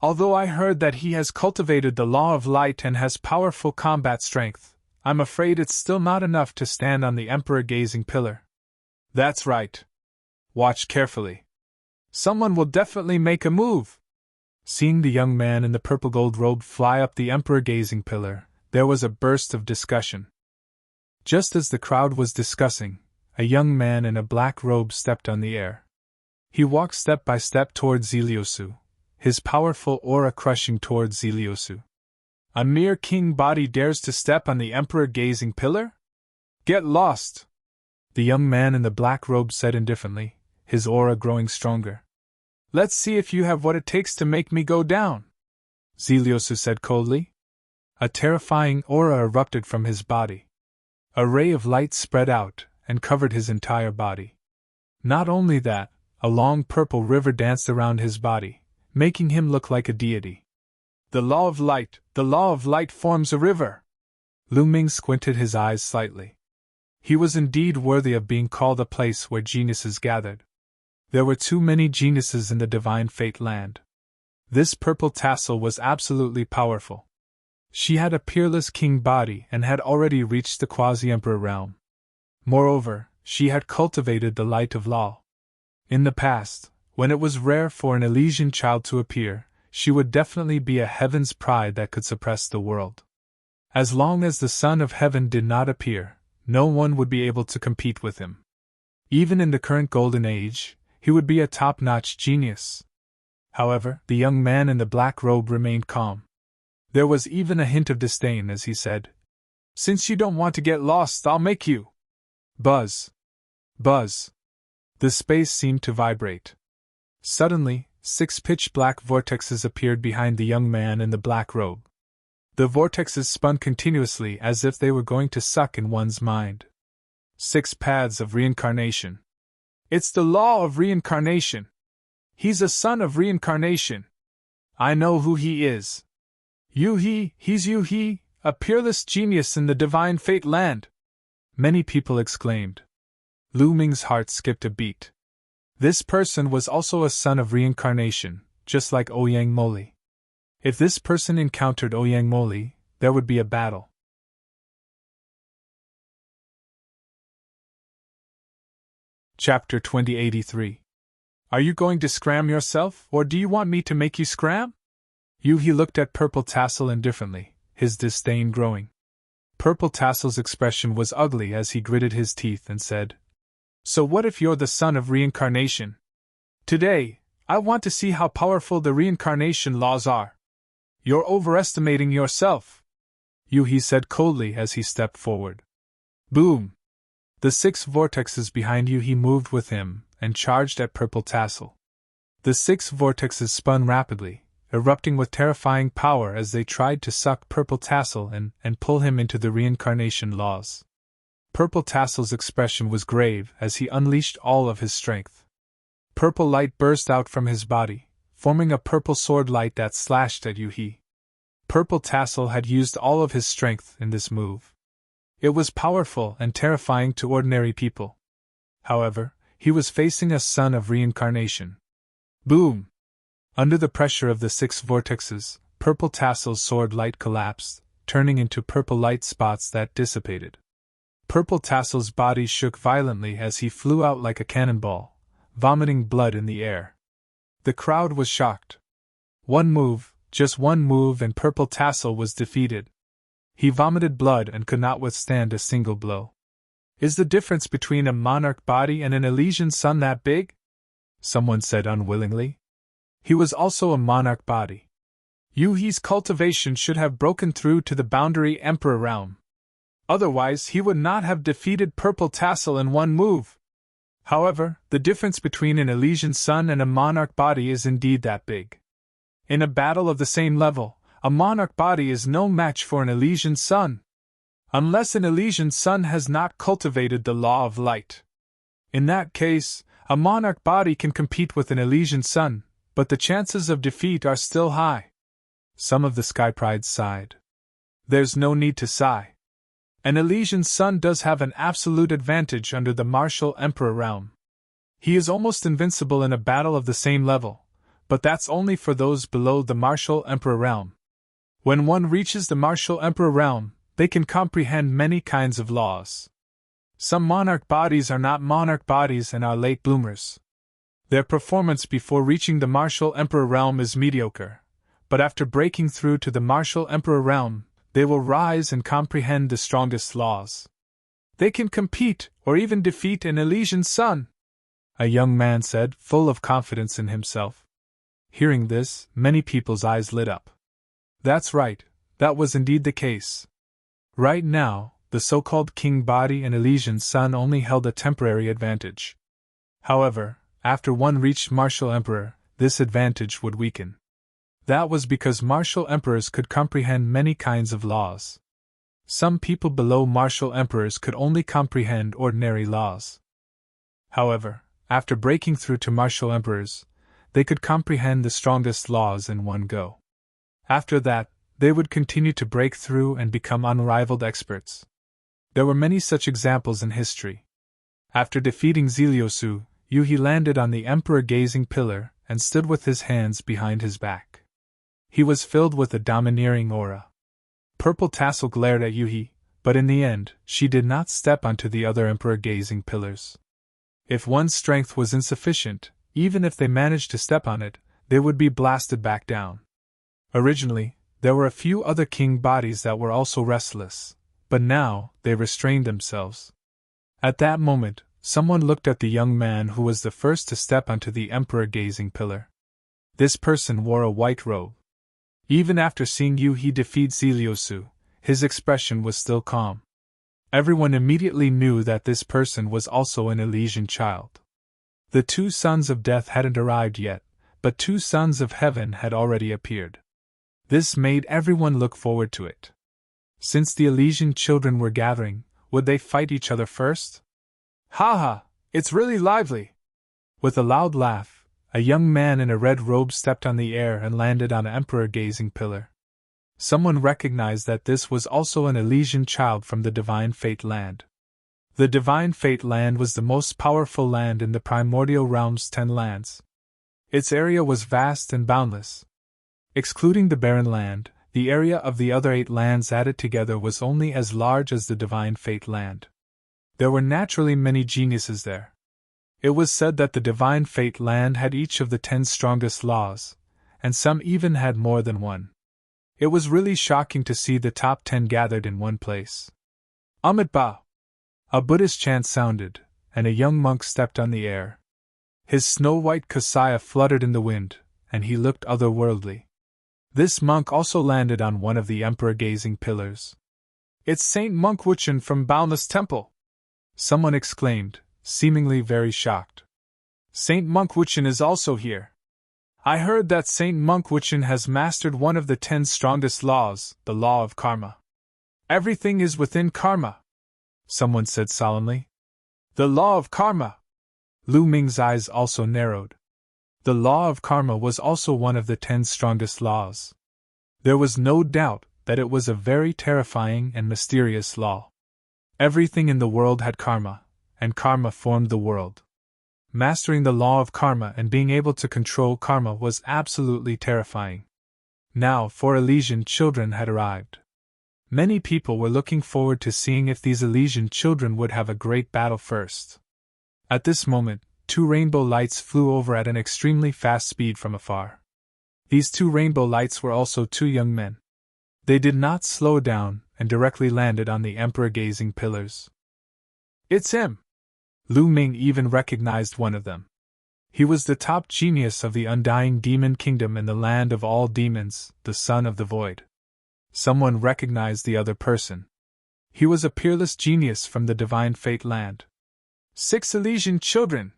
Speaker 1: Although I heard that he has cultivated the law of light and has powerful combat strength, I'm afraid it's still not enough to stand on the emperor-gazing pillar. That's right. Watch carefully. Someone will definitely make a move. Seeing the young man in the purple gold robe fly up the emperor-gazing pillar, there was a burst of discussion. Just as the crowd was discussing, a young man in a black robe stepped on the air. He walked step by step towards Ziliosu, his powerful aura crushing towards Ziliosu. A mere king body dares to step on the emperor-gazing pillar? Get lost! The young man in the black robe said indifferently, his aura growing stronger. Let's see if you have what it takes to make me go down, Ziliosu said coldly. A terrifying aura erupted from his body. A ray of light spread out and covered his entire body. Not only that, a long purple river danced around his body, making him look like a deity. The law of light forms a river. Lu Ming squinted his eyes slightly. He was indeed worthy of being called a place where geniuses gathered. There were too many geniuses in the divine fate land. This purple tassel was absolutely powerful. She had a peerless king body and had already reached the quasi-emperor realm. Moreover, she had cultivated the light of law. In the past, when it was rare for an Elysian child to appear, she would definitely be a heaven's pride that could suppress the world. As long as the Son of Heaven did not appear, no one would be able to compete with him. Even in the current golden age, he would be a top-notch genius. However, the young man in the black robe remained calm. There was even a hint of disdain as he said, "Since you don't want to get lost, I'll make you." Buzz. Buzz. The space seemed to vibrate. Suddenly, 6 pitch-black vortexes appeared behind the young man in the black robe. The vortexes spun continuously as if they were going to suck in one's mind. 6 paths of reincarnation. It's the law of reincarnation, He's a son of reincarnation. I know who he is. He's Yu-He, a peerless genius in the divine fate land. Many people exclaimed. Lu Ming's heart skipped a beat. This person was also a son of reincarnation, just like Ouyang Moli. If this person encountered Ouyang Moli, there would be a battle. Chapter 2083. Are you going to scram yourself, or do you want me to make you scram? Yu-He looked at Purple Tassel indifferently, his disdain growing. Purple Tassel's expression was ugly as he gritted his teeth and said, So what if you're the son of reincarnation? Today, I want to see how powerful the reincarnation laws are. You're overestimating yourself, Yu-He said coldly as he stepped forward. Boom! The 6 vortexes behind Yu-He moved with him and charged at Purple Tassel. The 6 vortexes spun rapidly, erupting with terrifying power as they tried to suck Purple Tassel and pull him into the reincarnation laws. Purple Tassel's expression was grave as he unleashed all of his strength. Purple light burst out from his body, forming a purple sword light that slashed at Yu-He. Purple Tassel had used all of his strength in this move. It was powerful and terrifying to ordinary people. However, he was facing a son of reincarnation. Boom! Under the pressure of the 6 vortexes, Purple Tassel's sword light collapsed, turning into purple light spots that dissipated. Purple Tassel's body shook violently as he flew out like a cannonball, vomiting blood in the air. The crowd was shocked. One move, just one move, and Purple Tassel was defeated. He vomited blood and could not withstand a single blow. Is the difference between a monarch body and an Elysian sun that big? Someone said unwillingly. He was also a monarch body. Yu-He's cultivation should have broken through to the boundary emperor realm. Otherwise, he would not have defeated Purple Tassel in one move. However, the difference between an Elysian sun and a monarch body is indeed that big. In a battle of the same level, a monarch body is no match for an Elysian sun, unless an Elysian sun has not cultivated the law of light. In that case, a monarch body can compete with an Elysian sun, but the chances of defeat are still high. Some of the Skyprides sighed. There's no need to sigh. An Elysian sun does have an absolute advantage under the martial emperor realm. He is almost invincible in a battle of the same level, but that's only for those below the martial emperor realm. When one reaches the martial emperor realm, they can comprehend many kinds of laws. Some monarch bodies are not monarch bodies and are late bloomers. Their performance before reaching the martial emperor realm is mediocre, but after breaking through to the martial emperor realm, they will rise and comprehend the strongest laws. They can compete or even defeat an Elysian sun, a young man said, full of confidence in himself. Hearing this, many people's eyes lit up. That's right, that was indeed the case. Right now, the so-called king body and Elysian sun only held a temporary advantage. However, after one reached martial emperor, this advantage would weaken. That was because martial emperors could comprehend many kinds of laws. Some people below martial emperors could only comprehend ordinary laws. However, after breaking through to martial emperors, they could comprehend the strongest laws in one go. After that, they would continue to break through and become unrivaled experts. There were many such examples in history. After defeating Zeliosu, Yu-He landed on the emperor-gazing pillar and stood with his hands behind his back. He was filled with a domineering aura. Purple Tassel glared at Yu-He, but in the end, she did not step onto the other emperor-gazing pillars. If one's strength was insufficient, even if they managed to step on it, they would be blasted back down. Originally, there were a few other king bodies that were also restless, but now they restrained themselves. At that moment, someone looked at the young man who was the first to step onto the emperor-gazing pillar. This person wore a white robe. Even after seeing Yu-He defeat Zeliosu, his expression was still calm. Everyone immediately knew that this person was also an Elysian child. The 2 sons of death hadn't arrived yet, but 2 sons of heaven had already appeared. This made everyone look forward to it. Since the Elysian children were gathering, would they fight each other first? Ha ha! It's really lively! With a loud laugh, a young man in a red robe stepped on the air and landed on an emperor-gazing pillar. Someone recognized that this was also an Elysian child from the Divine Fate Land. The Divine Fate Land was the most powerful land in the primordial realm's 10 lands. Its area was vast and boundless. Excluding the barren land, the area of the other 8 lands added together was only as large as the Divine Fate Land. There were naturally many geniuses there. It was said that the Divine Fate Land had each of the 10 strongest laws, and some even had more than one. It was really shocking to see the top 10 gathered in one place. Amit Ba! A Buddhist chant sounded, and a young monk stepped on the air. His snow-white kasaya fluttered in the wind, and he looked otherworldly. This monk also landed on one of the emperor-gazing pillars. "It's Saint Monk Wuchen from Boundless Temple!" someone exclaimed, seemingly very shocked. "Saint Monk Wuchen is also here. I heard that Saint Monk Wuchen has mastered one of the 10 strongest laws, the law of karma. Everything is within karma," someone said solemnly. "The law of karma!" Lu Ming's eyes also narrowed. The law of karma was also one of the 10 strongest laws. There was no doubt that it was a very terrifying and mysterious law. Everything in the world had karma, and karma formed the world. Mastering the law of karma and being able to control karma was absolutely terrifying. Now 4 Elysian children had arrived. Many people were looking forward to seeing if these Elysian children would have a great battle first. At this moment, 2 rainbow lights flew over at an extremely fast speed from afar. These 2 rainbow lights were also 2 young men. They did not slow down and directly landed on the emperor-gazing pillars. "It's him!" Lu Ming even recognized one of them. He was the top genius of the undying demon kingdom in the land of all demons, the son of the void. Someone recognized the other person. He was a peerless genius from the Divine Fate Land. "6 Elysian children!"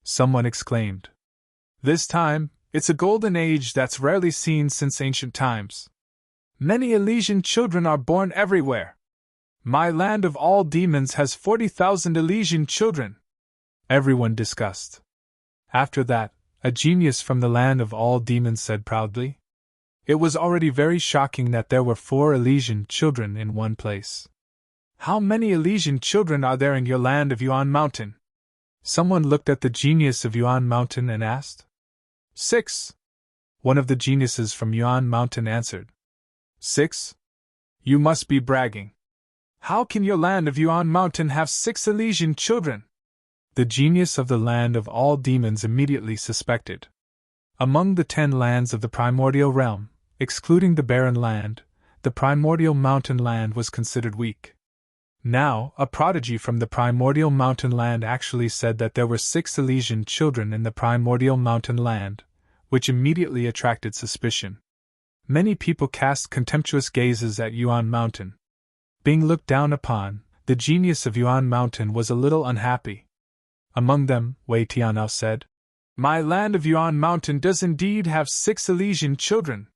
Speaker 1: someone exclaimed. "This time, it's a golden age that's rarely seen since ancient times. Many Elysian children are born everywhere. My land of all demons has 40,000 Elysian children," everyone discussed. After that, a genius from the land of all demons said proudly, "It was already very shocking that there were 4 Elysian children in one place. How many Elysian children are there in your land of Yuan Mountain?" Someone looked at the genius of Yuan Mountain and asked. 6. One of the geniuses from Yuan Mountain answered. 6? You must be bragging. How can your land of Yuan Mountain have 6 Elysian children? The genius of the land of all demons immediately suspected. Among the 10 lands of the primordial realm, excluding the barren land, the primordial mountain land was considered weak. Now, a prodigy from the primordial mountain land actually said that there were 6 Elysian children in the primordial mountain land, which immediately attracted suspicion. Many people cast contemptuous gazes at Yuan Mountain. Being looked down upon, the genius of Yuan Mountain was a little unhappy. Among them, Wei Tianao said, "My land of Yuan Mountain does indeed have 6 Elysian children.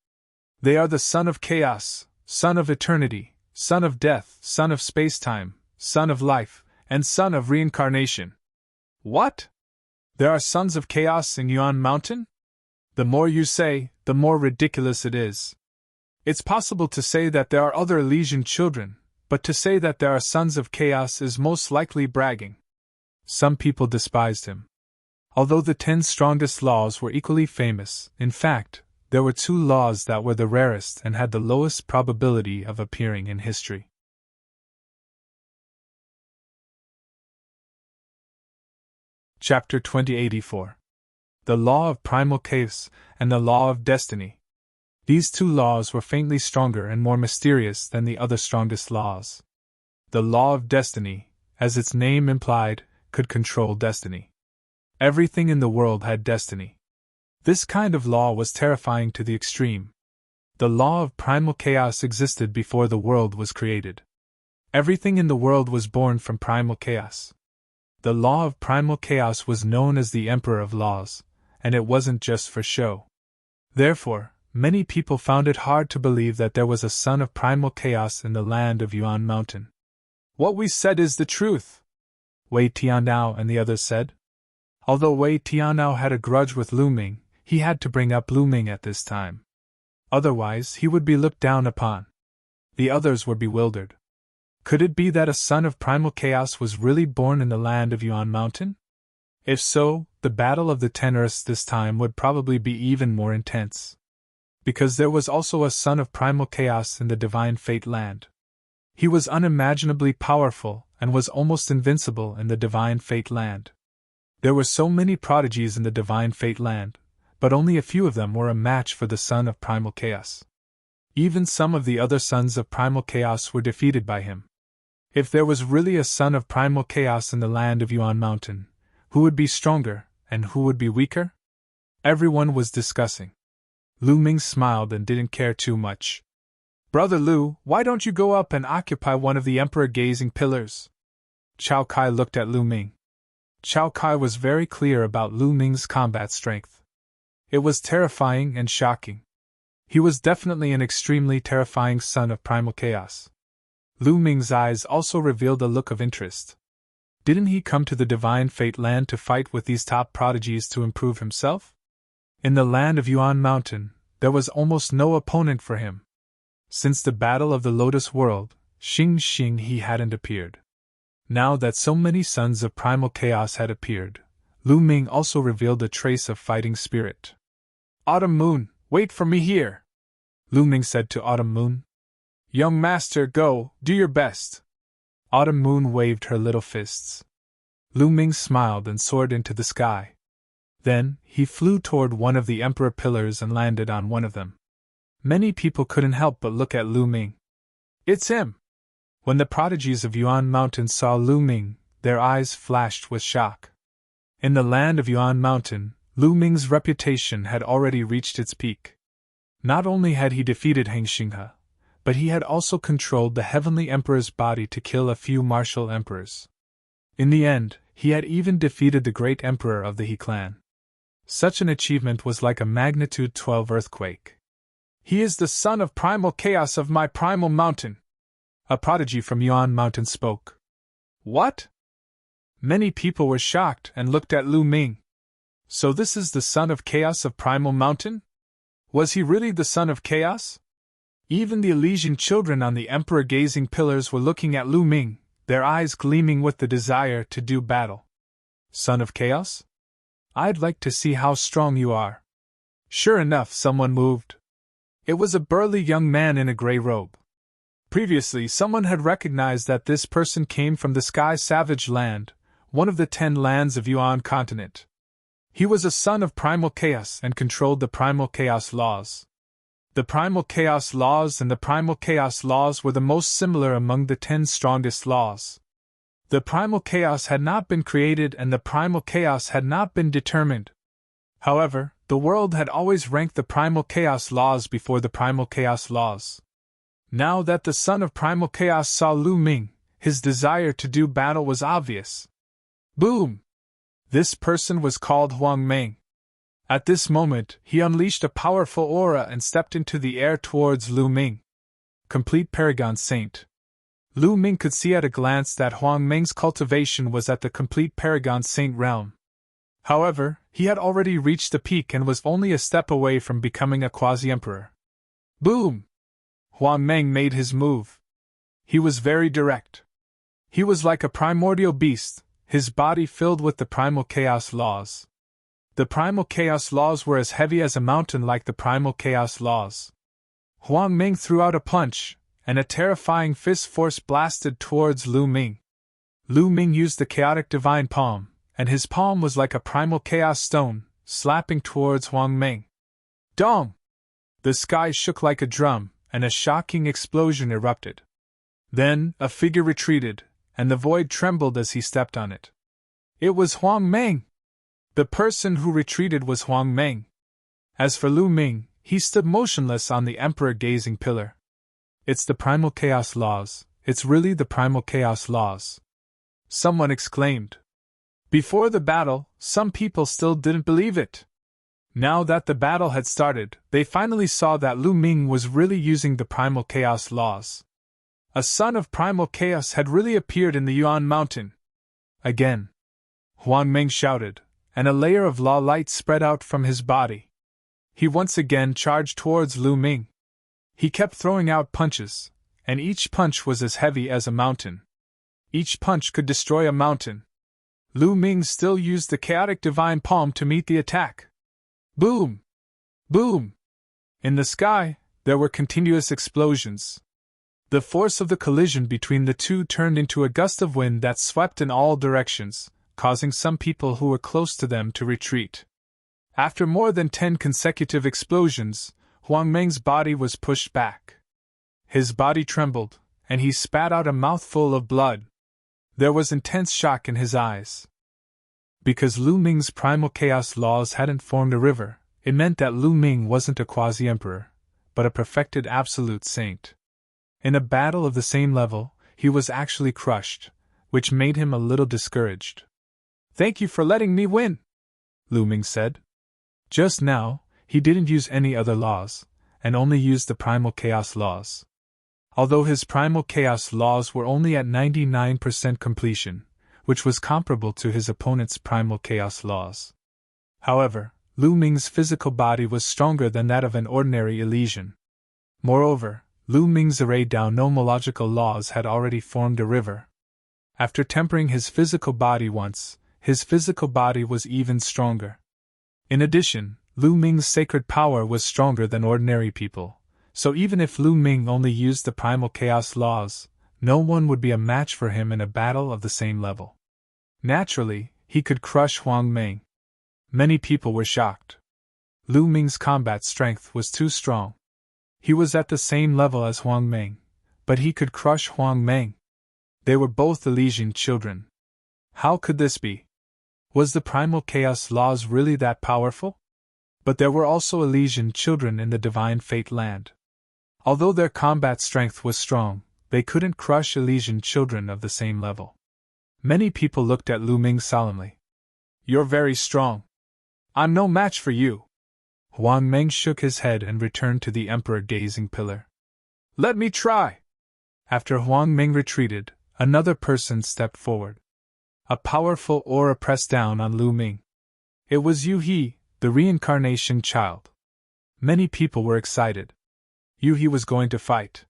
Speaker 1: They are the son of chaos, son of eternity, son of death, son of space-time, son of life, and son of reincarnation." "What? There are sons of chaos in Yuan Mountain? The more you say, the more ridiculous it is. It's possible to say that there are other Elysian children, but to say that there are sons of chaos is most likely bragging." Some people despised him. Although the 10 strongest laws were equally famous, in fact, there were 2 laws that were the rarest and had the lowest probability of appearing in history. Chapter 2084. The Law of Primal Chaos and the Law of Destiny. These 2 laws were faintly stronger and more mysterious than the other strongest laws. The Law of Destiny, as its name implied, could control destiny. Everything in the world had destiny. This kind of law was terrifying to the extreme. The law of primal chaos existed before the world was created. Everything in the world was born from primal chaos. The law of primal chaos was known as the Emperor of Laws, and it wasn't just for show. Therefore, many people found it hard to believe that there was a son of primal chaos in the land of Yuan Mountain. "What we said is the truth," Wei Tianao and the others said. Although Wei Tianao had a grudge with Lu Ming, he had to bring up Lu Ming at this time. Otherwise, he would be looked down upon. The others were bewildered. Could it be that a son of primal chaos was really born in the land of Yuan Mountain? If so, the Battle of the Ten Earths this time would probably be even more intense. Because there was also a son of primal chaos in the Divine Fate land. He was unimaginably powerful and was almost invincible in the Divine Fate land. There were so many prodigies in the Divine Fate land, but only a few of them were a match for the son of primal chaos. Even some of the other sons of primal chaos were defeated by him. If there was really a son of primal chaos in the land of Yuan Mountain, who would be stronger, and who would be weaker? Everyone was discussing. Lu Ming smiled and didn't care too much. "Brother Lu, why don't you go up and occupy one of the emperor-gazing pillars?" Chao Kai looked at Lu Ming. Chao Kai was very clear about Lu Ming's combat strength. It was terrifying and shocking. He was definitely an extremely terrifying son of primal chaos. Lu Ming's eyes also revealed a look of interest. Didn't he come to the Divine Fate land to fight with these top prodigies to improve himself? In the land of Yuan Mountain, there was almost no opponent for him. Since the Battle of the Lotus World, Xing he hadn't appeared. Now that so many sons of primal chaos had appeared, Lu Ming also revealed a trace of fighting spirit. "Autumn Moon, wait for me here," Lu Ming said to Autumn Moon. "Young master, go, do your best." Autumn Moon waved her little fists. Lu Ming smiled and soared into the sky. Then, he flew toward one of the emperor pillars and landed on one of them. Many people couldn't help but look at Lu Ming. "It's him!" When the prodigies of Yuan Mountain saw Lu Ming, their eyes flashed with shock. In the land of Yuan Mountain, Lu Ming's reputation had already reached its peak. Not only had he defeated Heng Xinghe, but he had also controlled the Heavenly Emperor's body to kill a few martial emperors. In the end, he had even defeated the great emperor of the He clan. Such an achievement was like a magnitude 12 earthquake. "He is the son of primal chaos of my primal mountain," a prodigy from Yuan Mountain spoke. "What?" Many people were shocked and looked at Lu Ming. So this is the son of chaos of primal mountain? Was he really the son of chaos? Even the Elysian children on the emperor-gazing pillars were looking at Lu Ming, their eyes gleaming with the desire to do battle. "Son of chaos? I'd like to see how strong you are." Sure enough, someone moved. It was a burly young man in a gray robe. Previously, someone had recognized that this person came from the Sky Savage Land, one of the 10 lands of Yuan continent. He was a son of primal chaos and controlled the primal chaos laws. The primal chaos laws and the primal chaos laws were the most similar among the 10 strongest laws. The primal chaos had not been created and the primal chaos had not been determined. However, the world had always ranked the primal chaos laws before the primal chaos laws. Now that the son of primal chaos saw Lu Ming, his desire to do battle was obvious. Boom! This person was called Huang Meng. At this moment, he unleashed a powerful aura and stepped into the air towards Lu Ming. Complete Paragon Saint. Lu Ming could see at a glance that Huang Meng's cultivation was at the complete Paragon Saint realm. However, he had already reached the peak and was only a step away from becoming a quasi-emperor. Boom! Huang Meng made his move. He was very direct. He was like a primordial beast, his body filled with the primal chaos laws. The primal chaos laws were as heavy as a mountain like the primal chaos laws. Huang Meng threw out a punch, and a terrifying fist force blasted towards Lu Ming. Lu Ming used the chaotic divine palm, and his palm was like a primal chaos stone, slapping towards Huang Meng. Dong! The sky shook like a drum, and a shocking explosion erupted. Then, a figure retreated, and the void trembled as he stepped on it. It was Huang Meng! The person who retreated was Huang Meng. As for Lu Ming, he stood motionless on the emperor-gazing pillar. It's the primal chaos laws, it's really the primal chaos laws. Someone exclaimed. Before the battle, some people still didn't believe it. Now that the battle had started, they finally saw that Lu Ming was really using the primal chaos laws. A son of primal chaos had really appeared in the Yuan Mountain. Again. Huang Meng shouted, and a layer of law light spread out from his body. He once again charged towards Lu Ming. He kept throwing out punches, and each punch was as heavy as a mountain. Each punch could destroy a mountain. Lu Ming still used the chaotic divine palm to meet the attack. Boom! Boom! In the sky, there were continuous explosions. The force of the collision between the two turned into a gust of wind that swept in all directions, causing some people who were close to them to retreat. After more than 10 consecutive explosions, Huang Meng's body was pushed back. His body trembled, and he spat out a mouthful of blood. There was intense shock in his eyes. Because Lu Ming's primal chaos laws hadn't formed a river, it meant that Lu Ming wasn't a quasi-emperor, but a perfected absolute saint. In a battle of the same level, he was actually crushed, which made him a little discouraged. "Thank you for letting me win," Lu Ming said. Just now, he didn't use any other laws, and only used the primal chaos laws. Although his primal chaos laws were only at 99% completion, which was comparable to his opponent's primal chaos laws. However, Lu Ming's physical body was stronger than that of an ordinary Elysian. Moreover, Lu Ming's array nomological laws had already formed a river. After tempering his physical body once, his physical body was even stronger. In addition, Lu Ming's sacred power was stronger than ordinary people, so even if Lu Ming only used the primal chaos laws, no one would be a match for him in a battle of the same level. Naturally, he could crush Huang Meng. Many people were shocked. Lu Ming's combat strength was too strong. He was at the same level as Huang Meng, but he could crush Huang Meng. They were both Elysian children. How could this be? Was the primal chaos laws really that powerful? But there were also Elysian children in the divine fate land. Although their combat strength was strong, they couldn't crush Elysian children of the same level. Many people looked at Lu Ming solemnly. "You're very strong. I'm no match for you." Huang Meng shook his head and returned to the emperor gazing pillar. "Let me try." After Huang Meng retreated, another person stepped forward. A powerful aura pressed down on Lu Ming. It was Yu He, the reincarnation child. Many people were excited. Yu He was going to fight.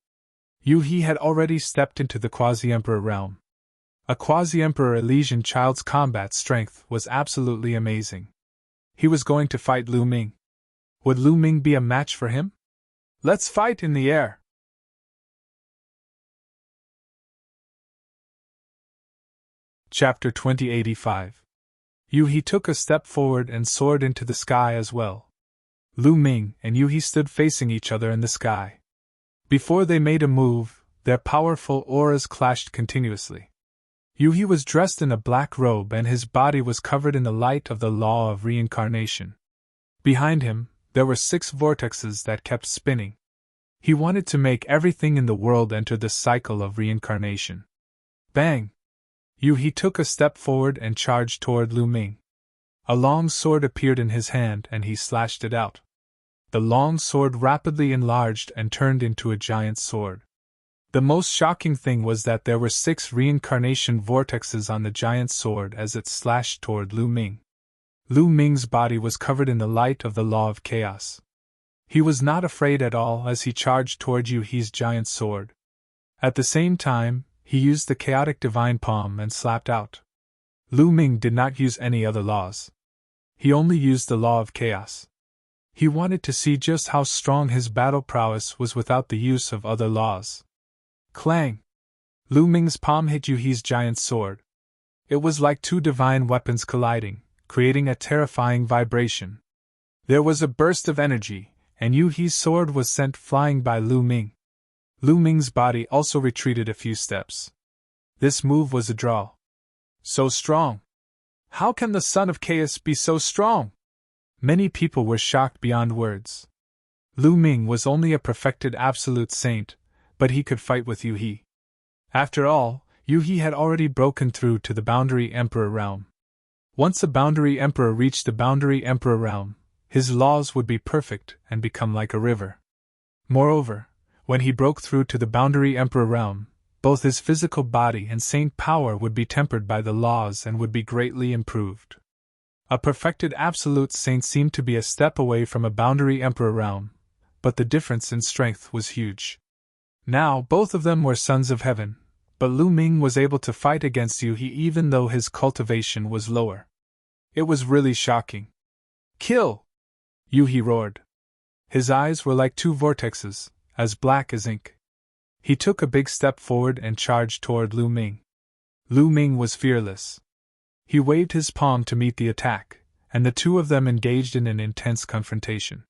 Speaker 1: Yu He had already stepped into the quasi-emperor realm. A quasi-emperor Elysian child's combat strength was absolutely amazing. He was going to fight Lu Ming. Would Lu Ming be a match for him? Let's fight in the air. Chapter 2085. Yu He took a step forward and soared into the sky as well. Lu Ming and Yu He stood facing each other in the sky. Before they made a move, their powerful auras clashed continuously. Yu He was dressed in a black robe and his body was covered in the light of the law of reincarnation. Behind him, there were 6 vortexes that kept spinning. He wanted to make everything in the world enter the cycle of reincarnation. Bang! Yu He took a step forward and charged toward Lu Ming. A long sword appeared in his hand and he slashed it out. The long sword rapidly enlarged and turned into a giant sword. The most shocking thing was that there were 6 reincarnation vortexes on the giant sword as it slashed toward Lu Ming. Lu Ming's body was covered in the light of the law of chaos. He was not afraid at all as he charged toward Yu He's giant sword. At the same time, he used the chaotic divine palm and slapped out. Lu Ming did not use any other laws. He only used the law of chaos. He wanted to see just how strong his battle prowess was without the use of other laws. Clang! Lu Ming's palm hit Yu He's giant sword. It was like 2 divine weapons colliding, creating a terrifying vibration. There was a burst of energy, and Yu He's sword was sent flying by Lu Ming. Lu Ming's body also retreated a few steps. This move was a draw. So strong! How can the son of chaos be so strong? Many people were shocked beyond words. Lu Ming was only a perfected absolute saint, but he could fight with Yu He. After all, Yu He had already broken through to the boundary emperor realm. Once a boundary emperor reached the boundary emperor realm, his laws would be perfect and become like a river. Moreover, when he broke through to the boundary emperor realm, both his physical body and saint power would be tempered by the laws and would be greatly improved. A perfected absolute saint seemed to be a step away from a boundary emperor realm, but the difference in strength was huge. Now both of them were sons of heaven, but Lu Ming was able to fight against Yu He even though his cultivation was lower. It was really shocking. Kill! Yu He roared. His eyes were like two vortexes, as black as ink. He took a big step forward and charged toward Lu Ming. Lu Ming was fearless. He waved his palm to meet the attack, and the two of them engaged in an intense confrontation.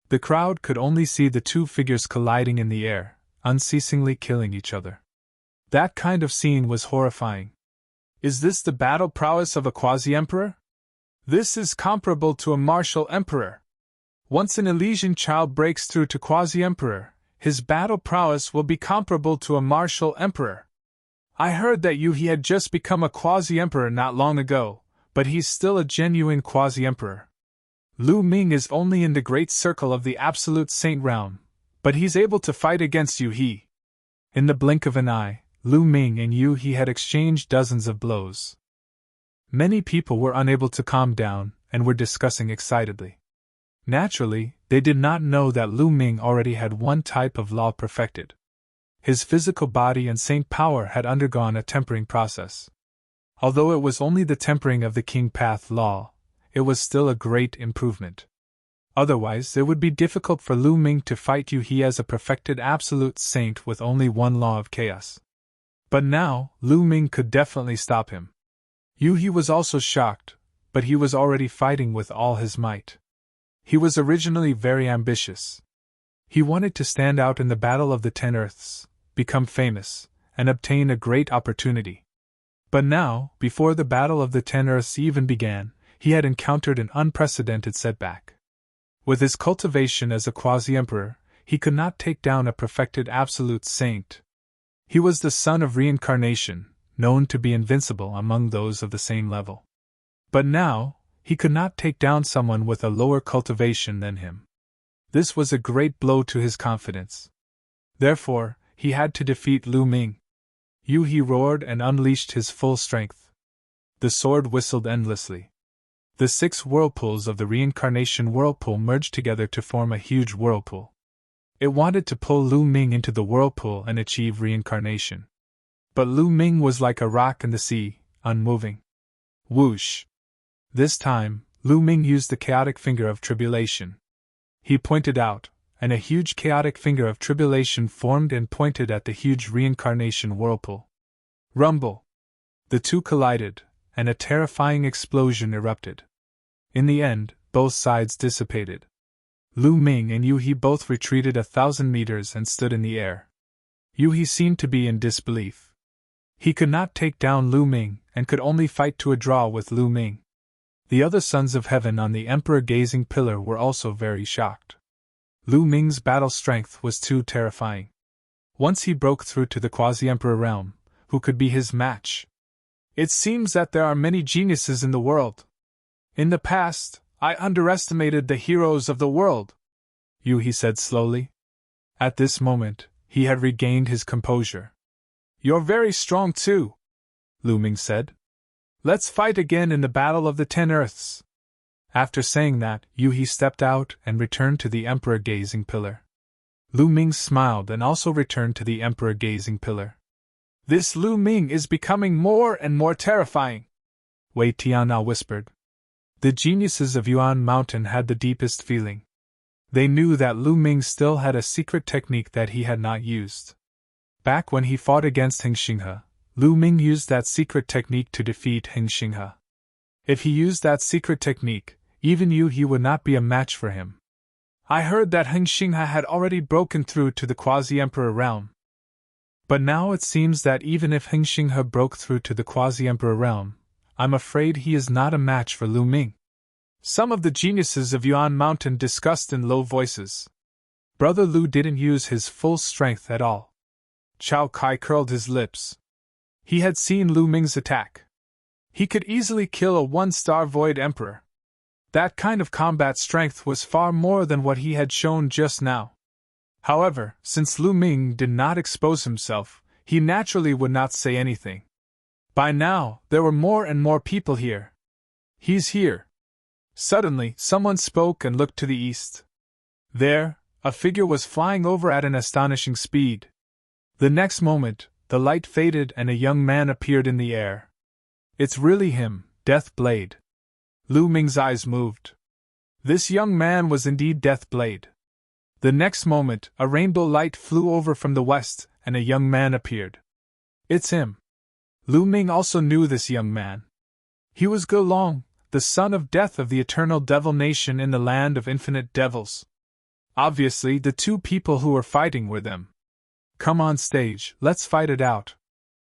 Speaker 1: The crowd could only see the two figures colliding in the air, unceasingly killing each other. That kind of scene was horrifying. Is this the battle prowess of a quasi-emperor? This is comparable to a martial emperor. Once an Elysian child breaks through to quasi-emperor, his battle prowess will be comparable to a martial emperor. I heard that Yu He had just become a quasi-emperor not long ago, but he's still a genuine quasi-emperor. Lu Ming is only in the great circle of the absolute saint realm, but he's able to fight against Yu He. In the blink of an eye, Lu Ming and Yu He had exchanged dozens of blows. Many people were unable to calm down and were discussing excitedly. Naturally, they did not know that Lu Ming already had one type of law perfected. His physical body and saint power had undergone a tempering process. Although it was only the tempering of the King Path law, it was still a great improvement. Otherwise, it would be difficult for Lu Ming to fight Yu He as a perfected absolute saint with only one law of chaos. But now, Lu Ming could definitely stop him. Yu He was also shocked, but he was already fighting with all his might. He was originally very ambitious. He wanted to stand out in the Battle of the Ten Earths, become famous, and obtain a great opportunity. But now, before the Battle of the Ten Earths even began, he had encountered an unprecedented setback. With his cultivation as a quasi-emperor, he could not take down a perfected absolute saint. He was the son of reincarnation, known to be invincible among those of the same level. But now, he could not take down someone with a lower cultivation than him. This was a great blow to his confidence. Therefore, he had to defeat Lu Ming. Yu He roared and unleashed his full strength. The sword whistled endlessly. The 6 whirlpools of the reincarnation whirlpool merged together to form a huge whirlpool. It wanted to pull Lu Ming into the whirlpool and achieve reincarnation. But Lu Ming was like a rock in the sea, unmoving. Whoosh! This time, Lu Ming used the chaotic finger of tribulation. He pointed out, and a huge chaotic finger of tribulation formed and pointed at the huge reincarnation whirlpool. Rumble! The two collided, and a terrifying explosion erupted. In the end, both sides dissipated. Lu Ming and Yu He both retreated 1,000 meters and stood in the air. Yu He seemed to be in disbelief. He could not take down Lu Ming and could only fight to a draw with Lu Ming. The other sons of heaven on the emperor-gazing pillar were also very shocked. Lu Ming's battle strength was too terrifying. Once he broke through to the quasi-emperor realm, who could be his match? It seems that there are many geniuses in the world. In the past, I underestimated the heroes of the world, Yu He said slowly. At this moment, he had regained his composure. You're very strong too, Lu Ming said. Let's fight again in the Battle of the Ten Earths. After saying that, Yu He stepped out and returned to the emperor-gazing pillar. Lu Ming smiled and also returned to the emperor-gazing pillar. This Lu Ming is becoming more and more terrifying, Wei Tianna whispered. The geniuses of Yuan Mountain had the deepest feeling. They knew that Lu Ming still had a secret technique that he had not used. Back when he fought against Heng Xinghe, Lu Ming used that secret technique to defeat Heng Xinghe. If he used that secret technique, even Yu He would not be a match for him. I heard that Heng Xinghe had already broken through to the quasi-emperor realm. But now it seems that even if Heng Xinghe broke through to the quasi-emperor realm, I'm afraid he is not a match for Lu Ming. Some of the geniuses of Yuan Mountain discussed in low voices. Brother Lu didn't use his full strength at all. Chao Kai curled his lips. He had seen Lu Ming's attack. He could easily kill a 1-star Void Emperor. That kind of combat strength was far more than what he had shown just now. However, since Lu Ming did not expose himself, he naturally would not say anything. By now, there were more and more people here. He's here, Suddenly, someone spoke and looked to the east. There, a figure was flying over at an astonishing speed. The next moment, the light faded and a young man appeared in the air. It's really him, Deathblade. Lu Ming's eyes moved. This young man was indeed Deathblade. The next moment, a rainbow light flew over from the west, and a young man appeared. It's him. Lu Ming also knew this young man. He was Gelong, the son of Death of the eternal devil nation in the land of infinite devils. Obviously, the two people who were fighting were them. Come on stage, let's fight it out.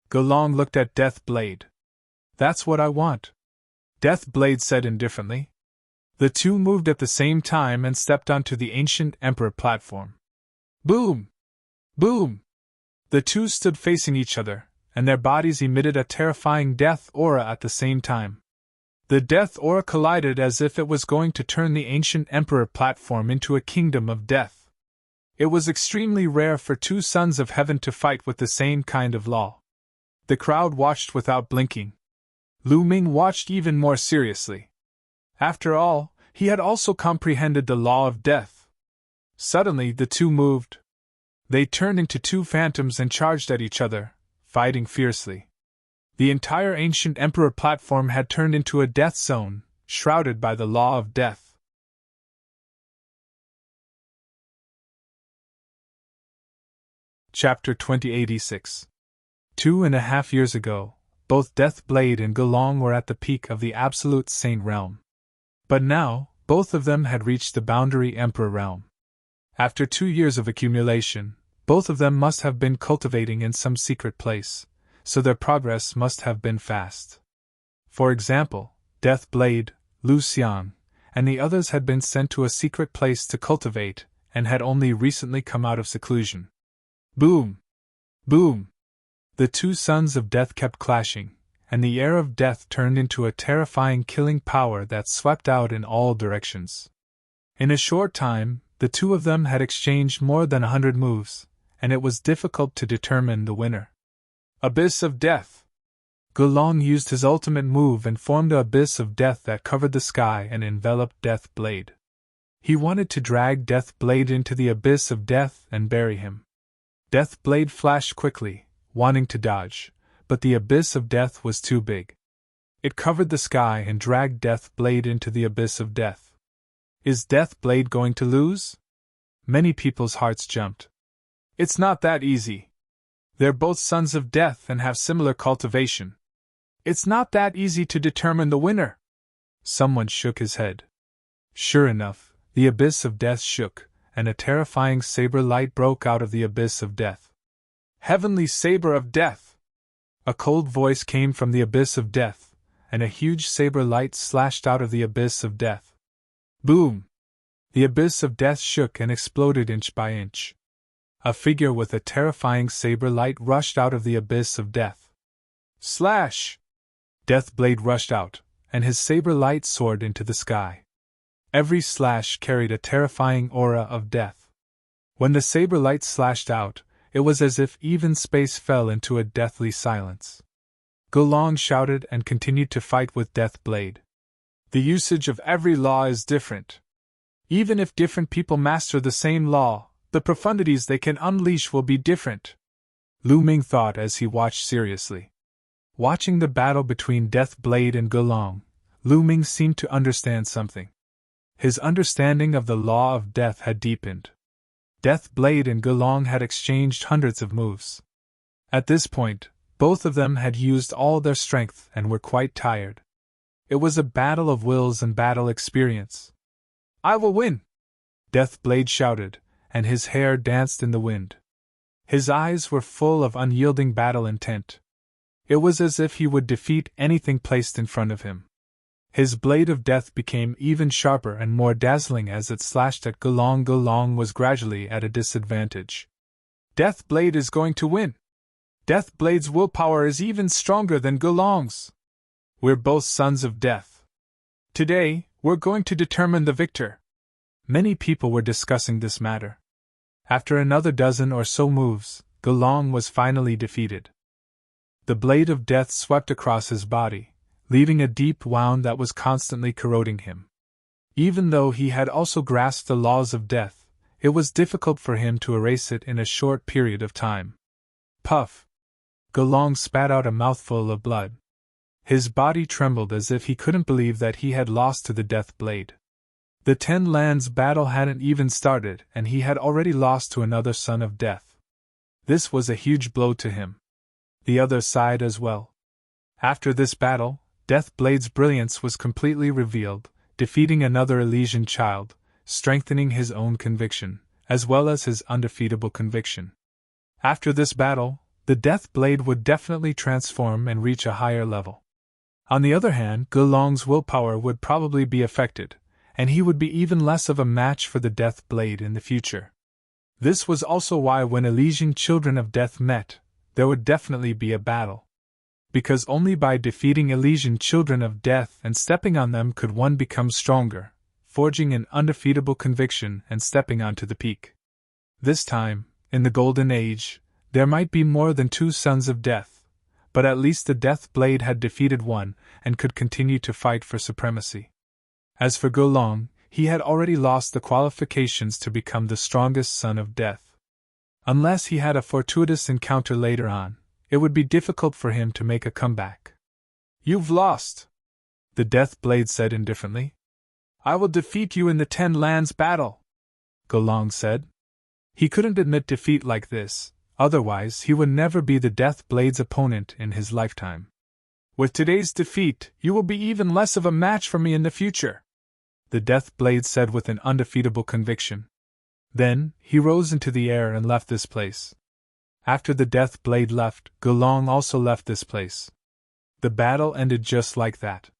Speaker 1: Gelong looked at Deathblade. That's what I want, Deathblade said indifferently. The two moved at the same time and stepped onto the ancient Emperor platform. Boom! Boom! The two stood facing each other, and their bodies emitted a terrifying death aura at the same time. The death aura collided as if it was going to turn the ancient Emperor platform into a kingdom of death. It was extremely rare for two sons of heaven to fight with the same kind of law. The crowd watched without blinking. Lu Ming watched even more seriously. After all, he had also comprehended the law of death. Suddenly, the two moved. They turned into two phantoms and charged at each other, fighting fiercely. The entire ancient Emperor platform had turned into a death zone, shrouded by the law of death. Chapter 2086. 2.5 years ago, both Deathblade and Gelong were at the peak of the absolute Saint realm. But now, both of them had reached the boundary Emperor realm. After 2 years of accumulation, both of them must have been cultivating in some secret place, so their progress must have been fast. For example, Deathblade, Lu Xiang, and the others had been sent to a secret place to cultivate, and had only recently come out of seclusion. Boom! Boom! The two sons of death kept clashing, and the air of death turned into a terrifying killing power that swept out in all directions. In a short time, the two of them had exchanged more than 100 moves, and it was difficult to determine the winner. Abyss of Death! Gelong used his ultimate move and formed an abyss of death that covered the sky and enveloped Deathblade. He wanted to drag Deathblade into the abyss of death and bury him. Deathblade flashed quickly, wanting to dodge, but the abyss of death was too big. It covered the sky and dragged Deathblade into the abyss of death. Is Deathblade going to lose? Many people's hearts jumped. It's not that easy. They're both sons of death and have similar cultivation. It's not that easy to determine the winner. Someone shook his head. Sure enough, the abyss of death shook, and a terrifying saber light broke out of the abyss of death. Heavenly saber of death! A cold voice came from the abyss of death, and a huge saber light slashed out of the abyss of death. Boom! The abyss of death shook and exploded inch by inch. A figure with a terrifying saber light rushed out of the abyss of death. Slash! Deathblade rushed out, and his saber light soared into the sky. Every slash carried a terrifying aura of death. When the saber light slashed out, it was as if even space fell into a deathly silence. Gelong shouted and continued to fight with Deathblade. The usage of every law is different. Even if different people master the same law, the profundities they can unleash will be different. Lu Ming thought as he watched seriously. Watching the battle between Deathblade and Gelong, Lu Ming seemed to understand something. His understanding of the law of death had deepened. Deathblade and Gelong had exchanged hundreds of moves. At this point, both of them had used all their strength and were quite tired. It was a battle of wills and battle experience. I will win! Deathblade shouted, and his hair danced in the wind. His eyes were full of unyielding battle intent. It was as if he would defeat anything placed in front of him. His blade of death became even sharper and more dazzling as it slashed at Gelong. Gelong was gradually at a disadvantage. Deathblade is going to win! Deathblade's willpower is even stronger than Gelong's. We're both sons of death. Today, we're going to determine the victor. Many people were discussing this matter. After another dozen or so moves, Gelong was finally defeated. The blade of death swept across his body, leaving a deep wound that was constantly corroding him. Even though he had also grasped the laws of death, it was difficult for him to erase it in a short period of time. Puff! Gelong spat out a mouthful of blood. His body trembled as if he couldn't believe that he had lost to the Death Blade. The 10 Lands battle hadn't even started, and he had already lost to another son of death. This was a huge blow to him. The other sighed as well. After this battle, Death Blade's brilliance was completely revealed, defeating another Elysian child, strengthening his own conviction, as well as his undefeatable conviction. After this battle, the Death Blade would definitely transform and reach a higher level. On the other hand, Gelong's willpower would probably be affected, and he would be even less of a match for the Death Blade in the future. This was also why when Elysian children of death met, there would definitely be a battle. Because only by defeating Elysian children of death and stepping on them could one become stronger, forging an undefeatable conviction and stepping onto the peak. This time, in the Golden Age, there might be more than 2 sons of death, but at least the Death Blade had defeated one and could continue to fight for supremacy. As for Gelong, he had already lost the qualifications to become the strongest son of death. Unless he had a fortuitous encounter later on, it would be difficult for him to make a comeback. "You've lost," the Death Blade said indifferently. "I will defeat you in the 10 Lands battle," Gelong said. He couldn't admit defeat like this, otherwise he would never be the Death Blade's opponent in his lifetime. "With today's defeat, you will be even less of a match for me in the future," the Death Blade said with an undefeatable conviction. Then, he rose into the air and left this place. After the Death Blade left, Gelong also left this place. The battle ended just like that.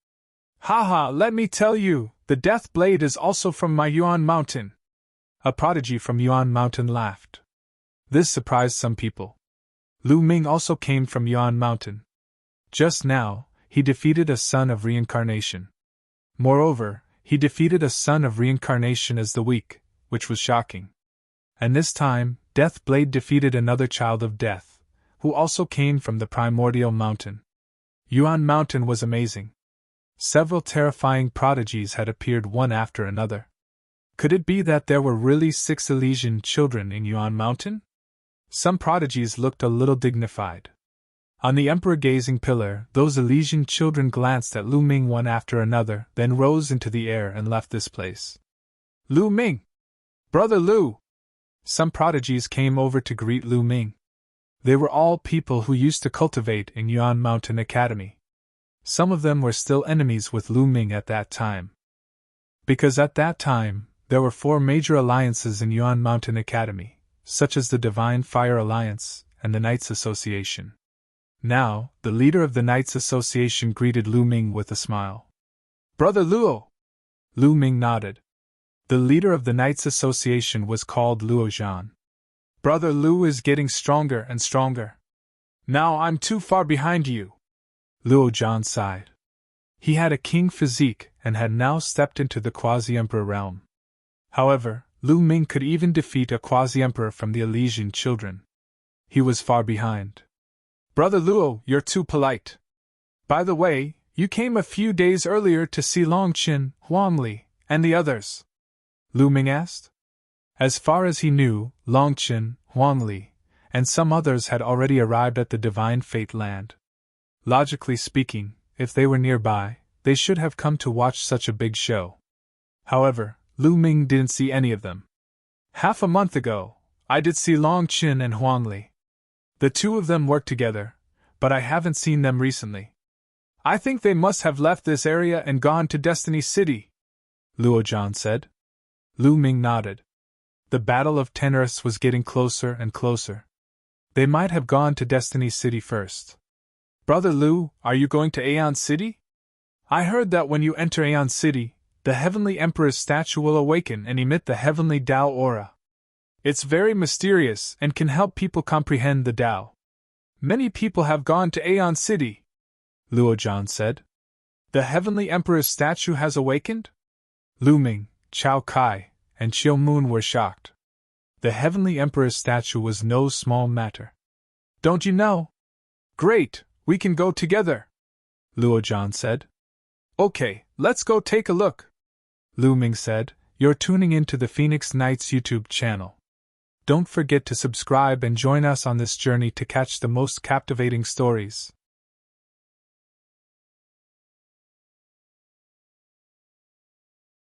Speaker 1: "Haha, let me tell you, the Death Blade is also from my Yuan Mountain." A prodigy from Yuan Mountain laughed. This surprised some people. Lu Ming also came from Yuan Mountain. Just now, he defeated a son of reincarnation. Moreover, he defeated a son of reincarnation as the weak, which was shocking. And this time, Death Blade defeated another child of death, who also came from the primordial mountain. Yuan Mountain was amazing. Several terrifying prodigies had appeared one after another. Could it be that there were really 6 Elysian children in Yuan Mountain? Some prodigies looked a little dignified. On the emperor-gazing pillar, those Elysian children glanced at Lu Ming one after another, then rose into the air and left this place. "Lu Ming! Brother Lu!" Some prodigies came over to greet Lu Ming. They were all people who used to cultivate in Yuan Mountain Academy. Some of them were still enemies with Lu Ming at that time. Because at that time, there were 4 major alliances in Yuan Mountain Academy, such as the Divine Fire Alliance and the Knights Association. Now, the leader of the Knights Association greeted Lu Ming with a smile. "Brother Luo!" Lu Ming nodded. The leader of the Knights Association was called Luo Zhan. "Brother Lu is getting stronger and stronger. Now I'm too far behind you." Luo Zhan sighed. He had a king physique and had now stepped into the quasi-emperor realm. However, Lu Ming could even defeat a quasi-emperor from the Elysian children. He was far behind. "Brother Luo, you're too polite. By the way, you came a few days earlier to see Longqin, Huangli, and the others?" Lu Ming asked. As far as he knew, Longqin, Huangli, and some others had already arrived at the Divine Fate Land. Logically speaking, if they were nearby, they should have come to watch such a big show. However, Lu Ming didn't see any of them. "Half a month ago, I did see Longqin and Huangli. The 2 of them worked together, but I haven't seen them recently. I think they must have left this area and gone to Destiny City," Luo Zhan said. Lu Ming nodded. The Battle of 10 Earths was getting closer and closer. They might have gone to Destiny City first. "Brother Lu, are you going to Aeon City? I heard that when you enter Aeon City, the Heavenly Emperor's statue will awaken and emit the Heavenly Tao aura. It's very mysterious and can help people comprehend the Tao. Many people have gone to Aeon City," Luo Zhan said. "The Heavenly Emperor's statue has awakened?" Lu Ming, Chao Kai, and Chiu Moon were shocked. The Heavenly Emperor's statue was no small matter. "Don't you know? Great, we can go together," Luo Zhan said. "Okay, let's go take a look." Lu Ming said, "You're tuning in to the Phoenix Nights YouTube channel. Don't forget to subscribe and join us on this journey to catch the most captivating stories."